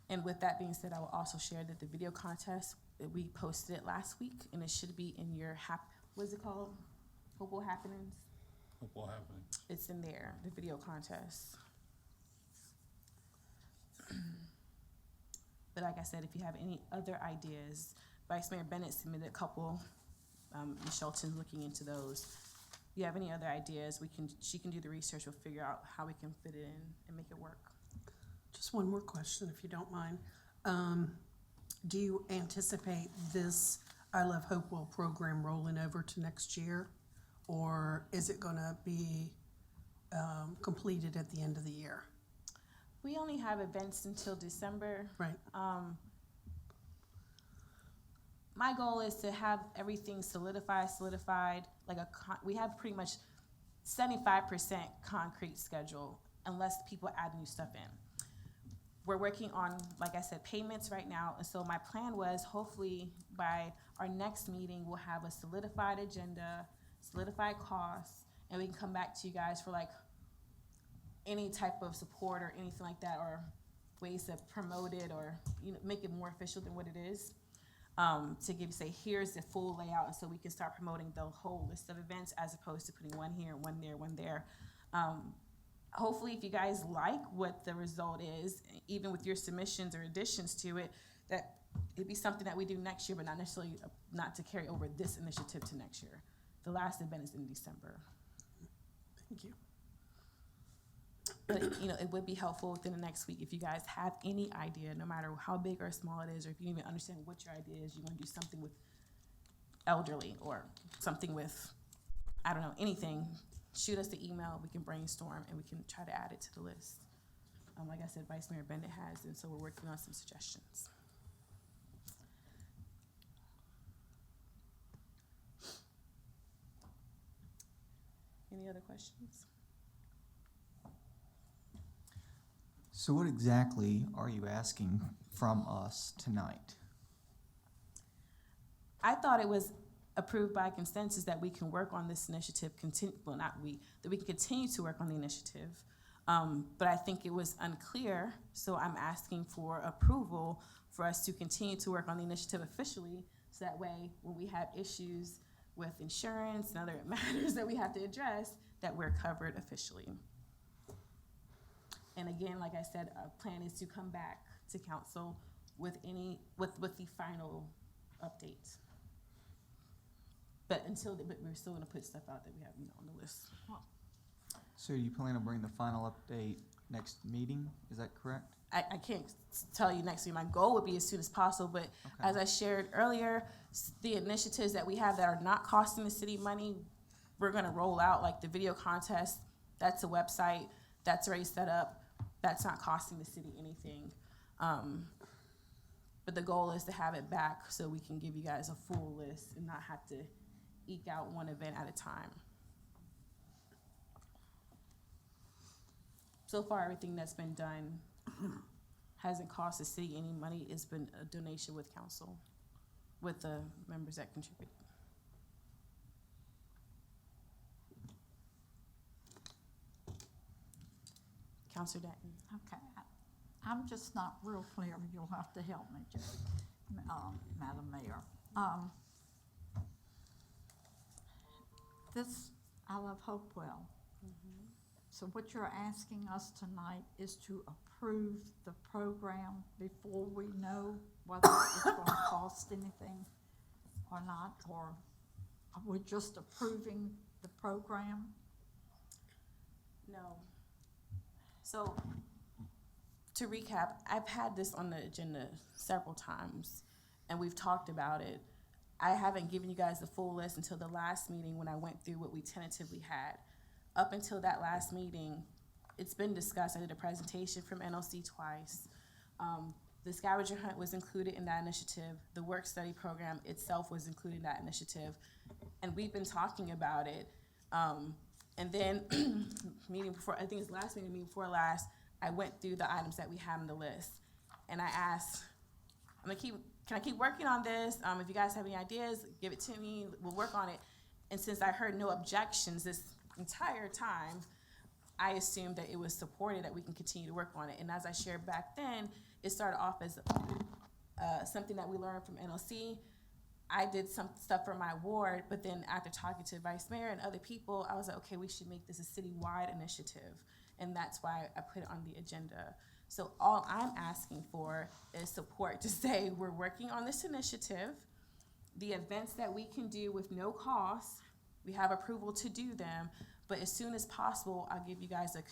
And with that being said, I will also share that the video contest, we posted it last week, and it should be in your what's it called? Hopewell Happenings? Hopewell Happening. It's in there, the video contest. But like I said, if you have any other ideas, Vice Mayor Bennett submitted a couple. Ms. Shelton's looking into those. If you have any other ideas, she can do the research. We'll figure out how we can fit it in and make it work. Just one more question, if you don't mind. Do you anticipate this I Love Hopewell program rolling over to next year? Or is it gonna be completed at the end of the year? We only have events until December. Right. My goal is to have everything solidified. We have pretty much 75% concrete schedule, unless people add new stuff in. We're working on, like I said, payments right now, and so my plan was hopefully by our next meeting, we'll have a solidified agenda, solidified costs, and we can come back to you guys for any type of support or anything like that, or ways to promote it or make it more official than what it is. To say, here's the full layout, and so we can start promoting the whole list of events as opposed to putting one here, one there, one there. Hopefully, if you guys like what the result is, even with your submissions or additions to it, that it'd be something that we do next year, but not necessarily not to carry over this initiative to next year. The last event is in December. Thank you. But it would be helpful within the next week if you guys have any idea, no matter how big or small it is, or if you even understand what your idea is, you want to do something with elderly or something with, I don't know, anything. Shoot us the email, we can brainstorm, and we can try to add it to the list. Like I said, Vice Mayor Bennett has, and so we're working on some suggestions. Any other questions? So what exactly are you asking from us tonight? I thought it was approved by consensus that we can work on this initiative, that we can continue to work on the initiative. But I think it was unclear, so I'm asking for approval for us to continue to work on the initiative officially, so that way, when we have issues with insurance and other matters that we have to address, that we're covered officially. And again, like I said, our plan is to come back to council with the final updates. But we're still gonna put stuff out that we have, on the list. So you plan on bringing the final update next meeting, is that correct? I can't tell you next week. My goal would be as soon as possible, but as I shared earlier, the initiatives that we have that are not costing the city money, we're gonna roll out, like the video contest. That's a website that's already set up. That's not costing the city anything. But the goal is to have it back so we can give you guys a full list and not have to eke out one event at a time. So far, everything that's been done hasn't cost the city any money. It's been a donation with council, with the members that contribute. Councilor Denton. Okay, I'm just not real clear. You'll have to help me, Madam Mayor. I love Hopewell. So what you're asking us tonight is to approve the program before we know whether it's gonna cost anything or not, or are we just approving the program? No. So, to recap, I've had this on the agenda several times, and we've talked about it. I haven't given you guys the full list until the last meeting when I went through what we tentatively had. Up until that last meeting, it's been discussed. I did a presentation from NLC twice. The scavenger hunt was included in that initiative. The work study program itself was included in that initiative. And we've been talking about it. And then meeting before, I think it's last meeting before last, I went through the items that we have on the list. And I asked, can I keep working on this? If you guys have any ideas, give it to me, we'll work on it. And since I heard no objections this entire time, I assumed that it was supported, that we can continue to work on it. And as I shared back then, it started off as something that we learned from NLC. I did some stuff for my ward, but then after talking to Vice Mayor and other people, I was like, okay, we should make this a citywide initiative. And that's why I put it on the agenda. So all I'm asking for is support to say we're working on this initiative. The events that we can do with no cost, we have approval to do them, but as soon as possible, I'll give you guys a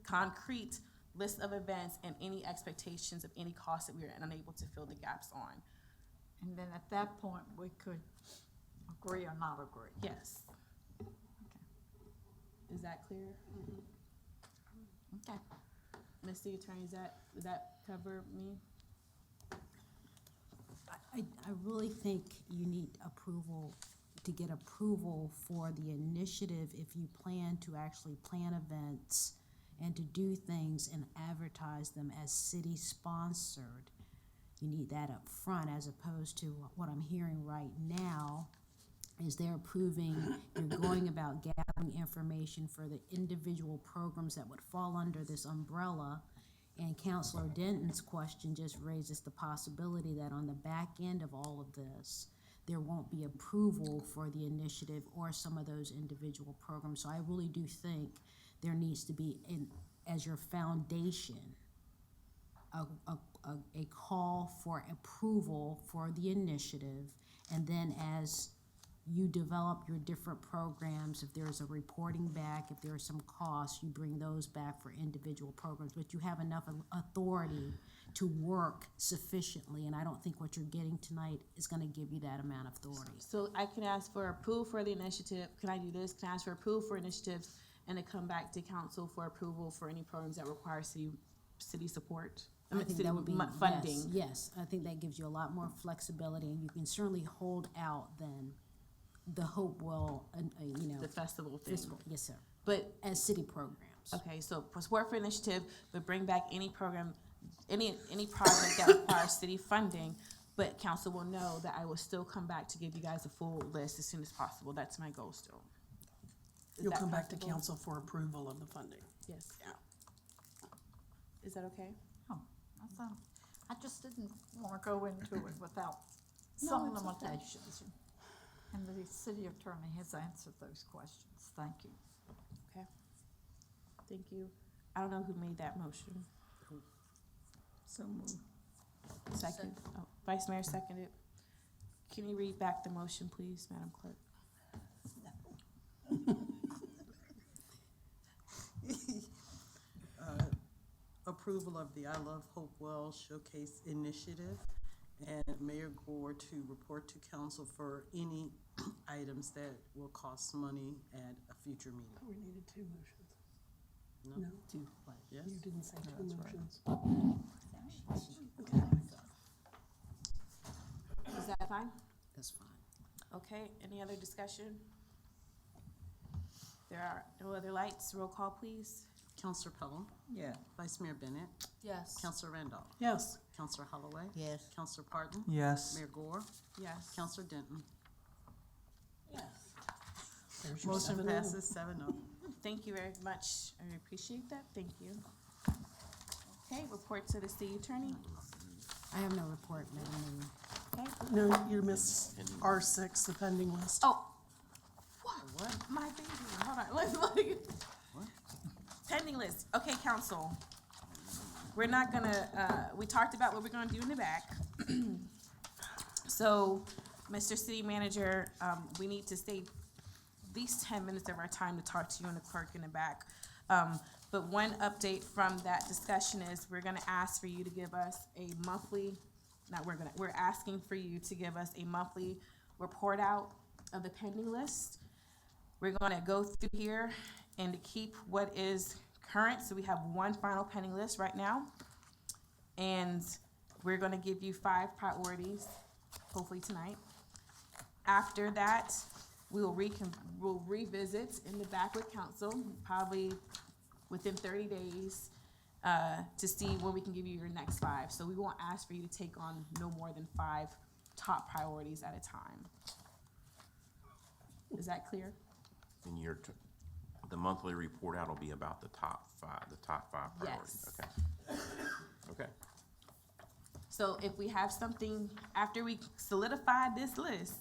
concrete list of events and any expectations of any costs that we are unable to fill the gaps on. And then at that point, we could agree or not agree. Yes. Okay. Is that clear? Okay. Ms. City Attorney, does that cover me? I really think you need approval, to get approval for the initiative if you plan to actually plan events and to do things and advertise them as city-sponsored. You need that up front, as opposed to what I'm hearing right now is they're approving, you're going about gathering information for the individual programs that would fall under this umbrella. And Councilor Denton's question just raises the possibility that on the back end of all of this, there won't be approval for the initiative or some of those individual programs. So I really do think there needs to be, as your foundation, a call for approval for the initiative, and then as you develop your different programs, if there's a reporting back, if there are some costs, you bring those back for individual programs, but you have enough authority to work sufficiently, and I don't think what you're getting tonight is gonna give you that amount of authority. So I can ask for approval for the initiative. Can I do this? Can I ask for approval for initiatives and to come back to council for approval for any programs that require city support? I think city that would be, funding. yes, I think that gives you a lot more flexibility, and you can certainly hold out then the Hopewell, you know. The festival thing. Yes, sir. But, As city programs. okay, so support for initiative, but bring back any program, any project that requires city funding, but council will know that I will still come back to give you guys a full list as soon as possible. That's my goal still. Is You'll that come back to comfortable? council for approval of the funding. Yes. Yeah. Is that okay? Oh, I just didn't wanna go into it without No, some it's okay. limitations. And the city attorney has answered those questions. Thank you. Okay. Thank you. I don't know who made that motion. So moved. Second. Oh, Vice Mayor seconded. Can you read back the motion, please, Madam Clerk? Approval of the I Love Hopewell Showcase Initiative, and Mayor Gore to report to council for any items that will cost money at a future meeting. We needed two motions. No? No, Two, what? Yes? you didn't say two motions. Is that fine? That's fine. Okay, any other discussion? There are no other lights. Roll call, please. Counselor Pelham, Yeah. Vice Mayor Bennett, Yes. Counselor Randolph, Yes. Counselor Holloway, Yes. Counselor Parton, Yes. Mayor Gore, Yes. Counselor Denton. There's your Motion 7-0. passes 7-0. Thank you very much. I appreciate that. Thank you. Okay, report to the city attorney. I have no report, Madam Mayor. Okay. No, you missed R6, the pending list. Oh. What? My baby. Hold on. Let's look. Pending list. Okay, council. We're not gonna, we talked about what we're gonna do in the back. So, Mr. City Manager, we need to stay at least 10 minutes of our time to talk to you and the clerk in the back. But one update from that discussion is we're gonna ask for you to give us a monthly, we're asking for you to give us a monthly report out of the pending list. We're gonna go through here and to keep what is current, so we have one final pending list right now. And we're gonna give you 5 priorities, hopefully tonight. After that, we'll revisit in the back with council, probably within 30 days, to see when we can give you your next 5. So we won't ask for you to take on no more than 5 top priorities at a time. Is that clear? And the monthly report out will be about the top five priorities. Yes. Okay. Okay. So if we have something, after we solidify this list,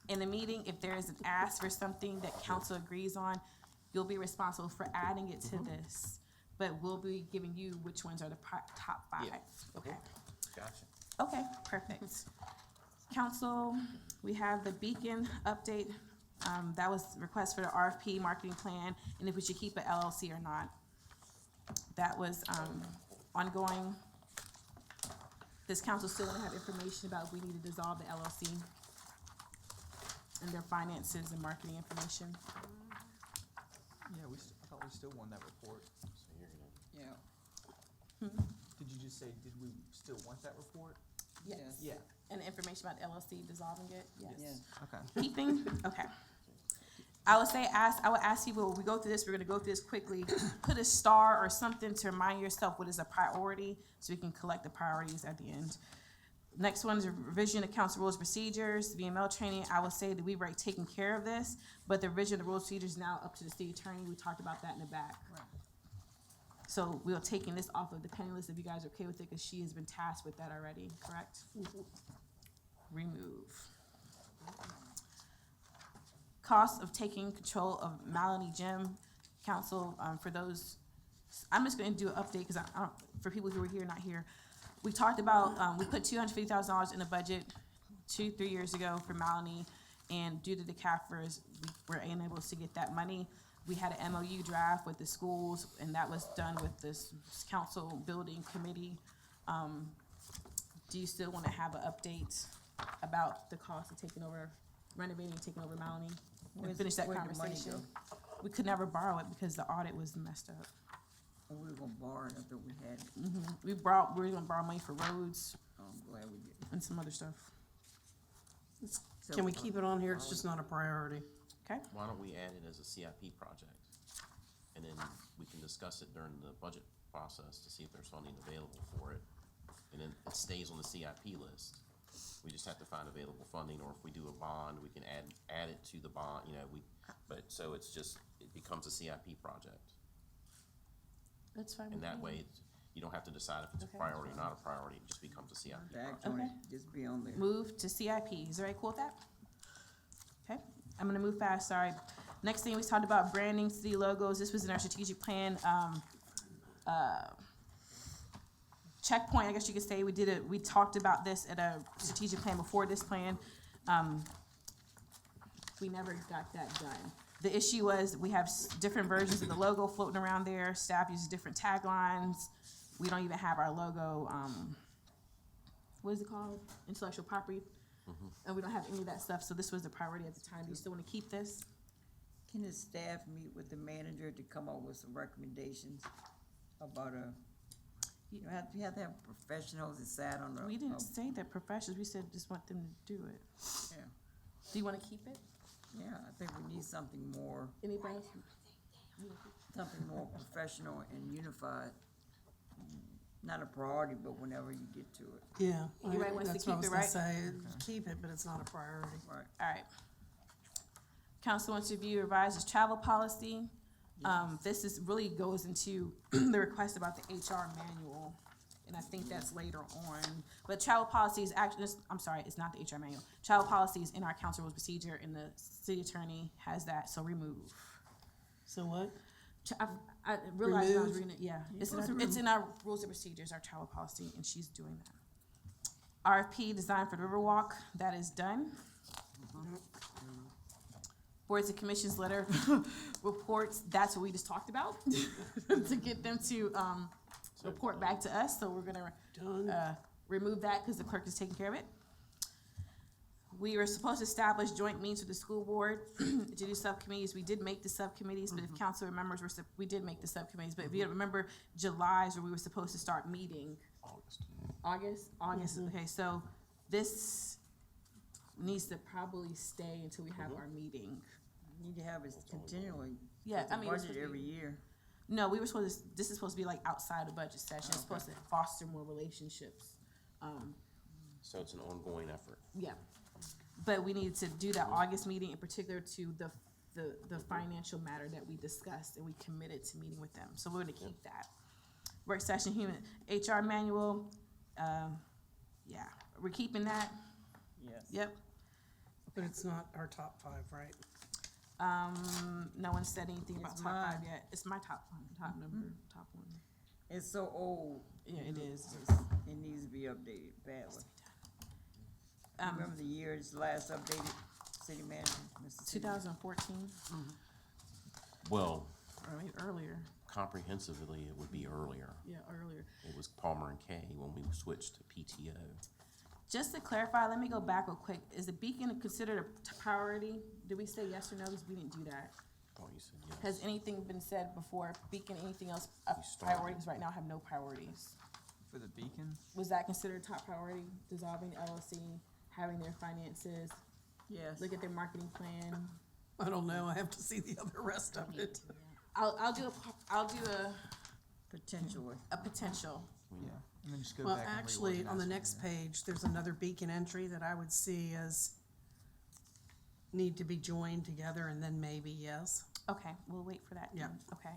in the meeting, if there is an ask for something that council agrees on, you'll be responsible for adding it to this. But we'll be giving you which ones are the top 5. Yeah. Okay. Gotcha. Okay, perfect. Council, we have the Beacon update. That was the request for the RFP marketing plan, and if we should keep an LLC or not. That was, ongoing. This council still wanna have information about if we need to dissolve the LLC and their finances and marketing information. Yeah, I thought we still won that report. Yeah. Did you just say, did we still want that report? Yes. Yeah. And information about the LLC dissolving it, yes. Yeah. Okay. Keeping, okay. I would ask you, when we go through this, we're gonna go through this quickly, put a star or something to remind yourself what is a priority, so we can collect the priorities at the end. Next one is revision of council rules and procedures, VML training. I would say that we've already taken care of this, but the revision of the rules and procedures is now up to the city attorney. We talked about that in the back. Right. So we're taking this off of the pending list if you guys are okay with it, because she has been tasked with that already, correct? Remove. Cost of taking control of Maloney Gym. Council, for those, I'm just gonna do an update, because for people who were here, not here. We talked about, we put $250,000 in the budget 2-3 years ago for Maloney, and due to the CAFRs, we were unable to get that money. We had an MOU draft with the schools, and that was done with this council building committee. Do you still wanna have an update about the cost of taking over, renovating, taking over Maloney? And finish that Where'd the money conversation. go? We could never borrow it because the audit was messed up. Or we were gonna borrow it after we had it. We were gonna borrow money for roads I'm glad we did. and some other stuff. It's Can we keep it on here? It's just not a priority. Okay, Why don't we add it as a CIP project? And then we can discuss it during the budget process to see if there's funding available for it. And then it stays on the CIP list. We just have to find available funding, or if we do a bond, we can add it to the bond, but so it's just, it becomes a CIP project. that's fine. And with that me. way, you don't have to decide if it's a Okay. priority or not a priority, it just becomes a CIP The project. action Okay. just be on there. Move to CIP. Is everybody cool with that? Okay, I'm gonna move fast, sorry. Next thing, we talked about branding, city logos. This was in our strategic plan. Checkpoint, I guess you could say, we talked about this at a strategic plan before this plan. We never got that done. The issue was, we have different versions of the logo floating around there. Staff uses different taglines. We don't even have our logo, what is it called? Intellectual property. And we don't have any of that stuff, so this was the priority at the time. Do you still wanna keep this? Can the staff meet with the manager to come up with some recommendations about you have to have professionals that sat on the. We didn't say that professionals, we said just want them to do it. Yeah, Do you wanna keep it? yeah, I think we need something more, Anybody else? something more professional and unified. Not a priority, but whenever you get to it. Yeah. Everybody wants to That's what I keep was it, gonna right? say. Keep it, but it's not a priority. Right. Alright. Council wants to review revised travel policy. This is, really goes into the request about the HR manual, and I think that's later on. But travel policy is actually, I'm sorry, it's not the HR manual. Travel policy is in our council rules procedure, and the city attorney has that, so remove. So what? I realized when I was Remove? reading it, yeah. It's in our rules and procedures, our travel policy, and she's doing that. RFP design for the Riverwalk, that is done. Boards and commissions letter reports, that's what we just talked about, to get them to, report back to us, so we're gonna, remove that, cause the clerk is taking care of it. We were supposed to establish joint meetings with the school board to do subcommittees. We did make the subcommittees, but if council remembers, we did make the subcommittees. But if you remember, July is where we were supposed to start meeting. August? August, okay, so this needs to probably stay until we have our meeting. Need to have it continually. Yeah, It's a I mean, it's budget supposed to every be- year. No, we were supposed to, this is supposed to be like outside the budget session. It's supposed to foster more relationships. So it's an ongoing effort. Yeah, but we needed to do that August meeting in particular to the financial matter that we discussed, and we committed to meeting with them, so we're gonna keep that. Work session, human, HR manual, yeah, we're keeping that, Yes. yep. But it's not our top 5, right? No one said anything about It's top 5 mine. yet, it's my top number, top one. It's so old. Yeah, it is. It needs to be updated badly. Remember the year it's last updated, city manager, Mr. City? 2014, Well, or maybe earlier, comprehensively, it would be earlier. yeah, earlier. It was Palmer and Kay when we switched to PTO. Just to clarify, let me go back real quick. Is the beacon considered a priority? Did we say yes or no? Because we didn't do that. I thought you said yes. Has anything been said before? Beacon, anything else We started. priorities? Right now, have no priorities. For the beacon? Was that considered top priority? Dissolving the LLC, having their finances, Yes. look at their marketing plan? I don't know. I have to see the other rest of it. I'll do Potentially. a potential. Yeah. And then just go Well, back and actually, on the reorganize next from there. page, there's another beacon entry that I would see as need to be joined together, and then maybe yes. Okay, we'll wait for that. Yeah. then. Okay.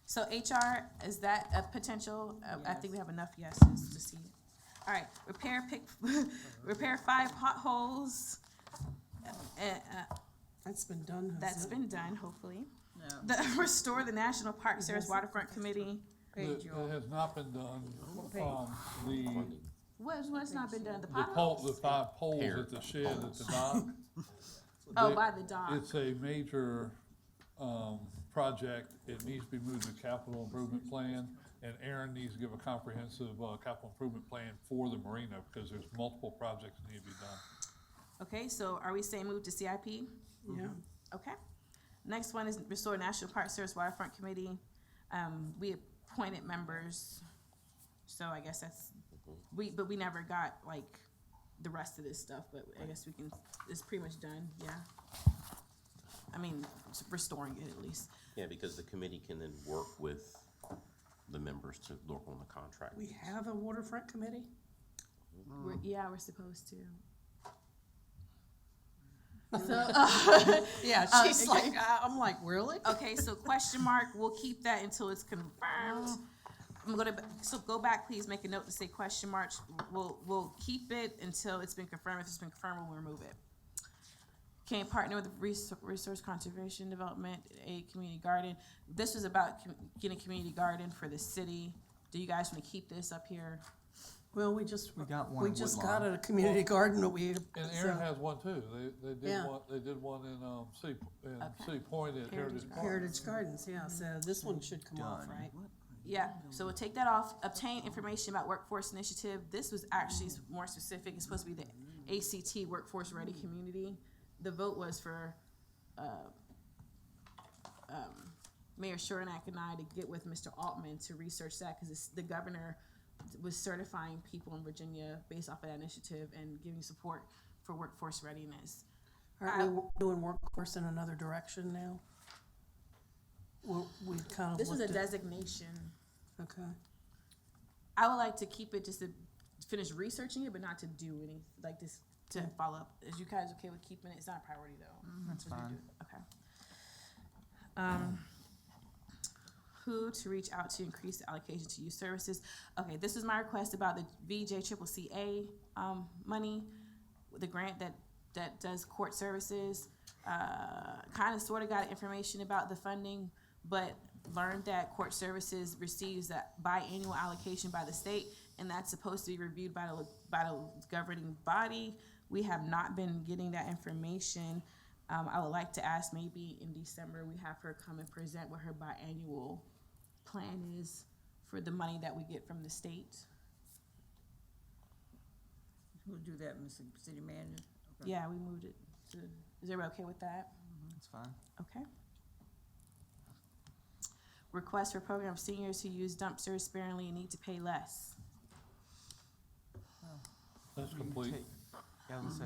So HR, is that a potential? I think Yes. we have enough yeses to see it. All right, repair 5 potholes. That's been done, hasn't That's it? been done, hopefully. No. Restore the National Park Service Waterfront Committee. Page It you has not been done. page? What's not been done? The The potholes? 5 poles Pair at the shed at the poles. dock. Oh, They- by the dock. It's a major, project. It needs to be moved to capital improvement plan, and Aaron needs to give a comprehensive, capital improvement plan for the marina, because there's multiple projects that need to be done. Okay, so are we saying move to CIP? Yeah. Okay. Next one is restore National Park Service Waterfront Committee. We appointed members, so I guess that's, but we never got like the rest of this stuff, but I guess we can, it's pretty much done, yeah. I mean, restoring it at least. Yeah, because the committee can then work with the members to work on the contract. We have a waterfront committee? We're supposed to. Yeah, she's like, I'm like, really? Okay, so question mark, we'll keep that until it's confirmed. I'm gonna, so go back, please, make a note to say question mark. We'll keep it until it's been confirmed. If it's been confirmed, we'll remove it. Can partner with Resource Conservation Development, a community garden. This was about getting a community garden for the city. Do you guys wanna keep this up here? Well, we got one we in just Woodlawn. got a community garden that we. And Aaron so- has one too. They did Yeah. one, they did one in, Okay. Sea Point at Heritage Park. Heritage Gardens, yeah, so this one should come off, Done. right? Yeah, so we'll take that off. Obtain information about workforce initiative. This was actually more specific. It's supposed to be the ACT Workforce Ready Community. The vote was for Mayor Shurnak and I to get with Mr. Altman to research that, because the governor was certifying people in Virginia based off of that initiative and giving support for workforce readiness. Aren't we doing workforce in another direction now? We kind of This was a looked at- designation. Okay. I would like to keep it just to finish researching it, but not to do any, like this, to follow up. Is you guys okay with keeping it? It's not a priority though. That's fine. Okay. Who to reach out to increase the allocation to youth services? Okay, this is my request about the VJCCA money, the grant that does court services. Kind of sort of got information about the funding, but learned that court services receives that biannual allocation by the state, and that's supposed to be reviewed by the governing body. We have not been getting that information. I would like to ask, maybe in December we have her come and present what her biannual plan is for the money that we get from the state. We'll do that, Mr. City Manager. Okay. Yeah, we moved it to, is everybody okay with that? That's fine. Okay. Request for program of seniors who use dumpsters sparingly and need to pay less. That's complete. Yeah, I would say,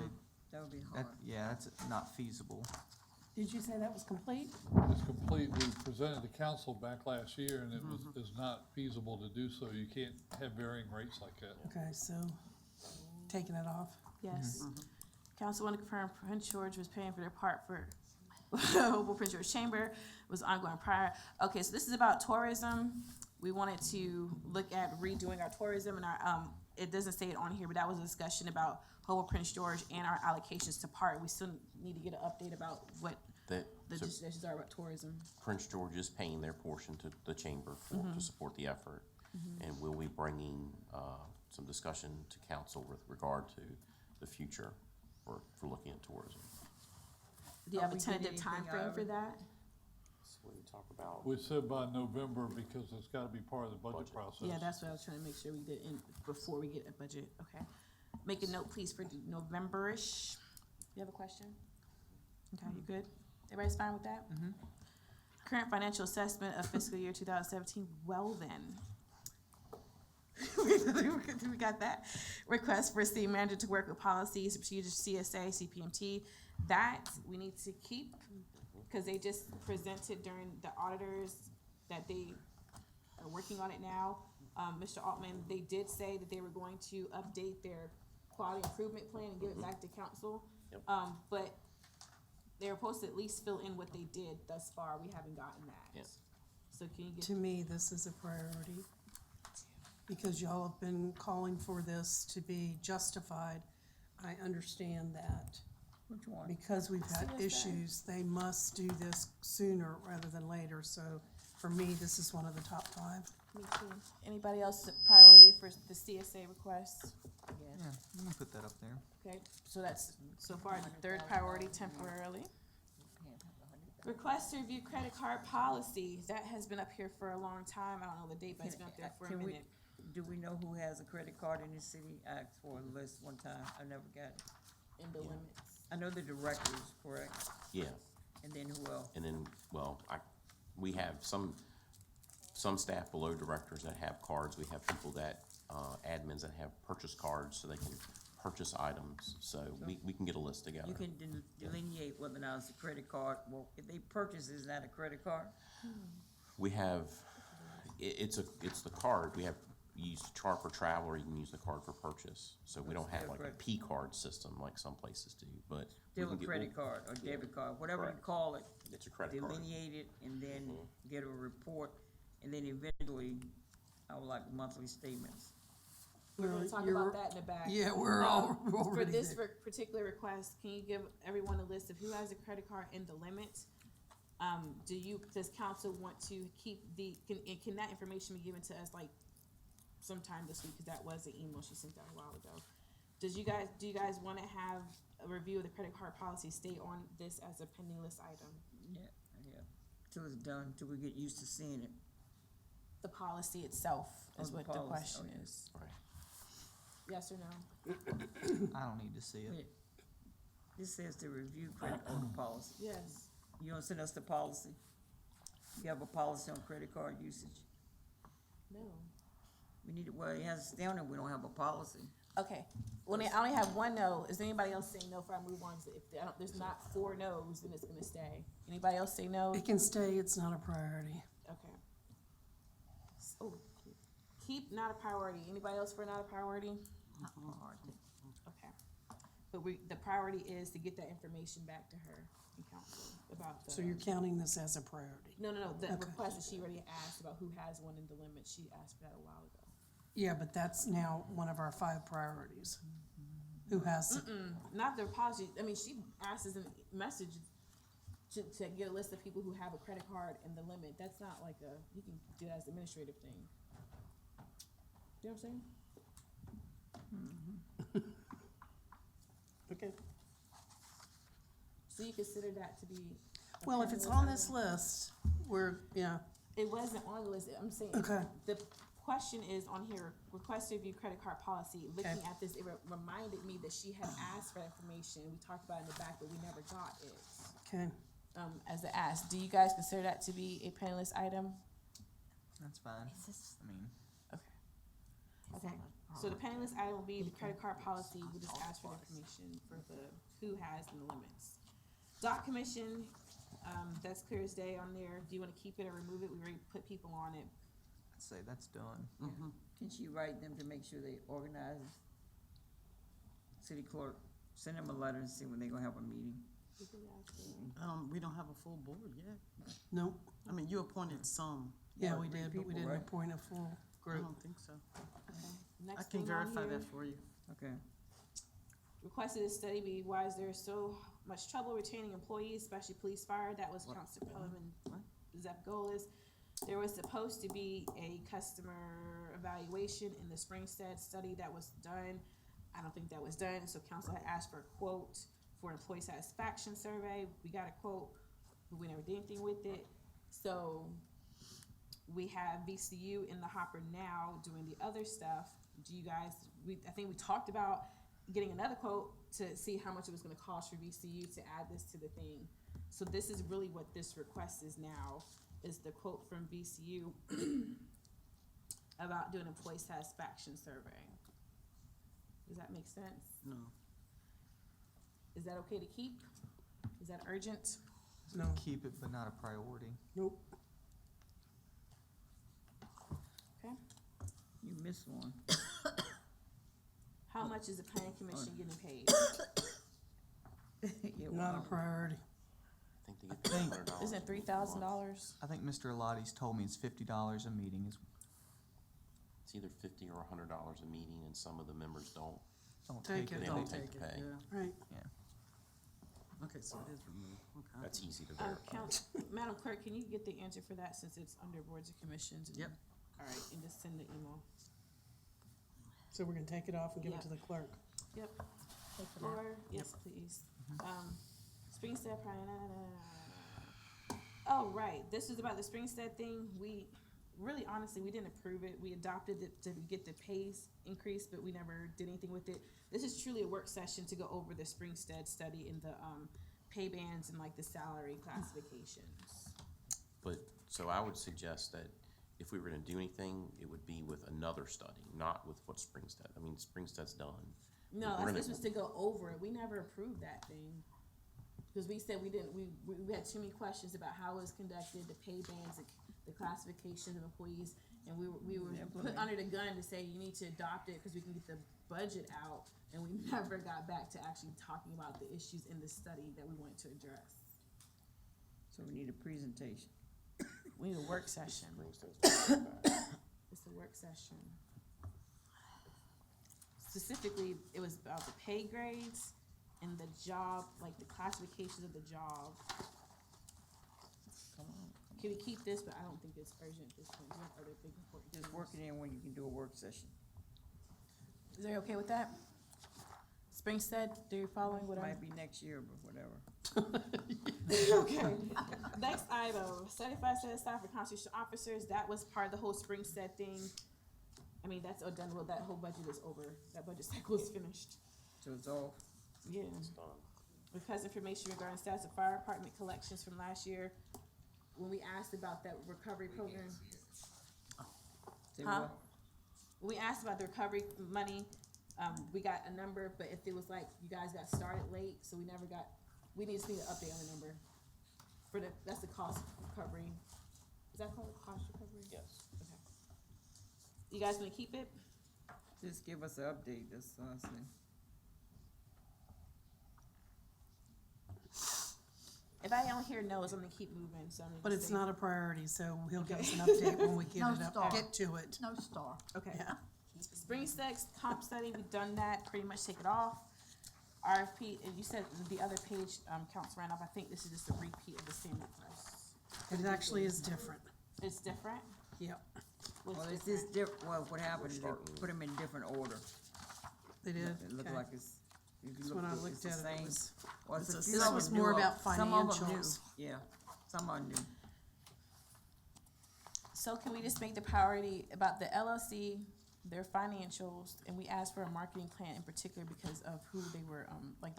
That would be hard. yeah, that's not feasible. Did you say that was complete? It's complete. We presented to council back last year and it is not feasible to do so. You can't have varying rates like that. Okay, so taking it off. Yes. Council wanted to confirm Prince George was paying for their part for Hopewell Prince George Chamber was ongoing prior. Okay, so this is about tourism. We wanted to look at redoing our tourism and our, it doesn't say it on here, but that was a discussion about Hopewell Prince George and our allocations to part. We still need to get an update about what the So decisions are about tourism. Prince George is paying their portion to the chamber to support the effort. And we'll be bringing some discussion to council with regard to the future for looking at tourism. Do you Are have a we getting tentative time anything frame out of for it? that? So we talk about. We said by November because it's gotta be part of the budget process. Yeah, that's what I was trying to make sure we did in, before we get a budget, okay. Make a note, please, for November-ish. You have a question? Okay, you good? Everybody's fine with that? Current financial assessment of fiscal year 2017, well then. We got that. Request for city manager to work with policies, procedures, CSA, CPMT. That we need to keep, because they just presented during the auditors that they are working on it now. Mr. Altman, they did say that they were going to update their quality improvement plan and give it back to council. Yep. But they were supposed to at least fill in what they did thus far. We haven't gotten that. Yes. So can you get? To me, this is a priority, because y'all have been calling for this to be justified. I understand that. Which one? Because we've had CSA. issues, they must do this sooner rather than later, so for me, this is one of the top 5. Me too. Anybody else priority for the CSA requests? Yeah, you can put that up there. Okay, so that's so far the third priority temporarily. Request to review credit card policy. That has been up here for a long time. I don't know the date, but it's been up there for a Can we- minute. Do we know who has a credit card in the city? I asked for a list one time, I never got it. In the limits. I know the directors, correct? Yeah, And then who else? and then, well, we have some staff below directors that have cards. We have people that, admins that have purchase cards so they can purchase items, so we can get a list together. You can delineate whether or not it's a credit card, well, if they purchase, is that a credit card? We have, it's the card, we have, you use the card for travel, or you can use the card for purchase. So we don't have like a P card system like some places do, but. we Still can a get- credit card or debit card, whatever you Correct. call it. It's a credit card. Delineate it and then get a report, and then eventually, I would like monthly statements. We're gonna talk about that in the back. Yeah, we're all For already this there. particular request, can you give everyone a list of who has a credit card and the limit? Does council want to keep can that information be given to us like sometime this week? Cause that was the email she sent out a while ago. Do you guys wanna have a review of the credit card policy stay on this as a pending list item? Yeah, till it's done, till we get used to seeing it. The policy itself is the what the policy, question okay. is. Right. Yes or no? I don't need to see it. Wait, this says to review credit card policy. Yes. You don't send us the policy? You have a policy on credit card usage? No. We need it, well, it has down there, we don't have a policy. Okay, well, I only have one no. Is anybody else saying no if I move on? If there's not 4 no's, then it's gonna stay. Anybody else say no? It can stay, it's not a priority. Okay. Oh, keep not a priority. Anybody else for not a priority? Okay. But the priority is to get that information back to her and council about the. So you're counting this as a priority? No, the Okay. request that she already asked about who has one in the limit. She asked for that a while ago. Yeah, but that's now one of our 5 priorities. Who has, Not the apology. I mean, she asked us a message to get a list of people who have a credit card and the limit. That's not like you can do that as an administrative thing. You know what I'm saying? okay. So you consider that to be. a Well, if pending it's list on item? this list, we're, yeah, It wasn't on the list. I'm saying. Okay. The question is on here, request to review credit card policy. Looking Okay. at this, it reminded me that she had asked for information. We talked about it in the back, but we never got it. okay. As an ask. Do you guys consider that to be a pending list item? That's fine. I mean, Okay, so the pending list item will be the credit card policy, we just ask for the information for the who has and the limits. Doc commission, that's clear as day on there, do you wanna keep it or remove it, we already put people on it. I'd say that's done. Can she write them to make sure they organize? City clerk, send them a letter and see when they gonna have a meeting. We don't have a full board yet. No, I mean, you appointed some. yeah, What, we 3 did, but we people, didn't right? appoint a full I group. don't think so. Okay. I Next can thing on verify here, that for you. Okay. requested a study be why is there so much trouble retaining employees, especially police fire, that was Council Pelham and Zep Golis. There was supposed to be a customer evaluation in the Springstead study that was done. I don't think that was done, so council had asked for a quote for an employee satisfaction survey. We got a quote, but we never did anything with it. So we have VCU in the hopper now doing the other stuff. Do you guys, I think we talked about getting another quote to see how much it was gonna cost for VCU to add this to the thing. So this is really what this request is now, is the quote from VCU about doing employee satisfaction survey. Does that make sense? No. Is that okay to keep? Is that urgent? No, Keep it, but not a priority. nope. Okay. You missed one. How much is the planning commission getting paid? Yeah, Not a well, priority. I think they get paid $100. Isn't it $3,000? I think Mr. Elotti's told me it's $50 a meeting. It's either $50 or $100 a meeting, and some of the members don't. Don't Take take it. They it. don't Take take the it, pay. yeah. Right. Yeah. Okay, so it is removed, okay. That's easy to verify. Madam Clerk, can you get the answer for that since it's under boards and commissions? Yep. All right, and just send the email. So we're gonna take it off and give it Yep. to the clerk. Yep. Or, yes, please. Springstead, oh, right, this is about the Springstead thing. We, really honestly, we didn't approve it. We adopted it to get the pays increase, but we never did anything with it. This is truly a work session to go over the Springstead study and the, pay bands and like the salary classifications. But, so I would suggest that if we were gonna do anything, it would be with another study, not with what Springstead, I mean, Springstead's done. No, We're gonna- this was to go over it. We never approved that thing. Because we said we didn't, we had too many questions about how it was conducted, the pay bands, the classification of employees. And we were put under the gun to say you need to adopt it because we can get the budget out. And we never got back to actually talking about the issues in the study that we wanted to address. So we need a presentation. We need a work session. It's a work session. Specifically, it was about the pay grades and the job, like the classifications of the job. Come on. Can we keep this? But I don't think it's urgent at this point. We have other big important Just things. work it in when you can do a work session. Is everybody okay with that? Springstead, do you following what I'm? Might be next year, but whatever. Okay. Next item, 75 set aside for constitutional officers. That was part of the whole Springstead thing. I mean, that's all done. Well, that whole budget is over. That budget cycle is finished. So it's all, Yeah. Request information regarding status of fire department collections from last year. When we asked about that recovery program. say Huh? what? When we asked about the recovery money, we got a number, but if it was like you guys got started late, so we never got, we just need an update on the number. For the, that's the cost recovery. Is that called cost recovery? Yes. Okay. You guys gonna keep it? Just give us an update, that's all I say. If I don't hear no's, I'm gonna keep moving, so I'm gonna. But just it's say- not a priority, so he'll give us an update when we get No it up, star. get to it. No star. Okay. Yeah. Spring Sex comp study, we've done that, pretty much take it off. RFP, and you said the other page, Council Randolph, I think this is just a repeat of the same request. It actually is different. It's different? Yep, What's Well, it's different? just well, what happened is they put them in different order. they did. It looked Okay. like it's, if you That's look when I at it, looked it's the at it, it same. was, Well, it's a this few of was them more new. about Some of them new, financials. yeah, some are new. So can we just make the priority about the LLC, their financials, and we asked for a marketing plan in particular because of who they were, like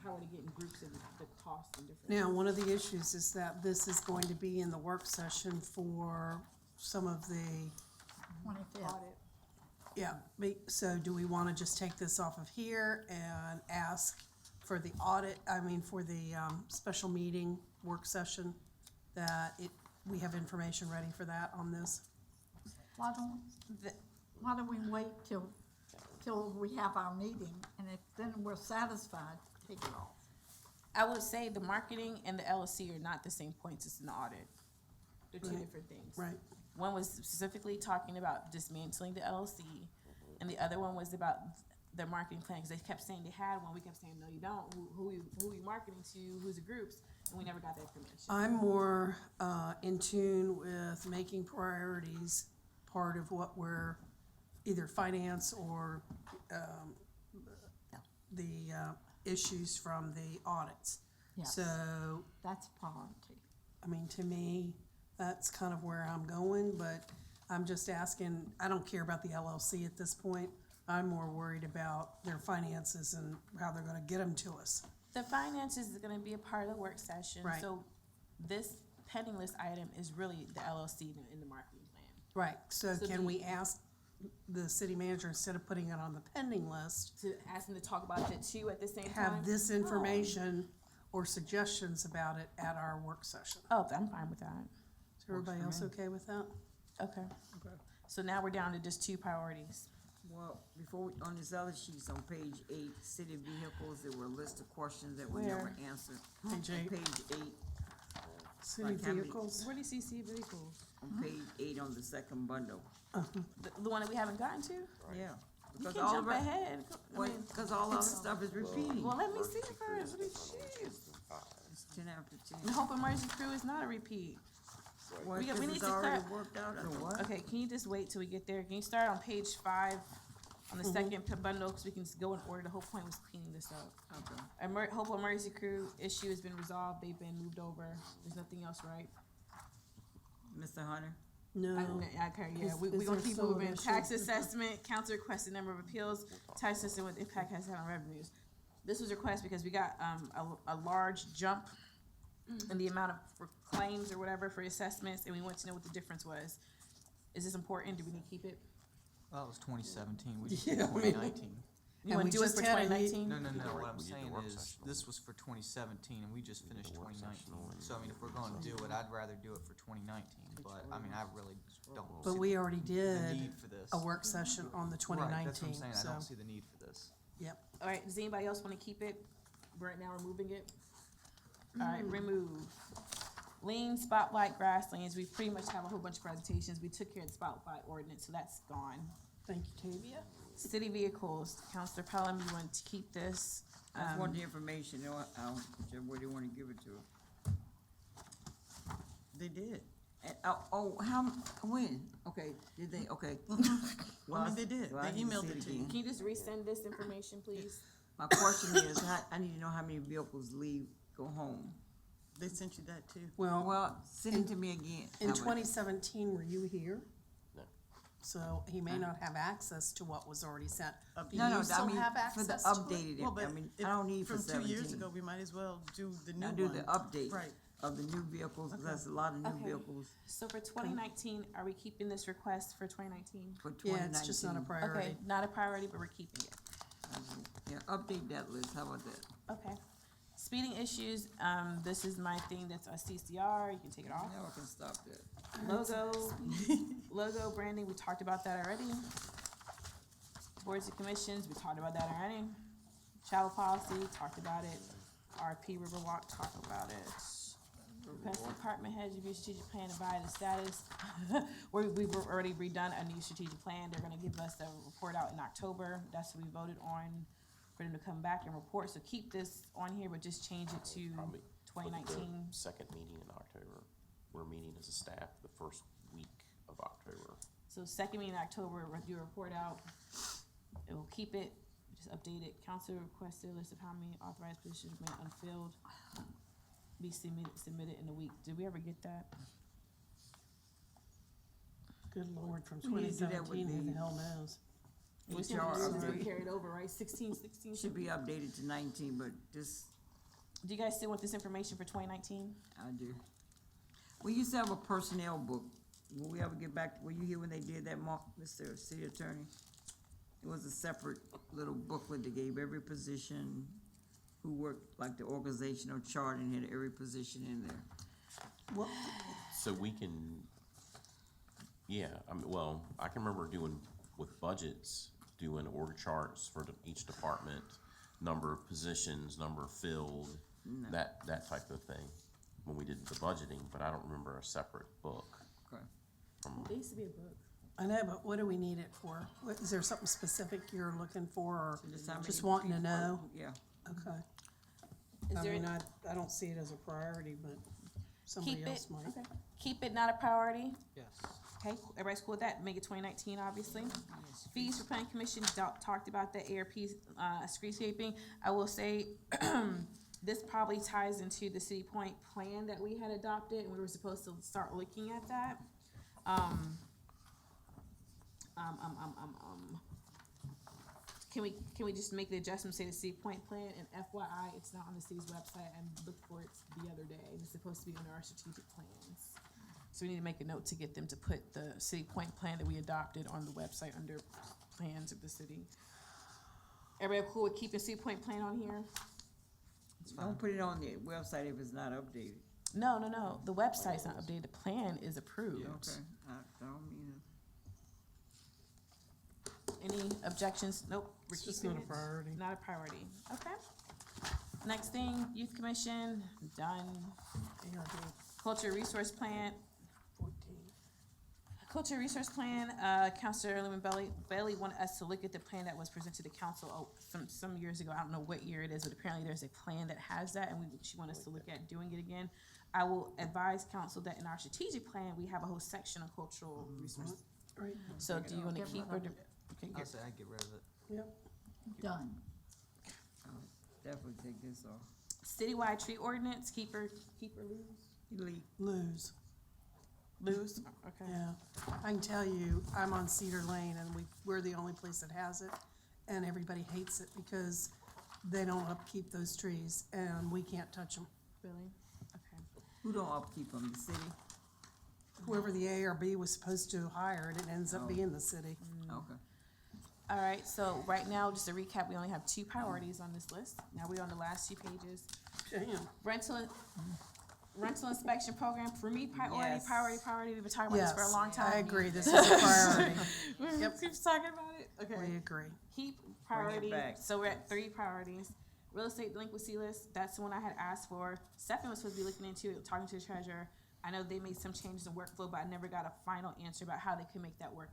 how are they getting groups and the cost and different. now, one of the issues is that this is going to be in the work session for some of the, 25th. Audit. yeah, so do we wanna just take this off of here and ask for the audit, for the, special meeting, work session, that we have information ready for that on this? Why don't we wait till we have our meeting, and if then we're satisfied, take it off. I would say the marketing and the LLC are not the same points as an audit. They're two Right. different things. Right, One was specifically talking about dismantling the LLC, and the other one was about their marketing plan, because they kept saying they had one, we kept saying, no, you don't, who you marketing to, who's the groups, and we never got that information. I'm more, in tune with making priorities part of what we're, either finance or, the, issues from the audits. Yes. So, That's priority. to me, that's kind of where I'm going, but I'm just asking, I don't care about the LLC at this point. I'm more worried about their finances and how they're gonna get them to us. The finances is gonna be a part of the work session, Right. so this pending list item is really the LLC in the marketing plan. Right, so So can do we ask the city manager, instead of putting it on the pending list, To ask them to talk about it too at the same time? have this information or suggestions about it at our work session? Oh, I'm fine with that. Is everybody else okay with that? Okay. So now we're down to just two priorities. Well, before, on this other sheets on page 8, city vehicles, there were a list of questions that were Where? never answered. Page On 8. page 8, City Like how many- vehicles? Where do you see vehicles? on page 8 on the second bundle. The one that we haven't gotten to? Yeah. You Because can't all jump of it- ahead. Well, because all other stuff is repeating. Well, let me see it first. What is shit? It's 10 after 10. The Hope Emergency Crew is not a repeat. Well, we 'cause need it's to already clar- worked out, or what? Okay, can you just wait till we get there? Can you start on page 5 on the second bundle, because we can just go in order. The whole point was cleaning this up. Okay. Hope Emergency Crew issue has been resolved. They've been moved over. There's nothing else, right? Mr. Hunter? No. Okay, yeah, Is we there gonna keep still an moving. issue? Tax assessment, council requested number of appeals, tax system with impact has had on revenues. This was requested because we got, a large jump in the amount of claims or whatever for assessments, and we want to know what the difference was. Is this important? Do we need to keep it? Well, it was 2017, we just Yeah, did I mean- 2019. You And wanna we do it just for had a twenty meet- nineteen? No, what I'm We did the saying work is, session on this it. was for 2017, and we just finished The work session 2019. on So, I mean, if we're gonna do it, I'd rather do it for 2019, but, I mean, I really don't But see we already the did need for this. a work session on the twenty Right, that's what I'm nineteen, saying, I so, don't see the need for this. yep. All right, does anybody else wanna keep it? Right now, removing it? All right, remove. Lean spotlight grasslands, we pretty much have a whole bunch of presentations. We took care of the spotlight ordinance, so that's gone. Thank you, Tavia. City vehicles, Counselor Pelham, you want to keep this? I just Um, want the information, you know, whichever way they wanna give it to her. They did. And, when? Okay, did they, okay. Well, I mean, they did. Well, I They need to emailed see it to again. you. Can you just resend this information, please? My question is, I need to know how many vehicles go home. They sent you that too. Well, send it to me again. In How much? 2017, were you here? No. So he may not have access to what was already sent. Do No, you I still mean, have for the access to it? updated, Well, but I mean, if- I don't need for from 2 years 17. ago, we might as well do the new I one. do the update Right. of the new vehicles, 'cause that's a lot of new Okay. vehicles So for 2019, are we keeping this request for 2019? for 2019. Yeah, it's just not a priority. Okay, not a priority, but we're keeping it. Yeah, update that list, how about that? Okay. Speeding issues, this is my thing that's a CCR, you can take it off. Now I can stop that. Logo branding, we talked about that already. Boards and commissions, we talked about that already. Travel policy, talked about it. RP Riverwalk, talked about it. Request department heads, review strategic plan, provide the status. We've already redone a new strategic plan, they're gonna give us the report out in October, that's what we voted on. For them to come back and report, so keep this on here, but just change it to Probably for the 2019. second meeting in October, we're meeting as a staff the first week of October. So second meeting in October, do a report out. It will keep it, just update it. Council requested a list of how many authorized positions remain unfilled. Be submitted in a week. Did we ever get that? Good Lord, from We need to do that with 2017, who the the hell knows? We should HR have update. carried over, right? 16. Should be updated to 19, but just, Do you guys still want this information for 2019? I do. We used to have a personnel book. Will we ever get back, were you here when they did that, Mr. City Attorney? It was a separate little booklet that gave every position who worked, like the organizational chart, and had every position in there. Well, So we can, yeah, well, I can remember doing, with budgets, doing org charts for each department, number of positions, number filled, that type of thing, when we did the budgeting, but I don't remember a separate book. Okay. There used to be a book. I know, but what do we need it for? Is there something specific you're looking for, or Just how many just wanting to people- know? Yeah. Okay. Is I there- mean, I don't see it as a priority, but somebody Keep else it, might. okay. Keep it not a priority. Yes. Okay, everybody's cool with that, make it 2019, obviously. Fees for planning commission, talked about the ARP, streetscaping. I will say, this probably ties into the City Point plan that we had adopted, and we were supposed to start looking at that. Can we just make the adjustment, say the City Point plan, and FYI, it's not on the city's website, I looked for it the other day, it's supposed to be under our strategic plans. So we need to make a note to get them to put the City Point plan that we adopted on the website under plans of the city. Everybody cool with keeping City Point plan on here? Don't put it on the website if it's not updated. No, the website's not updated, the plan is approved. Okay, I don't mean it. Any objections? Nope, we're It's just keeping not a it. priority. Not a priority, okay. Next thing, Youth Commission, done. ARB Culture Resource Plan, 14. Culture Resource Plan, Counselor Lemon Bailey wanted us to look at the plan that was presented to council some years ago. I don't know what year it is, but apparently there's a plan that has that, and she wanted us to look at doing it again. I will advise council that in our strategic plan, we have a whole section on cultural resources. Right, So do you wanna keep or do? Okay, I'll good. say I'd get rid of it. yep. Done. Definitely take this off. Citywide tree ordinance, keep or lose? Delete. Lose. Lose, okay. Yeah, I can tell you, I'm on Cedar Lane, and we're the only place that has it, and everybody hates it because they don't upkeep those trees, and we can't touch them. Really? Okay. Who don't upkeep them, the city? Whoever the ARB was supposed to hire, it ends up being the city. Okay. All right, so right now, just to recap, we only have 2 priorities on this list. Now we're on the last 2 pages. Damn. Rental inspection program, for me, priority, Yes. priority, priority. We've been talking about this for a Yes, long time. I agree, this is a priority. Yep. Keeps talking about it. Okay. We agree. Keep priority, back. so we're at 3 priorities. Real estate delinquency list, that's the one I had asked for. Sept was supposed to be looking into it, talking to the treasurer. I know they made some changes in workflow, but I never got a final answer about how they could make that work.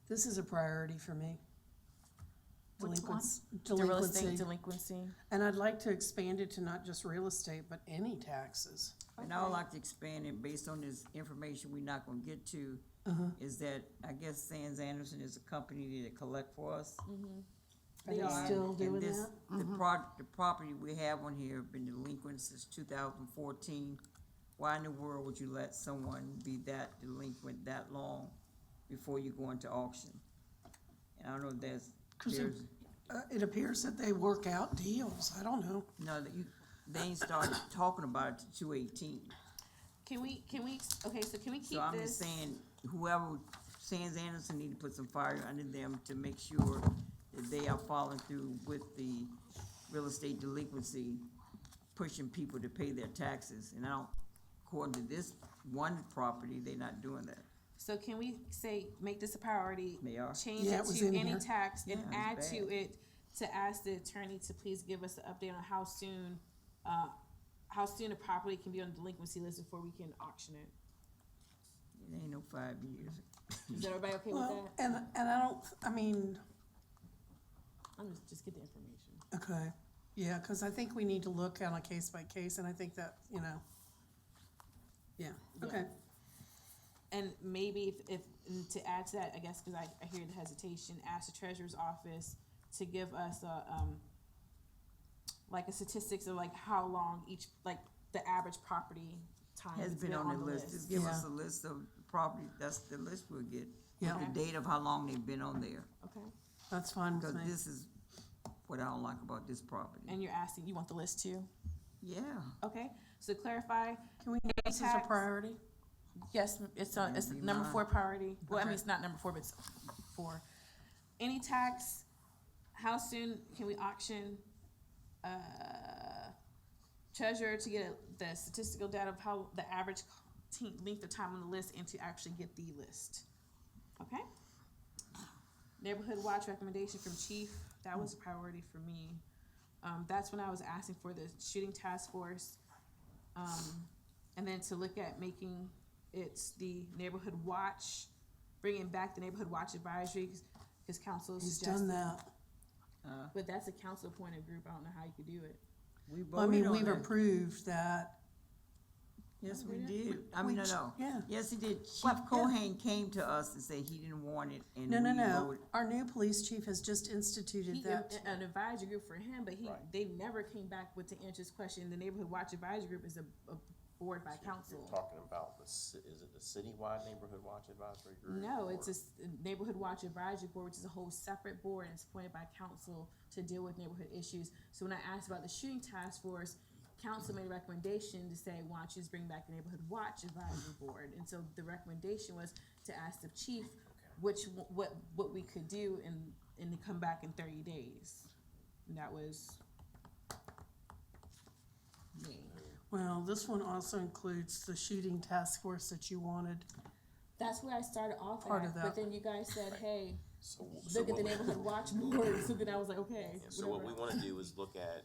This is a priority for me. Which one? The real estate Delinquency. delinquency. And I'd like to expand it to not just real estate, but any taxes. And I would like to expand it based on this information we're not gonna get to, is that, I guess Sands Anderson is a company that collect for us. Are they still And doing this- that? The property we have on here been delinquent since 2014. Why in the world would you let someone be that delinquent that long before you go into auction? And I don't know if there's, It appears that they work out deals, I don't know. no, they ain't started talking about it till 2/18. Okay, so can we keep So I'm just this? saying, whoever, Sands Anderson need to put some fire under them to make sure that they are following through with the real estate delinquency, pushing people to pay their taxes. And I don't, according to this one property, they're not doing that. So can we say, make this a priority? They are. Change Yeah, it it was to in any here. tax and Yeah, add it's to bad. it to ask the attorney to please give us an update on how soon a property can be on the delinquency list before we can auction it. It ain't no 5 years. Is everybody okay with Well, that? and I don't, I mean, I'm just get the information. okay, yeah, cause I think we need to look on a case by case, and I think that, yeah, okay. And maybe if and to add to that, I guess, because I hear the hesitation, ask the treasurer's office to give us like a statistics of like how long each, like the average property time Has been on the list. Just give us a list of property, that's the list we'll get. Yeah. With the date of how long they've been on there. Okay. That's fine with Because me. this is what I don't like about this property. And you're asking, you want the list too? Yeah. Okay, so clarify, Can we make this as a tax- priority? yes, it's Be number mine. 4 priority. Well, I mean, Okay. it's not number 4, but it's 4. Any tax, how soon can we auction, treasurer to get the statistical data of how the average length of time on the list and to actually get the list? Okay? Neighborhood watch recommendation from chief, that was a priority for me. That's when I was asking for the shooting task force. And then to look at making it the neighborhood watch, bringing back the neighborhood watch advisory, because council He's suggested. done that. But that's a council appointed group, I don't know how you could do it. We Well, I mean, voted on we've that. approved that. Yes, we did. I mean, no. Yeah. Yes, he did. Chief Well, yeah. Cohen came to us and said he didn't want it, and No, we no, no. voted. Our new police chief has just instituted He, that. an advisory group for him, but Right. they never came back with to answer his question. The neighborhood watch advisory group is a board by council. You're talking about is it the citywide neighborhood watch advisory group? No, it's or- a neighborhood watch advisory board, which is a whole separate board and it's appointed by council to deal with neighborhood issues. So when I asked about the shooting task force, council made a recommendation to say, why don't you just bring back the neighborhood watch advisory board? And so the recommendation was to ask the chief what we could do and to come back in 30 days. And that was me. Well, this one also includes the shooting task force that you wanted. That's where I started off Part at, of that. but then you guys said, hey, So look at the what- neighborhood watch board. So then I was like, okay. Yeah, so what we whatever. wanna do is look at,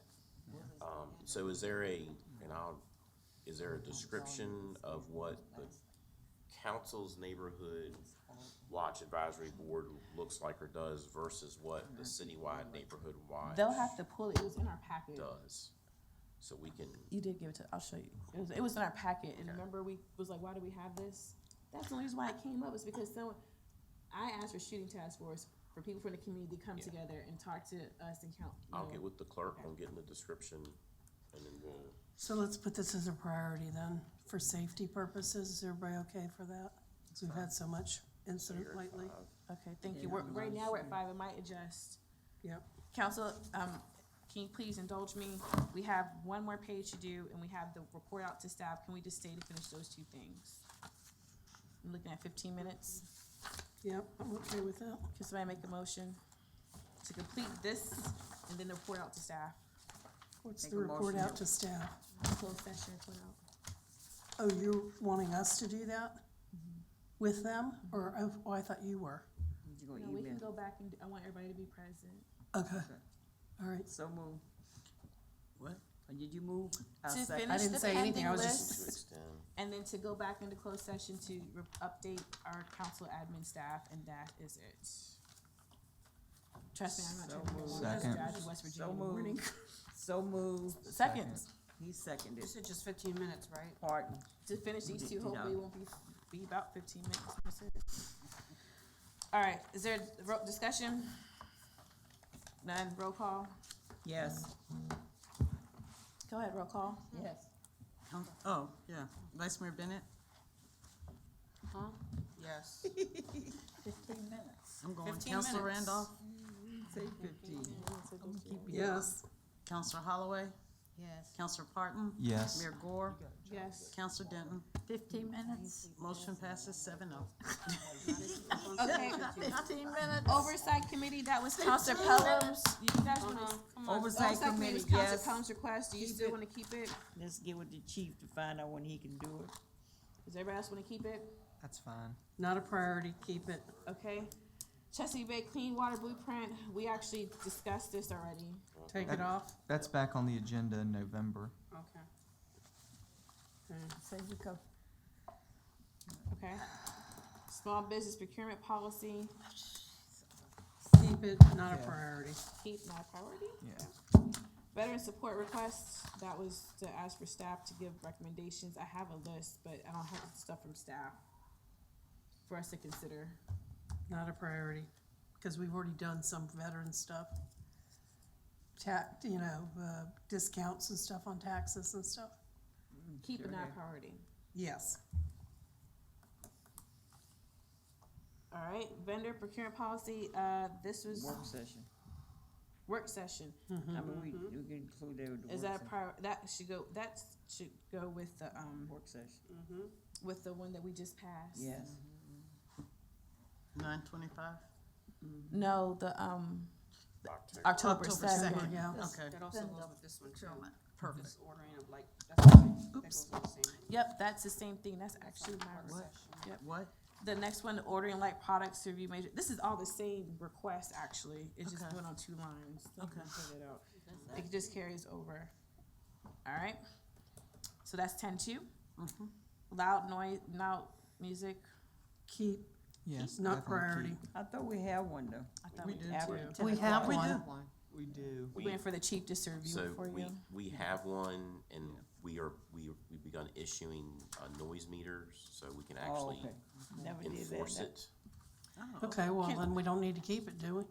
so is there a description of what the council's neighborhood watch advisory board looks like or does versus what the citywide neighborhood watch They'll have to pull it. It was in our packet. does? So we can, You did give it to. I'll show you. It was in our packet, and remember we was like, why do we have this? That's the only reason why it came up is because I asked for shooting task force for people from the community to come together and talk to us and count. I'll get with the clerk on getting the description and then we'll, So let's put this as a priority then, for safety purposes. Is everybody okay for that? Because we've had so much incident lately. Okay, thank you. Right now we're at 5. It might adjust. Yep. Council, can you please indulge me? We have one more page to do, and we have the report out to staff. Can we just stay to finish those 2 things? I'm looking at 15 minutes. Yep, I'm okay with that. Can somebody make a motion to complete this and then report out to staff? What's Make the a report motion. out to staff? Closed session report out. Oh, you're wanting us to do that with them, or, oh, I thought you were. You gonna No, we can email? go back and, I want everybody to be present. Okay, all right. So move. What? Or did you move? I'll To second. finish didn't the say anything, I pending was just- To list, extend. and then to go back into closed session to update our council admin staff, and that is it. Trust me, I'm not So trying to moved. go Second. drive to West Virginia So in the morning. moved. So moved. Second, He seconded. You said just 15 minutes, right? Pardon. to finish these two, You know. hopefully it won't be about 15 minutes. That's it. All right, is there discussion? None, roll call? Yes. Go ahead, roll call. Yes. Oh, yeah. Vice Mayor Bennett? Huh? Yes. 15 minutes. I'm going. 15 Counselor minutes. Randolph? Say 15. Yes. Counselor Holloway? Yes. Counselor Parton? Yes. Mayor Gore? Yes. Counselor Denton? 15 minutes? Motion passes 7-0. Okay, 15 minutes? oversight committee, that was Counselor Pelham's. You guys wanna? Oversight committee, was Counselor yes. Pelham's request. Do you Keep still it. wanna keep it? Let's get with the chief to find out when he can do it. Does everybody else wanna keep it? That's fine. Not a priority, keep it. Okay. Chesapeake Bay Clean Water Blueprint, we actually discussed this already. Take it off. That's back on the agenda in November. Okay. Say we go. Okay. Small business procurement policy, Keep it, not a Yeah. priority. keep not a priority. Yeah. Veteran support requests, that was to ask for staff to give recommendations. I have a list, but I don't have stuff from staff for us to consider. Not a priority, because we've already done some veteran stuff. Discounts and stuff on taxes and stuff. Keep it not a priority. Yes. All right, vendor procurement policy, this was Work session. work session. I mean, we can include that with the Is work that a session. that should go with the, Work session. with the one that we just passed? Yes. 9:25? No, the, October. October October 2nd. 2nd. Yeah. Okay. That also goes with this one too. Perfect. This ordering of like, that's the same, that goes with the same. Yep, that's the same thing. That's actually my What? Yep. What? The next one, ordering light products to review major, this is all the same request, actually. It just Okay. went on 2 lines. Okay. Figure it out. It just carries over. All right? So that's 10-2. Loud noise, loud music. Keep, Yes. not definitely priority. keep. I thought we had one though. I thought We we do did After too. 10 We o'clock. have We one. do. We do. We're waiting for the chief just to review So it for you. we have one, and we've begun issuing noise meters, so we can Oh, actually okay. Never did enforce that. it. Okay, well, then we don't need to keep it, do we?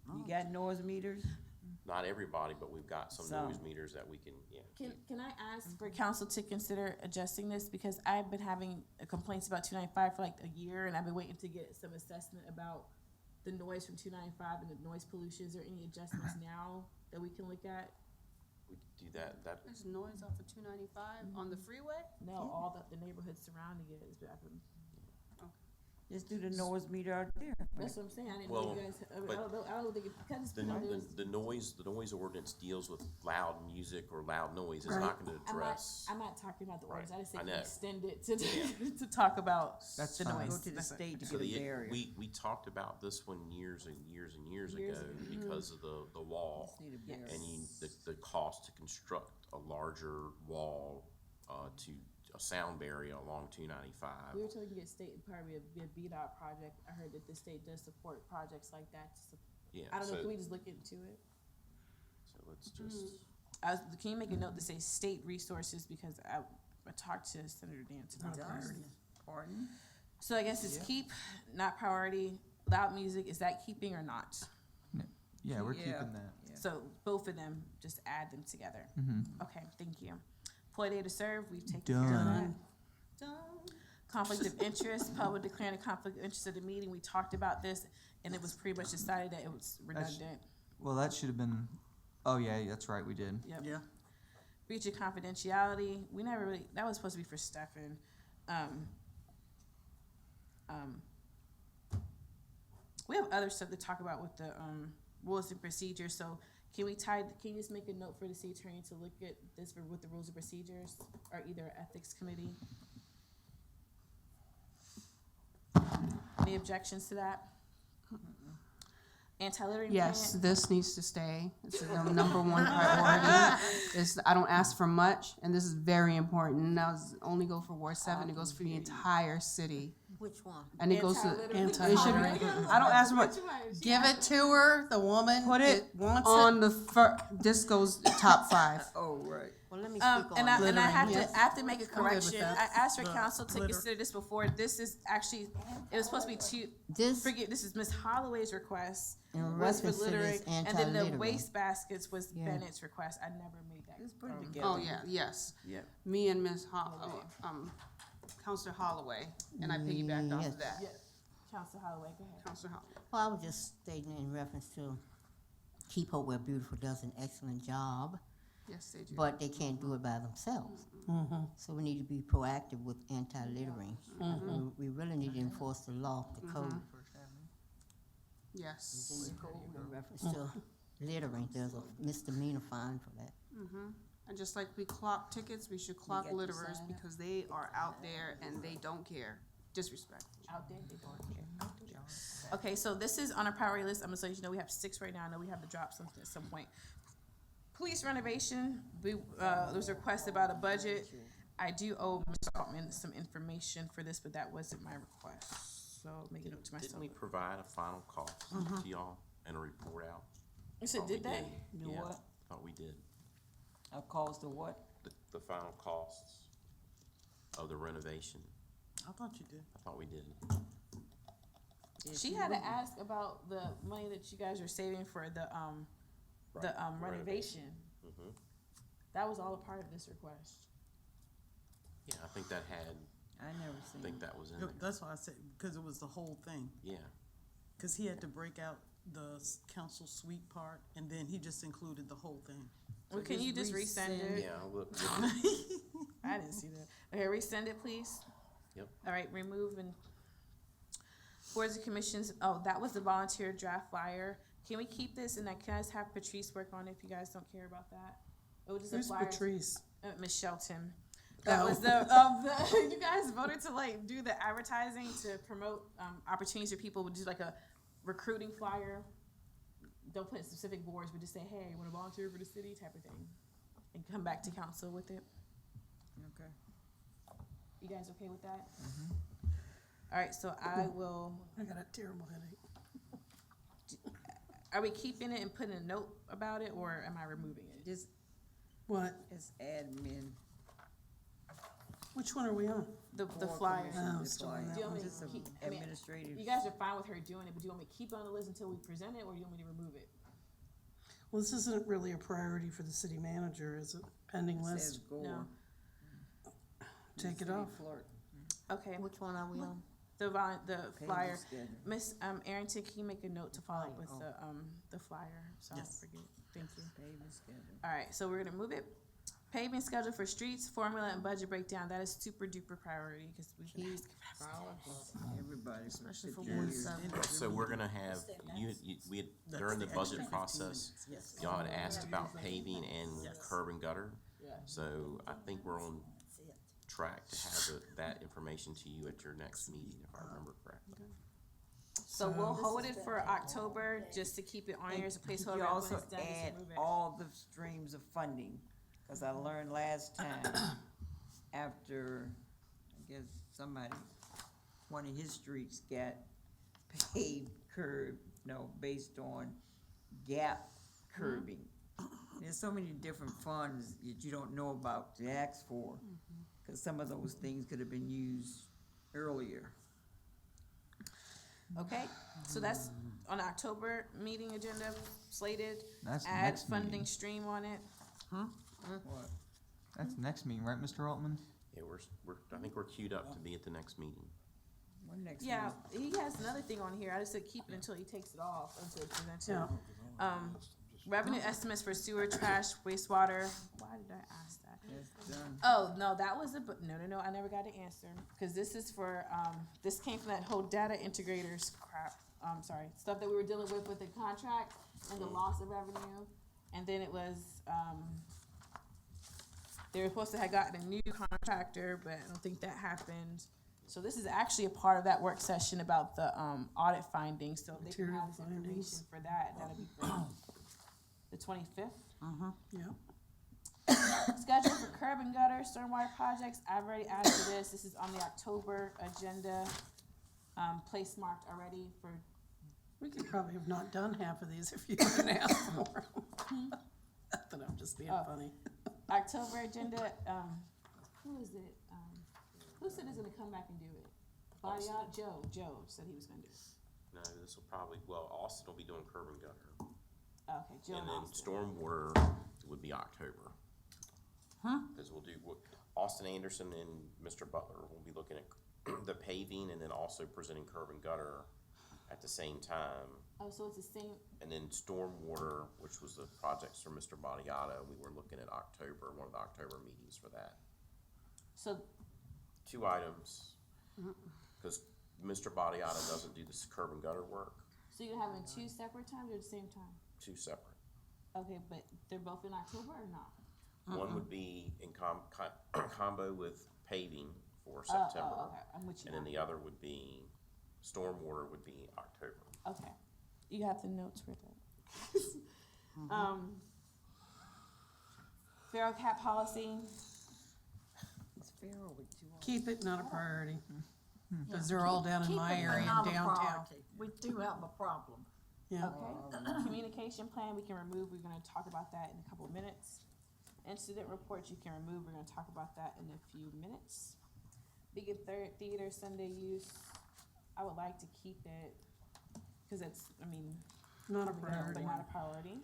You got noise meters? Not everybody, but we've got some Some. noise meters that we can, yeah. Can I ask for council to consider adjusting this, because I've been having complaints about 295 for like a year, and I've been waiting to get some assessment about the noise from 295 and the noise pollution. Is there any adjustments now that we can look at? We could do that, There's noise off of 295 on the freeway? No, all the neighborhoods surrounding it is happening. Just do the noise meter out there. That's what I'm saying. I didn't Well, know you guys. I but don't think it, because the noise ordinance deals with loud music or loud noise. It's Right. not gonna address. I'm not talking about the ordinance. I just I think know. extend it to to talk about That's the fine. noise. Go to the That's it. state to So get a the, barrier. we talked about this one years and years and years Years ago ago. because of the wall. Just need a barrier. And the cost to construct a larger wall, to a sound barrier along 295. We were told you get state and probably be a BDOT project. I heard that the state does support projects like that. Yeah, I don't know. so- Can we just look into it? So let's just, Can you make a note to say state resources, because I talked to Senator Dance about that. Pardon? So I guess it's keep, not priority. Loud music, is that keeping or not? Yeah, we're Yeah. keeping that. Yeah. So both of them, just add them together. Mm-hmm. Okay, thank you. Employee day to serve, we've taken care of that. Done. Conflict of interest, public declaring a conflict of interest at the meeting, we talked about this, and it was pretty much decided that it was redundant. Well, that should have been, oh yeah, that's right, we did. Yep. Yeah. Breach of confidentiality, we never really, that was supposed to be for Stefan. we have other stuff to talk about with the, rules and procedures, so can you just make a note for the city attorney to look at this with the rules and procedures, or either ethics committee? Any objections to that? Anti-littering plan? Yes, this needs to stay. It's the number one priority. I don't ask for much, and this is very important. Now, it's only go for Ward 7, it goes for the entire city. Which one? And it goes to, Anti-littering. it should be, I don't ask for much. Give it to her, the woman Put it that wants on the this goes top 5. Oh, right. Well, let me And I have yes. I have to make a with correction. that. I asked for The council to litter. consider this before. This is actually, it was supposed to be two, This, this is Ms. Holloway's request. in Was for reference to littering, this and then the anti-littering. waste baskets was Yeah. Bennett's request. I never made that. Let's put it together. Oh, yeah, yes. Yep. Me and Ms. Counselor Holloway, and I piggybacked off of that. Yeah. Counselor Holloway, go ahead. Counselor Holloway. Well, I was just stating in reference to Keep Hope Where Beautiful does an excellent job, Yes, they do. but they can't do it by themselves. So we need to be proactive with anti-littering. We really need to enforce the law, the code. Yes. In reference to littering, there's a misdemeanor fine for that. And just like we clock tickets, we should clock got to litterers sign up. because they are out there and they don't care. Disrespectful. Out there, they don't care. Okay, so this is on our priority list. I'm gonna let you know we have 6 right now. I know we have to drop something at some point. Police renovation, there was a request about a budget. I do owe Mr. Altman some information for this, but that wasn't my request. So make a note to myself. Didn't we provide a final cost to y'all and a report out? You said, Thought we did they? Do Yeah, what? thought we did. A cause to what? The final costs of the renovation. I thought you did. I thought we did. She had to ask about the money that you guys are saving for the renovation. Mhm. That was all a part of this request. Yeah, I think that had, I never I seen think it. that was in there. That's why I said, because it was the whole thing. Yeah. Because he had to break out the council suite part, and then he just included the whole thing. Well, can you just resend it? Yeah, look, I didn't see that. Okay, resend it, please. Yep. All right, remove and boards and commissions. Oh, that was the volunteer draft flyer. Can we keep this and then can I just have Patrice work on it if you guys don't care about that? It was just a Who's flyer. Patrice? Miss Shelton. That was the you guys voted to like do the advertising to promote opportunities for people. Would do like a recruiting flyer. Don't put specific boards, but just say, hey, want to volunteer for the city type of thing, and come back to council with it. Okay. You guys okay with that? All right, so I will. I got a terrible headache. Are we keeping it and putting a note about it, or am I removing it? Just, What? it's admin. Which one are we on? The Board flyer. commission, Oh, the still on flyer. that Do you want me Just to some keep? I mean, administrative. you guys are fine with her doing it, but do you want me to keep it on the list until we present it, or do you want me to remove it? Well, this isn't really a priority for the city manager, is it? Pending It says list? Gore. No. Take it City off. clerk. Okay. Which one are we on? The Pay flyer. schedule. Miss Arrington, can you make a note to follow up with the flyer? So I don't Yes. forget. Thank you. Payment schedule. All right, so we're gonna move it. Paving schedule for streets, formula, and budget breakdown. That is super duper priority because we've been asking for that. Everybody. Especially for 50 Ward years. 7. So we're gonna have, we had, during the budget process, y'all had asked about paving and curb and gutter. So I think we're on track to have that information to you at your next meeting, if I remember correctly. So we'll hold it for October just to keep it on here as a placeholder. You When also it's done, just add remove it. all the streams of funding, cause I learned last time, after, I guess, somebody, one of his streets got paved curb, based on gap curbing. There's so many different funds that you don't know about to ask for, cause some of those things could have been used earlier. Okay, so that's on October meeting agenda slated. That's Add next funding meeting. stream on it. What? That's next meeting, right, Mr. Altman? Yeah, I think we're queued up to be at the next meeting. When next Yeah, meeting? he has another thing on here. I just said keep it until he takes it off, until it's presented. Yeah. Revenue estimates for sewer, trash, wastewater. Why did I ask that? That's done. Oh, no, that was no, I never got an answer. Cause this is for, this came from that whole data integrators crap. stuff that we were dealing with the contract and the loss of revenue. And then it was, they were supposed to have gotten a new contractor, but I don't think that happened. So this is actually a part of that work session about the, audit findings, so they can Material have this information findings. for that, that'll be for the 25th. Yeah. Schedule for curb and gutter stormwater projects, I've already added to this, this is on the October agenda, place marked already for, We could probably have not done half of these if you hadn't asked for them. But I'm just being Oh. funny. October agenda, who is it, who said he's gonna come back and do it? Body out, Joe said he was gonna do it. No, this will probably, well, Austin will be doing curb and gutter. Okay, Joe And then Austin. stormwater would be October. Huh? Because we'll do, Austin Anderson and Mr. Butler will be looking at the paving and then also presenting curb and gutter at the same time. Oh, so it's the same, And then stormwater, which was the projects for Mr. Badiata, we were looking at October, one of the October meetings for that. so, 2 items, because Mr. Badiata doesn't do this curb and gutter work, so you're having two separate times or the same time? 2 separate. Okay, but they're both in October or not? One would be in combo with paving for September. Oh, okay, I'm with you And then now. the other would be, stormwater would be October. Okay, you have the notes for that. Feral cat policy, It's Pharaoh with 2 R's. Keep it not a priority. Because they're all down in Keep my it area not in a downtown. priority. We do have a problem. Yeah. okay. Communication plan, we can remove, we're gonna talk about that in a couple of minutes. Incident reports, you can remove, we're gonna talk about that in a few minutes. Big theater Sunday use, I would like to keep it, cause it's, I mean, Not a but priority. not a priority.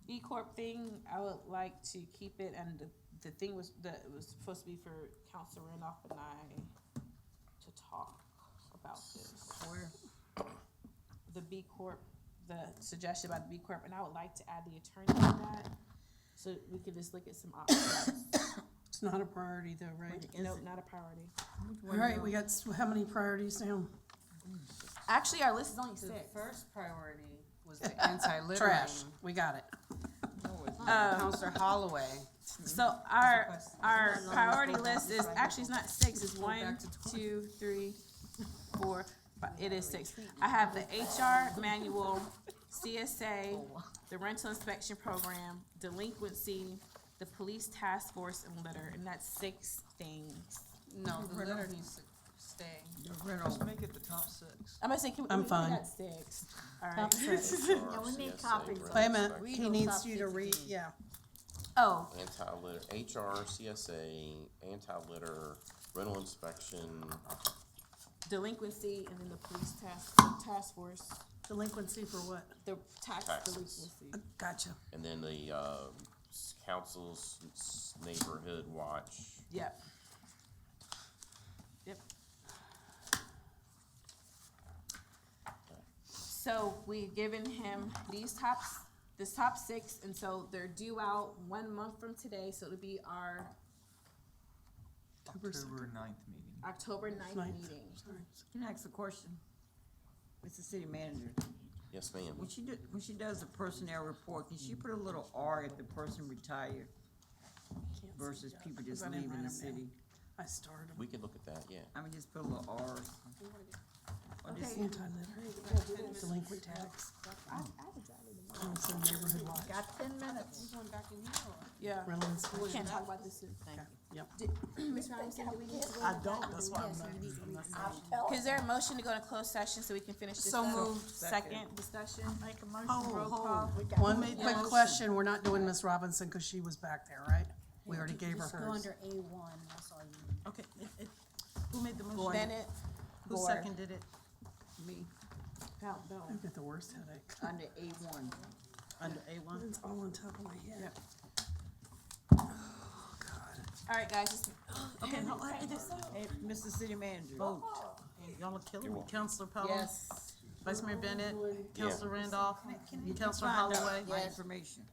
B Corp thing, I would like to keep it, and the thing was, it was supposed to be for Council Randolph and I to talk about this. Where? The B Corp, the suggestion about the B Corp, and I would like to add the attorney to that, so we could just look at some options. It's not a priority though, right? Nope, not a priority. All right, we got, how many priorities down? Actually, our list is only The 6. first priority was the anti-littering. Trash, we got it. Counselor Holloway. So our priority list is, actually, it's not 6, it's 1, 2, 3, 4, 5, it is 6. I have the HR manual, CSA, the rental inspection program, delinquency, the police task force, and litter, and that's 6 things. No, the litter needs to stay. Just make it the top 6. I'm gonna say, can we, I'm we fine. got 6, alright. Top 6. Yeah, we need copies. Wait a minute, Read he those needs top you to 16. read, yeah. Oh, Anti-litter, HR, CSA, anti-litter, rental inspection, delinquency, and then the police task force, Delinquency for what? the tax Taxes. delinquency. Gotcha. and then the, council's neighborhood watch. Yep. Yep. So we've given him this top 6, and so they're due out 1 month from today, so it'll be our October 9th meeting. October 9th Ninth. meeting. Can I ask a question? Mr. City Manager, Yes, ma'am. when she does the personnel report, can she put a little R if the person retired versus people just I didn't leaving write the 'em down. city? I started them. We can look at that, yeah. I mean, just put a little R. Or just- Anti-litter, delinquent tax, council neighborhood watch, Got 10 minutes. Yeah. rental We inspection. can't talk about this soon. Thank you. Yep. Ms. Robinson, do we need to go? I don't, that's why I'm not. Is there a motion to go into closed session so we can finish this So up? moved. Second discussion. Make a motion, Oh, roll hold. call. One quick question, we're not doing Miss Robinson because she was back there, right? We already gave her Just go hers. under A1, that's all you need. Okay, who made the motion? Bennett. Who Gore. seconded it? Me, I've got the worst headache. Under A1. Under A1? It's all on top of my head. All right, guys, just Okay, no, hey, Mr. City Manager. Vote. Y'all are killing me. Counselor Pelham? yes. Vice Mayor Bennett? Yeah. Counselor Randolph? Counselor find out Holloway? my information.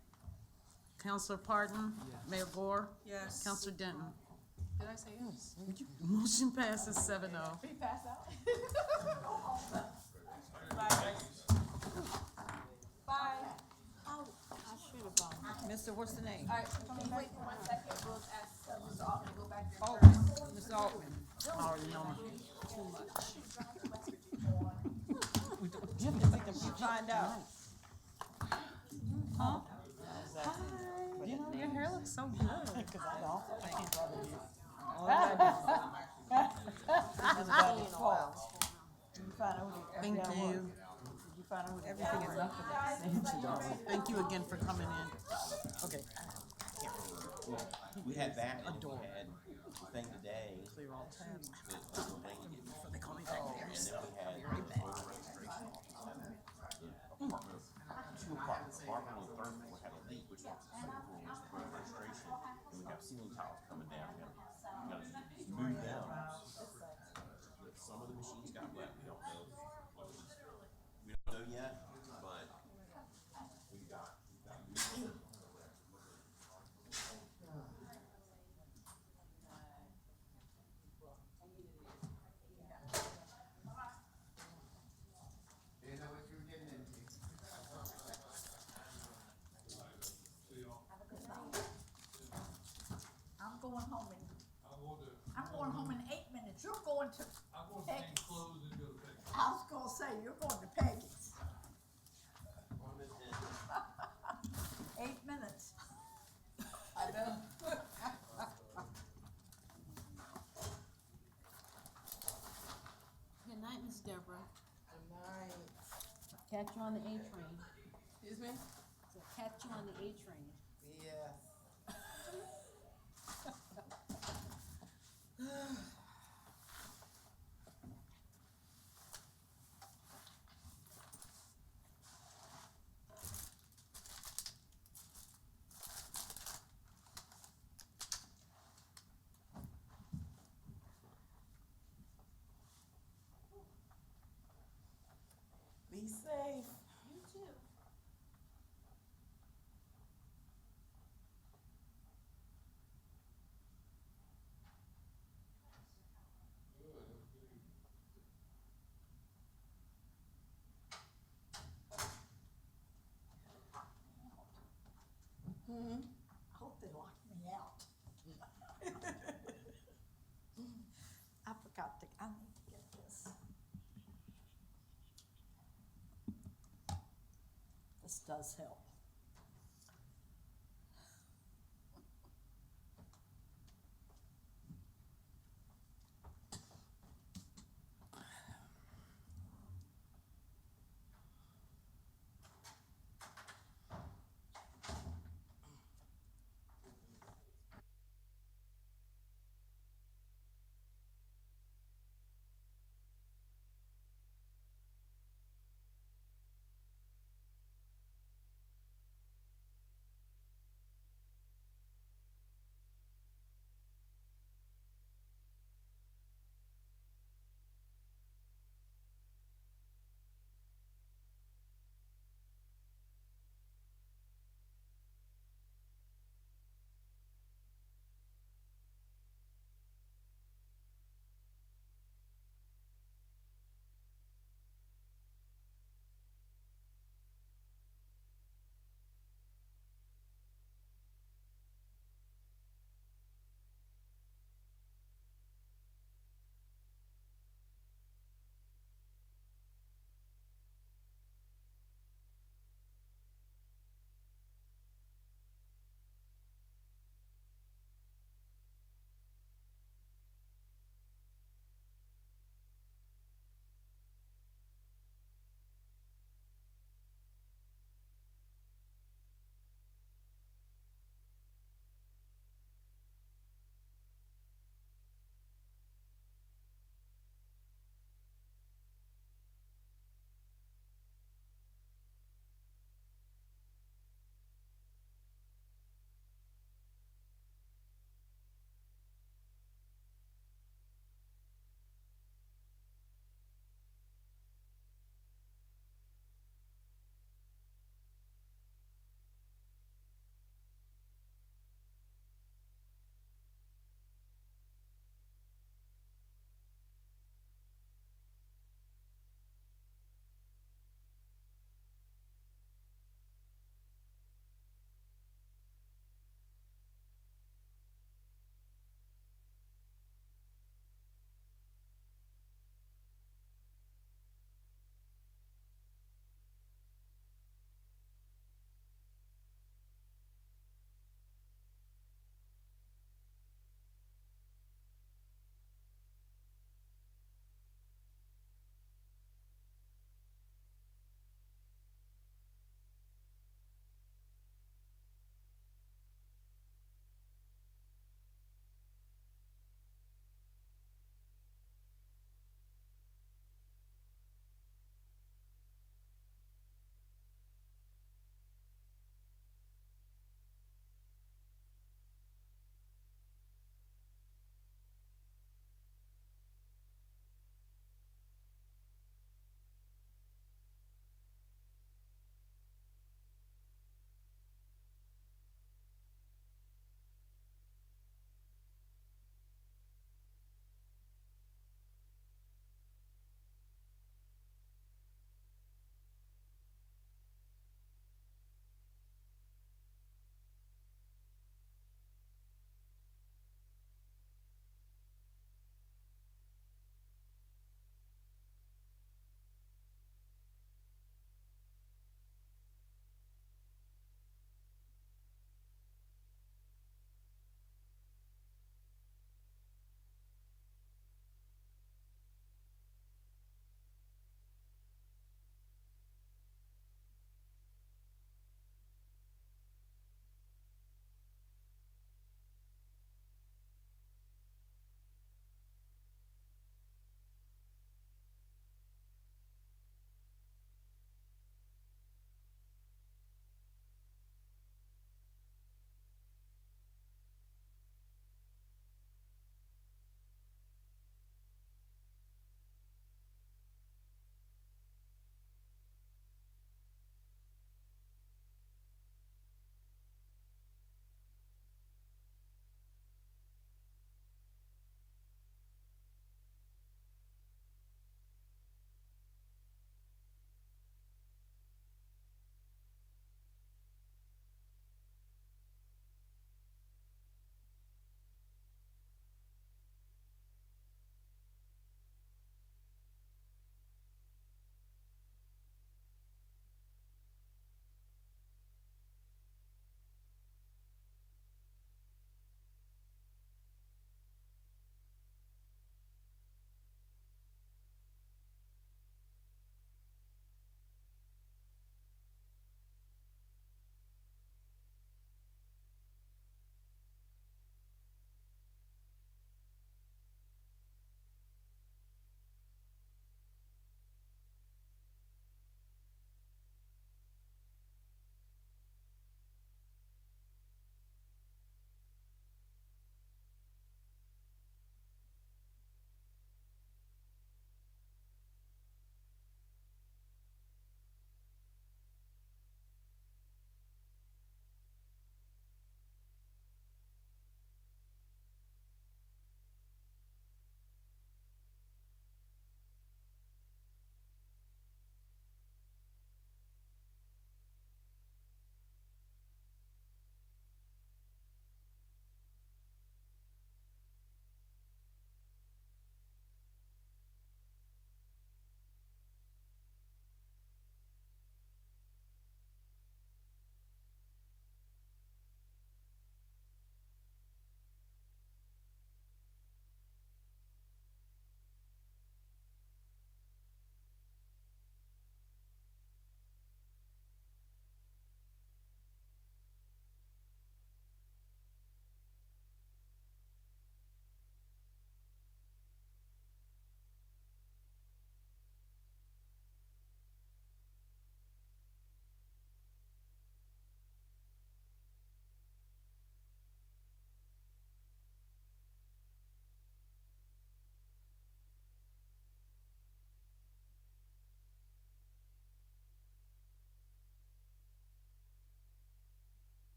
Counselor Parton? Mayor Gore? Yes. Counselor Denton? Did I say yes? Motion passes 7-0. Did he pass out? Bye. Oh, I should have, Mr. What's the name? All right, can you wait 1 second? We'll ask Mr. Altman to go back there Oh, first. Mr. Altman. I already know him. Too much. You find out. Huh? You know, your hair looks so good. Cause I don't, I can't trouble you. All I do. It's about his fault. Did you find out who the Thank FBI was? you. Did you find out who the Everything FBI is was? Thank you again for coming in. Okay. We had that, and we had the thing today, Clear all tabs. with the thing to get. Before they call me back there. And then we had the voter registration office at the apartment, 2 apartments, apartment on the 3rd floor had a leak, which was the 2nd floor was the voter registration, and we have ceiling tiles coming down, we gotta move them. Some of the machines got wet, we don't know, we don't know yet, but we got. I'm going home in, I'm going home in 8 minutes. You're going to Peggy's. I was gonna say, you're going to Peggy's. 8 minutes. I know. Good night, Miss Deborah. Good night. Catch you on the A train. Excuse me? So catch you on the A train. Yes. Be safe. You too. I hope they lock me out. I forgot to, I need to get this. This does help.